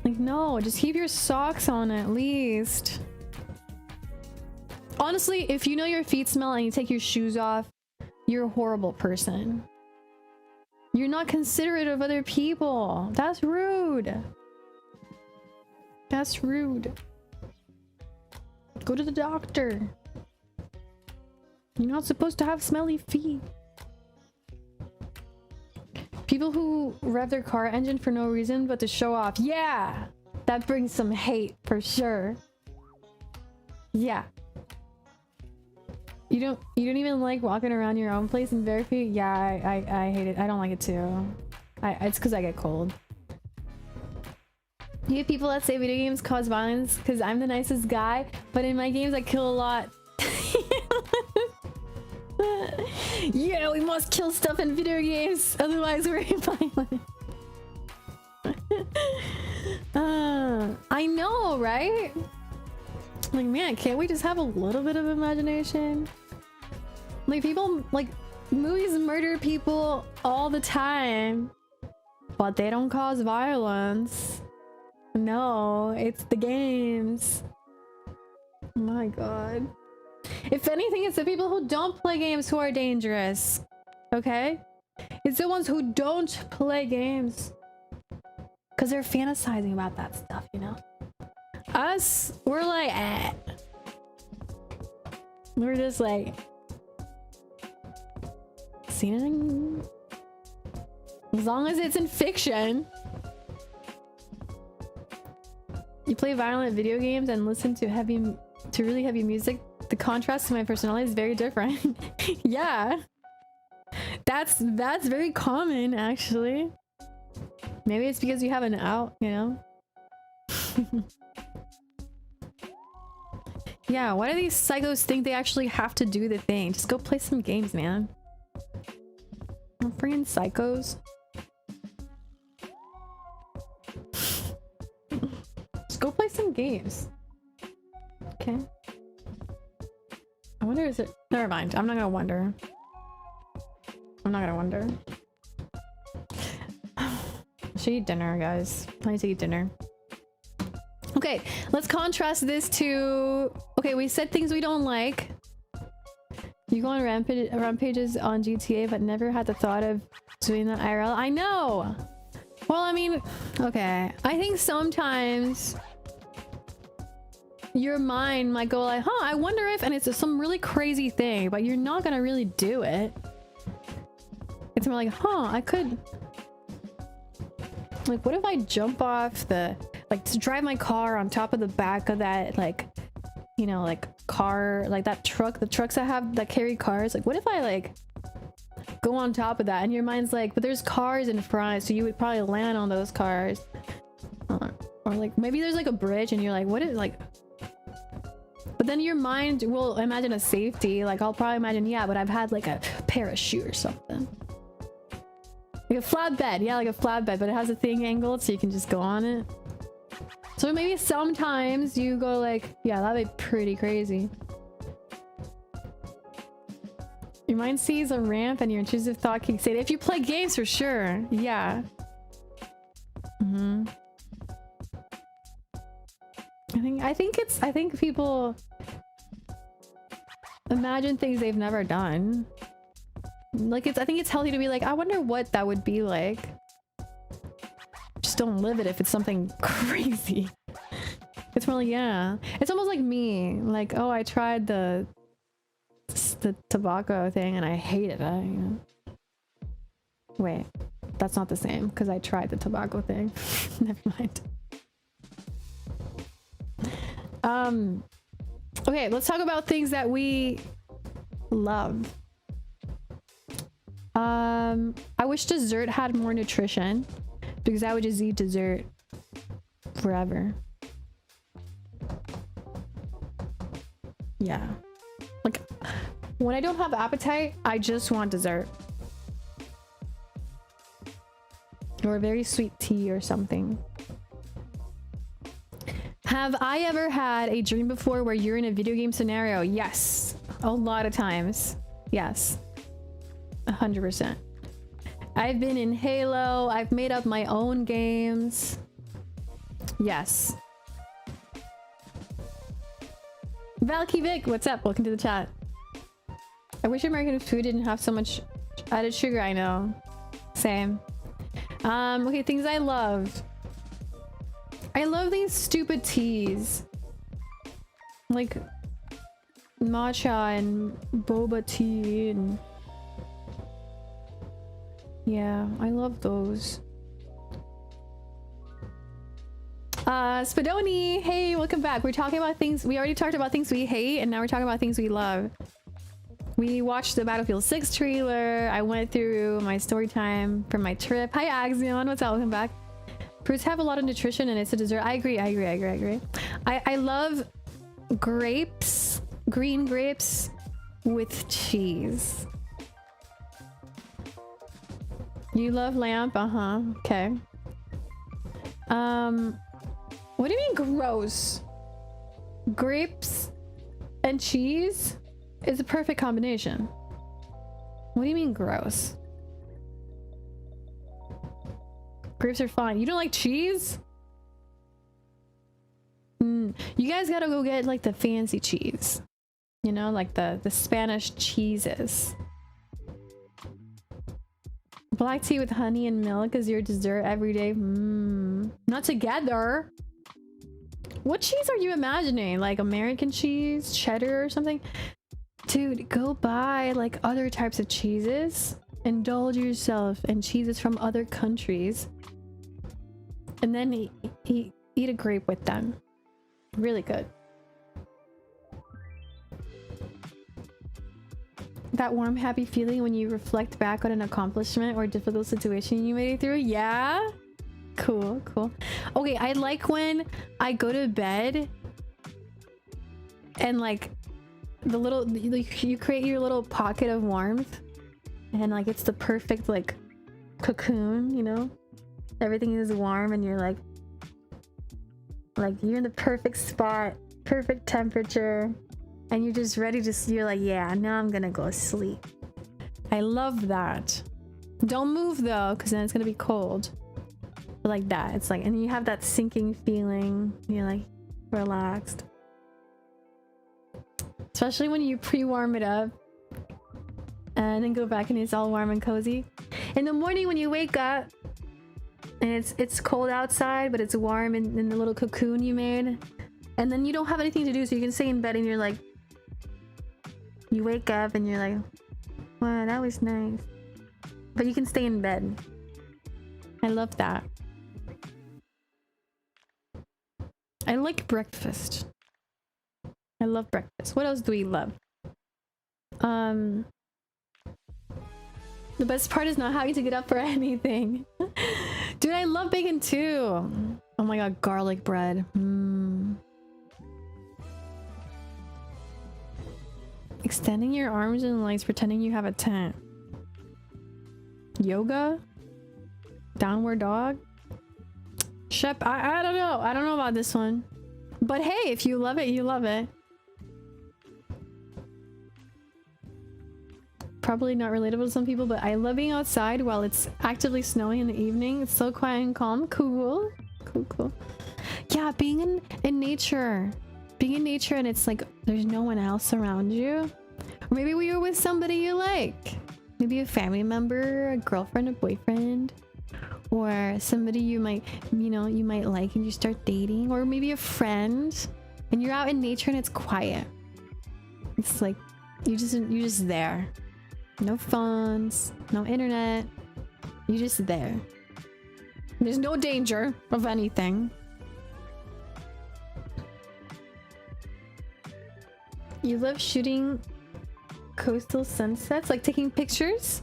Like, no, just keep your socks on at least. Honestly, if you know your feet smell and you take your shoes off, you're a horrible person. You're not considerate of other people. That's rude. That's rude. Go to the doctor. You're not supposed to have smelly feet. People who rev their car engine for no reason but to show off. Yeah! That brings some hate for sure. Yeah. You don't even like walking around your own place in bare feet? Yeah, I hate it. I don't like it too. It's because I get cold. You have people that say video games cause violence because I'm the nicest guy, but in my games I kill a lot. Yeah, we must kill stuff in video games, otherwise we're violent. I know, right? Like, man, can't we just have a little bit of imagination? Like, people, like, movies murder people all the time, but they don't cause violence. No, it's the games. Oh my god. If anything, it's the people who don't play games who are dangerous. Okay? It's the ones who don't play games. Because they're fantasizing about that stuff, you know? Us, we're like, eh. We're just like... Seen anything? As long as it's in fiction. You play violent video games and listen to really heavy music. The contrast to my personality is very different. Yeah. That's very common, actually. Maybe it's because you have an out, you know? Yeah, why do these psychos think they actually have to do the thing? Just go play some games, man. I'm freaking psychos. Just go play some games. Okay. I wonder, is it... Never mind, I'm not gonna wonder. I'm not gonna wonder. I should eat dinner, guys. I need to eat dinner. Okay, let's contrast this to... Okay, we said things we don't like. You go on rampages on GTA, but never had the thought of doing that IRL. I know. Well, I mean, okay. I think sometimes your mind might go like, huh, I wonder if, and it's some really crazy thing, but you're not gonna really do it. It's more like, huh, I could, like, what if I jump off the, like, to drive my car on top of the back of that, like, you know, like car, like that truck, the trucks that carry cars. Like, what if I like go on top of that? And your mind's like, but there's cars in front, so you would probably land on those cars. Or like maybe there's like a bridge and you're like, what is like, but then your mind will imagine a safety. Like I'll probably imagine, yeah, but I've had like a parachute or something. Like a flatbed, yeah, like a flatbed, but it has a thing angled so you can just go on it. So maybe sometimes you go like, yeah, that'd be pretty crazy. Your mind sees a ramp and your intrusive thought kicks in. If you play games, for sure. Yeah. I think people imagine things they've never done. Like I think it's healthy to be like, I wonder what that would be like. Just don't live it if it's something crazy. It's more like, yeah. It's almost like me. Like, oh, I tried the tobacco thing and I hated it. You know? Wait, that's not the same because I tried the tobacco thing. Never mind. Okay, let's talk about things that we love. I wish dessert had more nutrition because I would just eat dessert forever. Yeah. Like when I don't have appetite, I just want dessert. Or a very sweet tea or something. Have I ever had a dream before where you're in a video game scenario? Yes. A lot of times. Yes. 100%. I've been in Halo. I've made up my own games. Yes. Valky Vic, what's up? Welcome to the chat. I wish American food didn't have so much added sugar. I know. Same. Okay, things I love. I love these stupid teas. Like matcha and boba tea and yeah, I love those. Spadoni, hey, welcome back. We're talking about things, we already talked about things we hate, and now we're talking about things we love. We watched the Battlefield 6 trailer. I went through my story time from my trip. Hi Axion, what's up? Welcome back. Fruits have a lot of nutrition and it's a dessert. I agree. I love grapes, green grapes with cheese. You love lamb? Uh-huh. Okay. What do you mean gross? Grapes and cheese is a perfect combination. What do you mean gross? Grapes are fine. You don't like cheese? You guys gotta go get like the fancy cheese. You know, like the Spanish cheeses. Black tea with honey and milk is your dessert every day. Not together. What cheese are you imagining? Like American cheese, cheddar or something? Dude, go buy like other types of cheeses. Indulge yourself in cheeses from other countries. And then eat a grape with them. Really good. That warm, happy feeling when you reflect back on an accomplishment or difficult situation you made it through. Yeah. Cool. Okay, I like when I go to bed and like the little, like, you create your little pocket of warmth and like it's the perfect like cocoon, you know? Everything is warm and you're like you're in the perfect spot, perfect temperature, and you're just ready to, you're like, yeah, now I'm gonna go sleep. I love that. Don't move though, because then it's gonna be cold. But like that, it's like, and you have that sinking feeling, you're like relaxed. Especially when you pre-warm it up and then go back and it's all warm and cozy. In the morning when you wake up and it's cold outside, but it's warm in the little cocoon you made, and then you don't have anything to do, so you can stay in bed and you're like, you wake up and you're like, wow, that was nice, but you can stay in bed. I love that. I like breakfast. I love breakfast. What else do we love? The best part is not having to get up for anything. Dude, I love bacon too. Oh my god, garlic bread. Extending your arms and legs, pretending you have a tent. Yoga? Downward dog? Shep, I don't know. I don't know about this one. But hey, if you love it, you love it. Probably not relatable to some people, but I love being outside while it's actively snowing in the evening. It's so quiet and calm. Cool. Cool. Yeah, being in nature. Being in nature and it's like there's no one else around you. Or maybe we were with somebody you like. Maybe a family member, a girlfriend, a boyfriend. Or somebody you might like and you start dating. Or maybe a friend. And you're out in nature and it's quiet. It's like you're just there. No phones, no internet. You're just there. There's no danger of anything. You love shooting coastal sunsets, like taking pictures?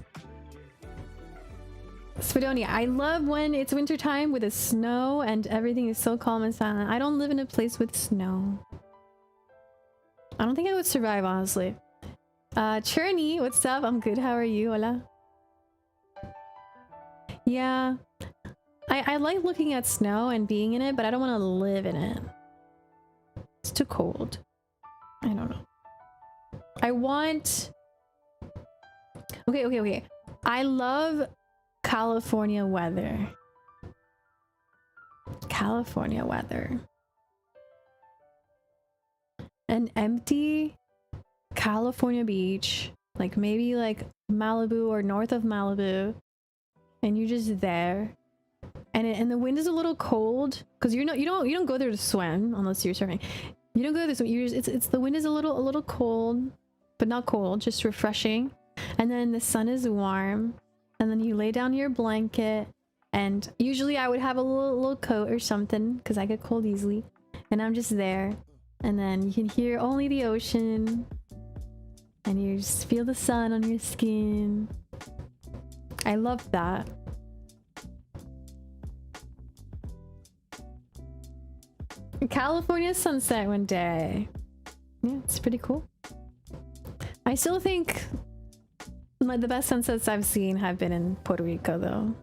Spidonia, I love when it's wintertime with the snow and everything is so calm and silent. I don't live in a place with snow. I don't think I would survive, honestly. Churny, what's up? I'm good. How are you? Hola. Yeah. I like looking at snow and being in it, but I don't want to live in it. It's too cold. I don't know. I want... Okay. I love California weather. California weather. An empty California beach, like maybe like Malibu or north of Malibu, and you're just there, and the wind is a little cold because you don't go there to swim unless you're surfing. You don't go there to swim. It's the wind is a little cold, but not cold, just refreshing. And then the sun is warm, and then you lay down your blanket, and usually I would have a little coat or something because I get cold easily, and I'm just there, and then you can hear only the ocean. And you just feel the sun on your skin. I love that. California sunset one day. Yeah, it's pretty cool. I still think like the best sunsets I've seen have been in Puerto Rico though.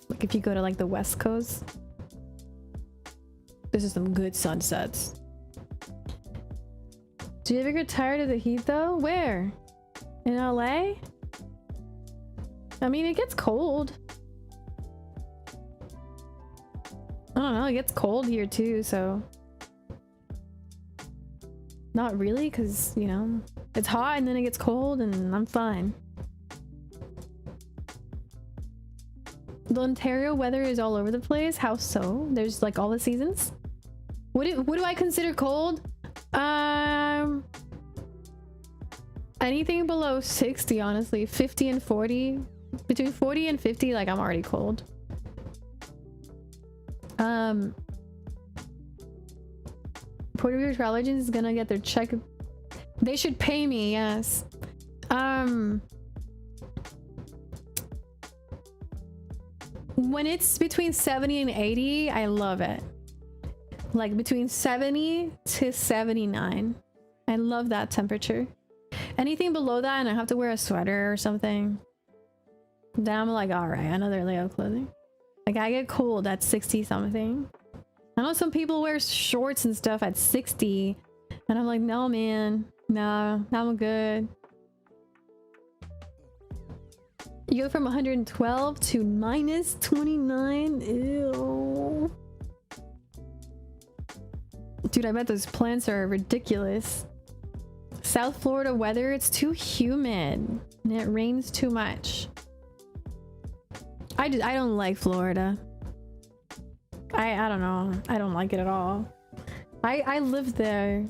Like if you go to like the West Coast, this is some good sunsets. Do you ever get tired of the heat though? Where? In LA? I mean, it gets cold. I don't know, it gets cold here too, so... Not really, because, you know, it's hot and then it gets cold and I'm fine. The Ontario weather is all over the place. How so? There's like all the seasons? What do I consider cold? Anything below 60, honestly. 50 and 40. Between 40 and 50, like I'm already cold. Puerto Rico Travel Agents is gonna get their check. They should pay me, yes. When it's between 70 and 80, I love it. Like between 70 to 79. I love that temperature. Anything below that and I have to wear a sweater or something, then I'm like, all right, another layer of clothing. Like I get cold at 60 something. I know some people wear shorts and stuff at 60 and I'm like, no man, no, I'm good. You go from 112 to minus 29. Ew. Dude, I bet those plants are ridiculous. South Florida weather, it's too humid. And it rains too much. I don't like Florida. I don't know. I don't like it at all. I lived there.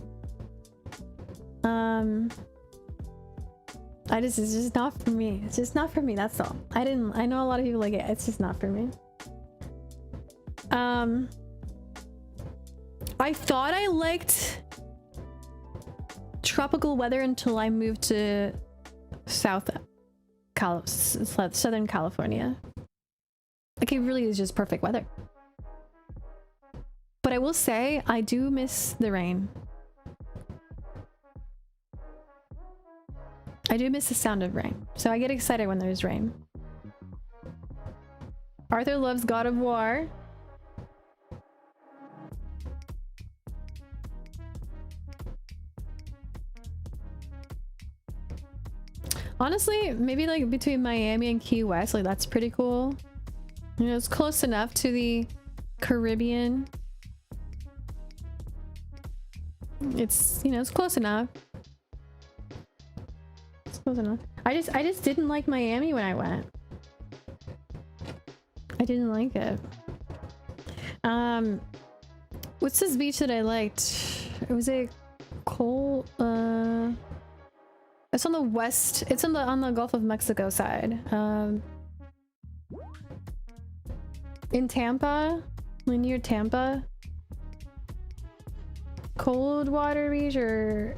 It's just not for me. It's just not for me, that's all. I know a lot of people like it. It's just not for me. I thought I liked tropical weather until I moved to Southern California. Like, it really is just perfect weather. But I will say, I do miss the rain. I do miss the sound of rain. So I get excited when there's rain. Arthur loves God of War. Honestly, maybe like between Miami and Key West, like that's pretty cool. You know, it's close enough to the Caribbean. It's, you know, it's close enough. It's close enough. I just didn't like Miami when I went. I didn't like it. What's this beach that I liked? It was a cold, it's on the west. It's on the Gulf of Mexico side. In Tampa, like near Tampa. Cold water beach, or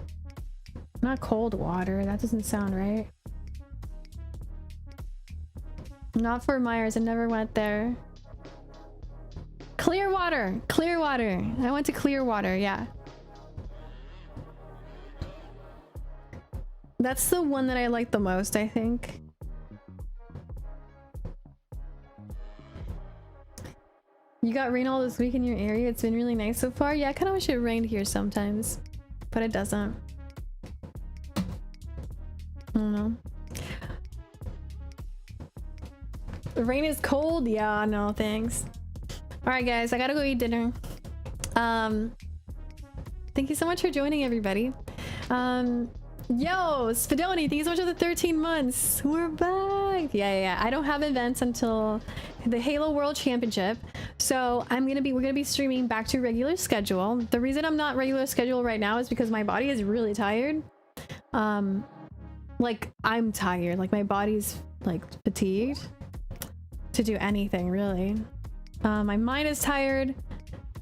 not cold water. That doesn't sound right. Not Fort Myers. I never went there. Clearwater. Clearwater. I went to Clearwater. Yeah. That's the one that I like the most, I think. You got rain all this week in your area. It's been really nice so far. Yeah, I kind of wish it rained here sometimes, but it doesn't. I don't know. The rain is cold. Yeah, no, thanks. All right, guys, I gotta go eat dinner. Thank you so much for joining, everybody. Yo, Spadoni, thank you so much for the 13 months. We're back. Yeah. I don't have events until the Halo World Championship. So we're gonna be streaming back to regular schedule. The reason I'm not regular schedule right now is because my body is really tired. Like, I'm tired. Like, my body's like fatigued to do anything, really. My mind is tired.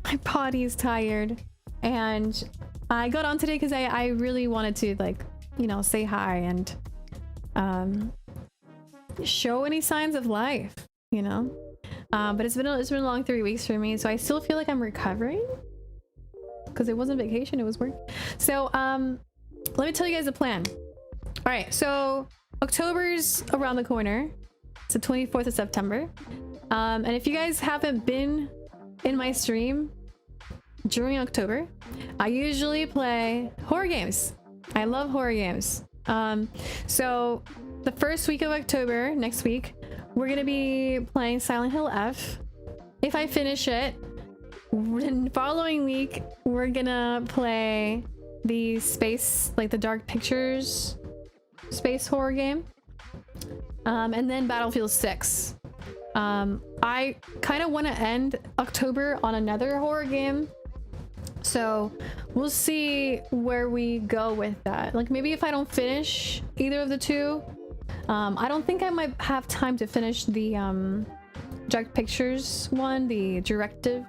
My body is tired. And I got on today because I really wanted to, like, you know, say hi and show any signs of life, you know. But it's been a long 3 weeks for me, so I still feel like I'm recovering because it wasn't vacation, it was work. So let me tell you guys the plan. All right, so October's around the corner. It's the 24th of September. And if you guys haven't been in my stream during October, I usually play horror games. I love horror games. So the first week of October, next week, we're gonna be playing Silent Hill F. If I finish it, the following week, we're gonna play the space, like the Dark Pictures space horror game. And then Battlefield 6. I kind of want to end October on another horror game. So we'll see where we go with that. Like, maybe if I don't finish either of the two, I don't think I might have time to finish the Dark Pictures one, the directive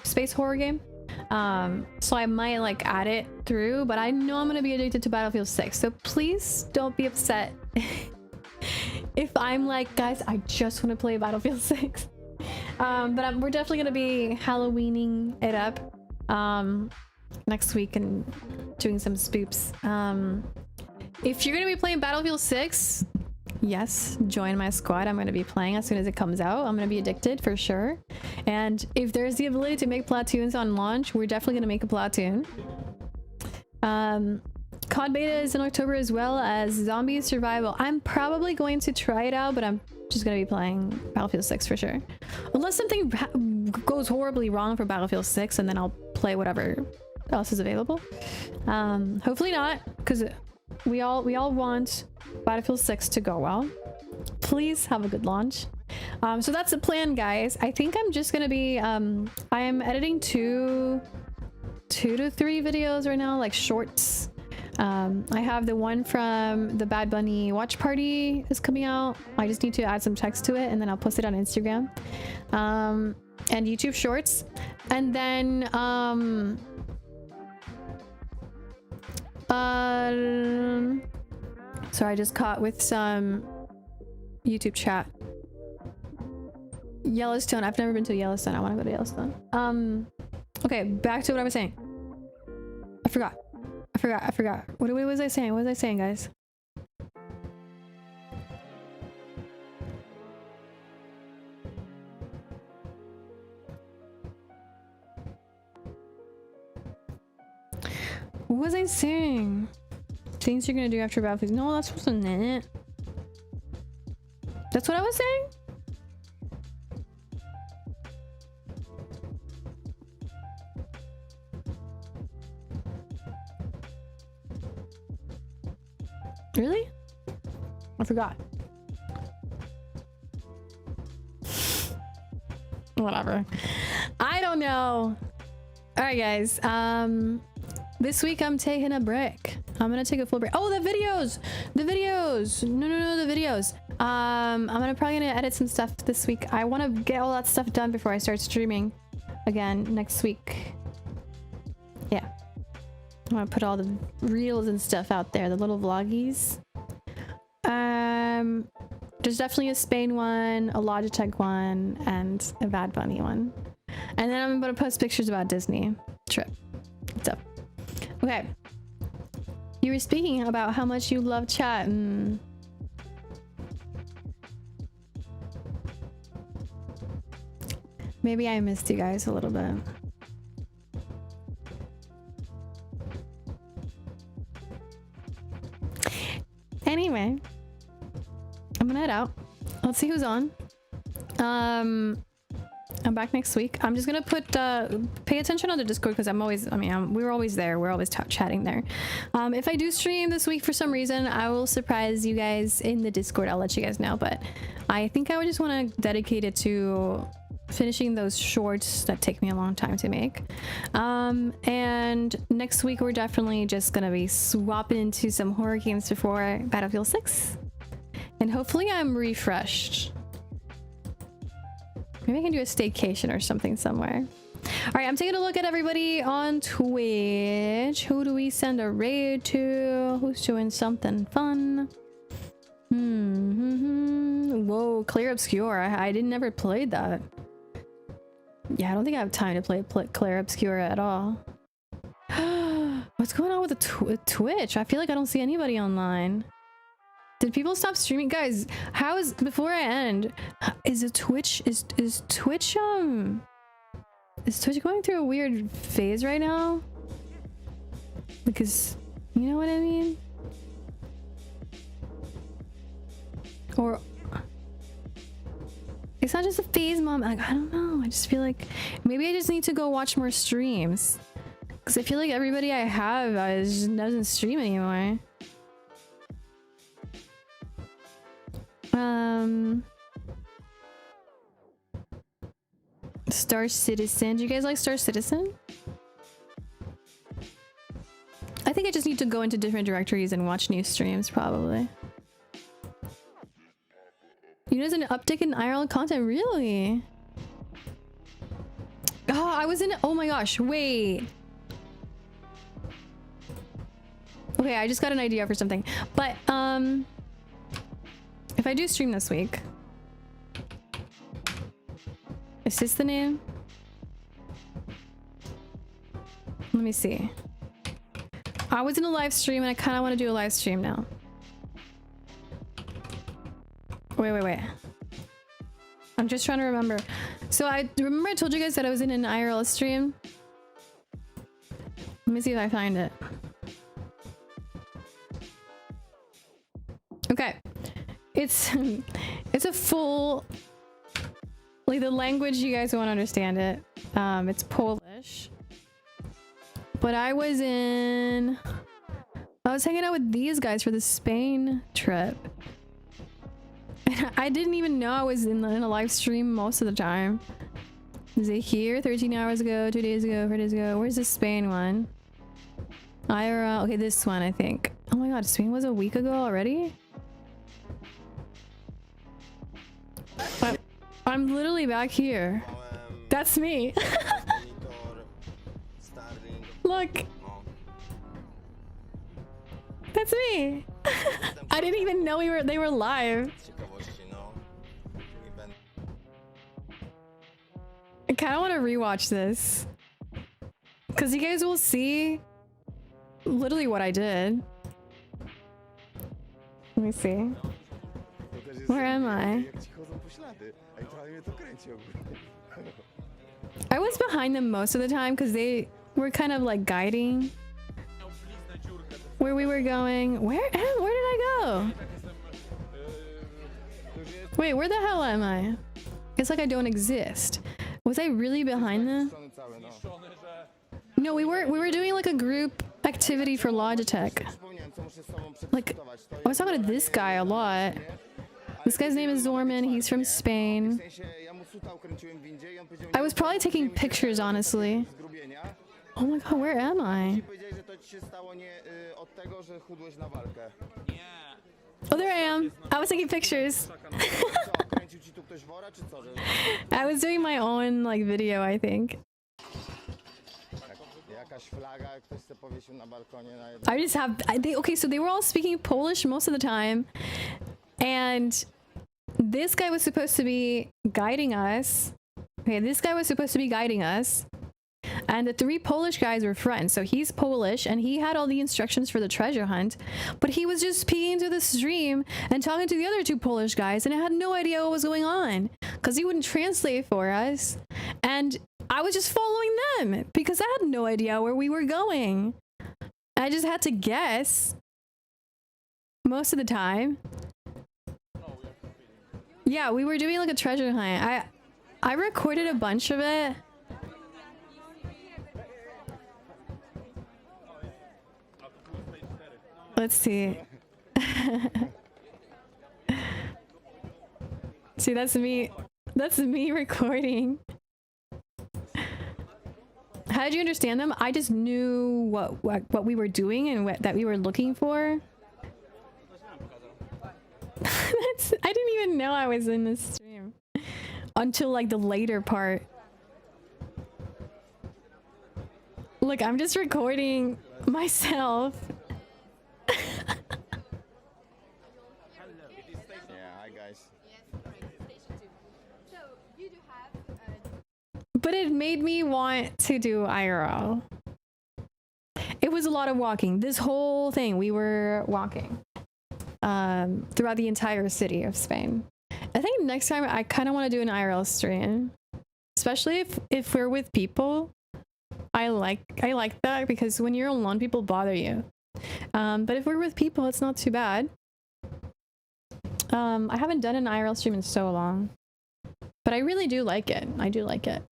space horror game. So I might like add it through, but I know I'm gonna be addicted to Battlefield 6. So please don't be upset if I'm like, guys, I just want to play Battlefield 6. But we're definitely gonna be Halloweening it up next week and doing some spoops. If you're gonna be playing Battlefield 6, yes, join my squad. I'm gonna be playing as soon as it comes out. I'm gonna be addicted for sure. And if there's the ability to make platoons on launch, we're definitely gonna make a platoon. COD beta is in October, as well as Zombie Survival. I'm probably going to try it out, but I'm just gonna be playing Battlefield 6 for sure. Unless something goes horribly wrong for Battlefield 6, and then I'll play whatever else is available. Hopefully not, because We all want Battlefield 6 to go well. Please have a good launch. So that's the plan, guys. I think I'm just gonna be I am editing two to three videos right now, like shorts. I have the one from the Bad Bunny watch party is coming out. I just need to add some text to it and then I'll post it on Instagram and YouTube shorts. And then sorry, I just caught with some YouTube chat. Yellowstone. I've never been to Yellowstone. I want to go to Yellowstone. Okay, back to what I was saying. I forgot. What was I saying? What was I saying, guys? What was I saying? Things you're gonna do after Battlefield. No, that's wasn't it. That's what I was saying? Really? I forgot. Whatever. I don't know. All right, guys. This week I'm taking a break. I'm gonna take a full break. Oh, the videos. No, the videos. I'm probably gonna edit some stuff this week. I want to get all that stuff done before I start streaming again next week. Yeah. I'm gonna put all the reels and stuff out there, the little vloggies. There's definitely a Spain one, a Logitech one, and a Bad Bunny one. And then I'm gonna post pictures about Disney trip. What's up? Okay. You were speaking about how much you love chat. Maybe I missed you guys a little bit. Anyway, I'm gonna head out. Let's see who's on. I'm back next week. I'm just gonna put pay attention on the Discord because we're always there. We're always chatting there. If I do stream this week for some reason, I will surprise you guys in the Discord. I'll let you guys know, but I think I would just want to dedicate it to finishing those shorts that take me a long time to make. And next week we're definitely just gonna be swapping into some horror games before Battlefield 6, and hopefully I'm refreshed. Maybe I can do a staycation or something somewhere. All right, I'm taking a look at everybody on Twitch. Who do we send a raid to? Who's doing something fun? Whoa, Clear Obscure. I didn't never played that. Yeah, I don't think I have time to play Clear Obscura at all. What's going on with the Twitch? I feel like I don't see anybody online. Did people stop streaming? Guys, how is, before I end, is Twitch going through a weird phase right now? Because, you know what I mean? Or it's not just a phase, Mom. Like, I don't know. I just feel like maybe I just need to go watch more streams. Because I feel like everybody I have just doesn't stream anymore. Star Citizen. Do you guys like Star Citizen? I think I just need to go into different directories and watch new streams, probably. You know, there's an uptick in IRL content, really? Oh, I was in. Oh my gosh, wait. Okay, I just got an idea for something. But, if I do stream this week, is this the name? Let me see. I was in a live stream and I kind of want to do a live stream now. Wait. I'm just trying to remember. So I remember I told you guys that I was in an IRL stream. Let me see if I find it. Okay. It's a full, like, the language, you guys won't understand it. It's Polish. But I was in I was hanging out with these guys for the Spain trip. And I didn't even know I was in a live stream most of the time. Is it here? 13 hours ago, 2 days ago, 4 days ago. Where's the Spain one? IRL. Okay, this one, I think. Oh my god, Spain was a week ago already? I'm literally back here. That's me. Look. That's me. I didn't even know they were live. I kind of want to rewatch this. Because you guys will see literally what I did. Let me see. Where am I? I was behind them most of the time because they were kind of like guiding where we were going. Where did I go? Wait, where the hell am I? It's like I don't exist. Was I really behind them? No, we were doing like a group activity for Logitech. Like, I was talking to this guy a lot. This guy's name is Zorman. He's from Spain. I was probably taking pictures, honestly. Oh my god, where am I? Oh, there I am. I was taking pictures. I was doing my own like video, I think. I just have okay, so they were all speaking Polish most of the time, and this guy was supposed to be guiding us. Okay, this guy was supposed to be guiding us, and the 3 Polish guys were friends. So he's Polish and he had all the instructions for the treasure hunt, but he was just peeking through the stream and talking to the other 2 Polish guys, and I had no idea what was going on because he wouldn't translate for us, and I was just following them because I had no idea where we were going. I just had to guess most of the time. Yeah, we were doing like a treasure hunt. I recorded a bunch of it. Let's see. See, that's me. That's me recording. How did you understand them? I just knew what we were doing and that we were looking for. I didn't even know I was in this stream until like the later part. Look, I'm just recording myself. Yeah, hi guys. But it made me want to do IRL. It was a lot of walking. This whole thing, we were walking throughout the entire city of Spain. I think next time I kind of want to do an IRL stream, especially if we're with people. I like that because when you're alone, people bother you. But if we're with people, it's not too bad. I haven't done an IRL stream in so long, but I really do like it. I do like it.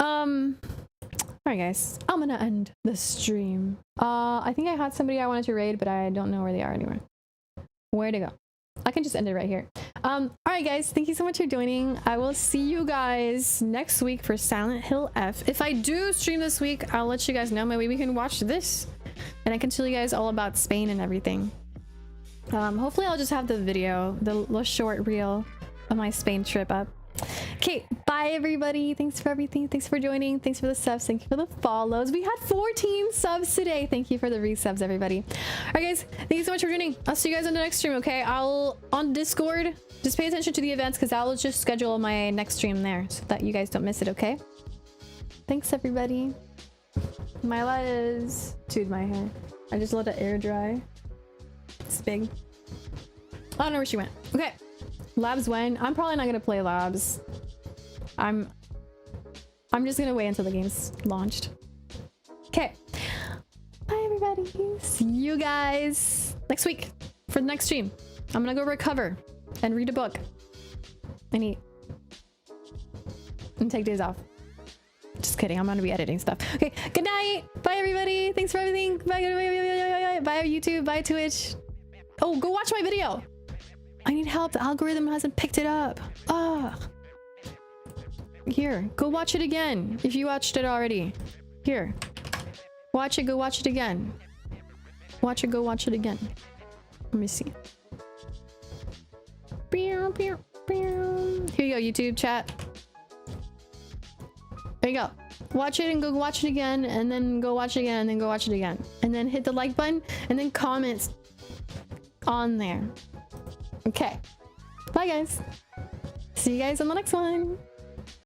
Alright guys, I'm gonna end the stream. I think I had somebody I wanted to raid, but I don't know where they are anymore. Where to go? I can just end it right here. Alright guys, thank you so much for joining. I will see you guys next week for Silent Hill F. If I do stream this week, I'll let you guys know. Maybe we can watch this and I can tell you guys all about Spain and everything. Hopefully I'll just have the video, the little short reel of my Spain trip up. Okay, bye everybody. Thanks for everything. Thanks for joining. Thanks for the subs. Thank you for the follows. We had 14 subs today. Thank you for the resubs, everybody. All right, guys. Thank you so much for joining. I'll see you guys on the next stream, okay? I'll on Discord. Just pay attention to the events because I'll just schedule my next stream there so that you guys don't miss it, okay? Thanks, everybody. Myla is... Dude, my hair. I just let it air dry. It's big. I don't know where she went. Okay. Labs when? I'm probably not gonna play labs. I'm just gonna wait until the game's launched. Okay. Bye everybody. See you guys next week for the next stream. I'm gonna go recover and read a book and eat and take days off. Just kidding. I'm gonna be editing stuff. Okay, good night. Bye, everybody. Thanks for everything. Bye, bye YouTube. Bye, Twitch. Oh, go watch my video. I need help. The algorithm hasn't picked it up. Ah. Here, go watch it again. If you watched it already. Here. Watch it. Go watch it again. Watch it. Go watch it again. Let me see. Here you go, YouTube chat. There you go. Watch it and go watch it again, and then go watch it again, and then go watch it again. And then hit the like button, and then comments on there. Okay. Bye, guys. See you guys on the next one.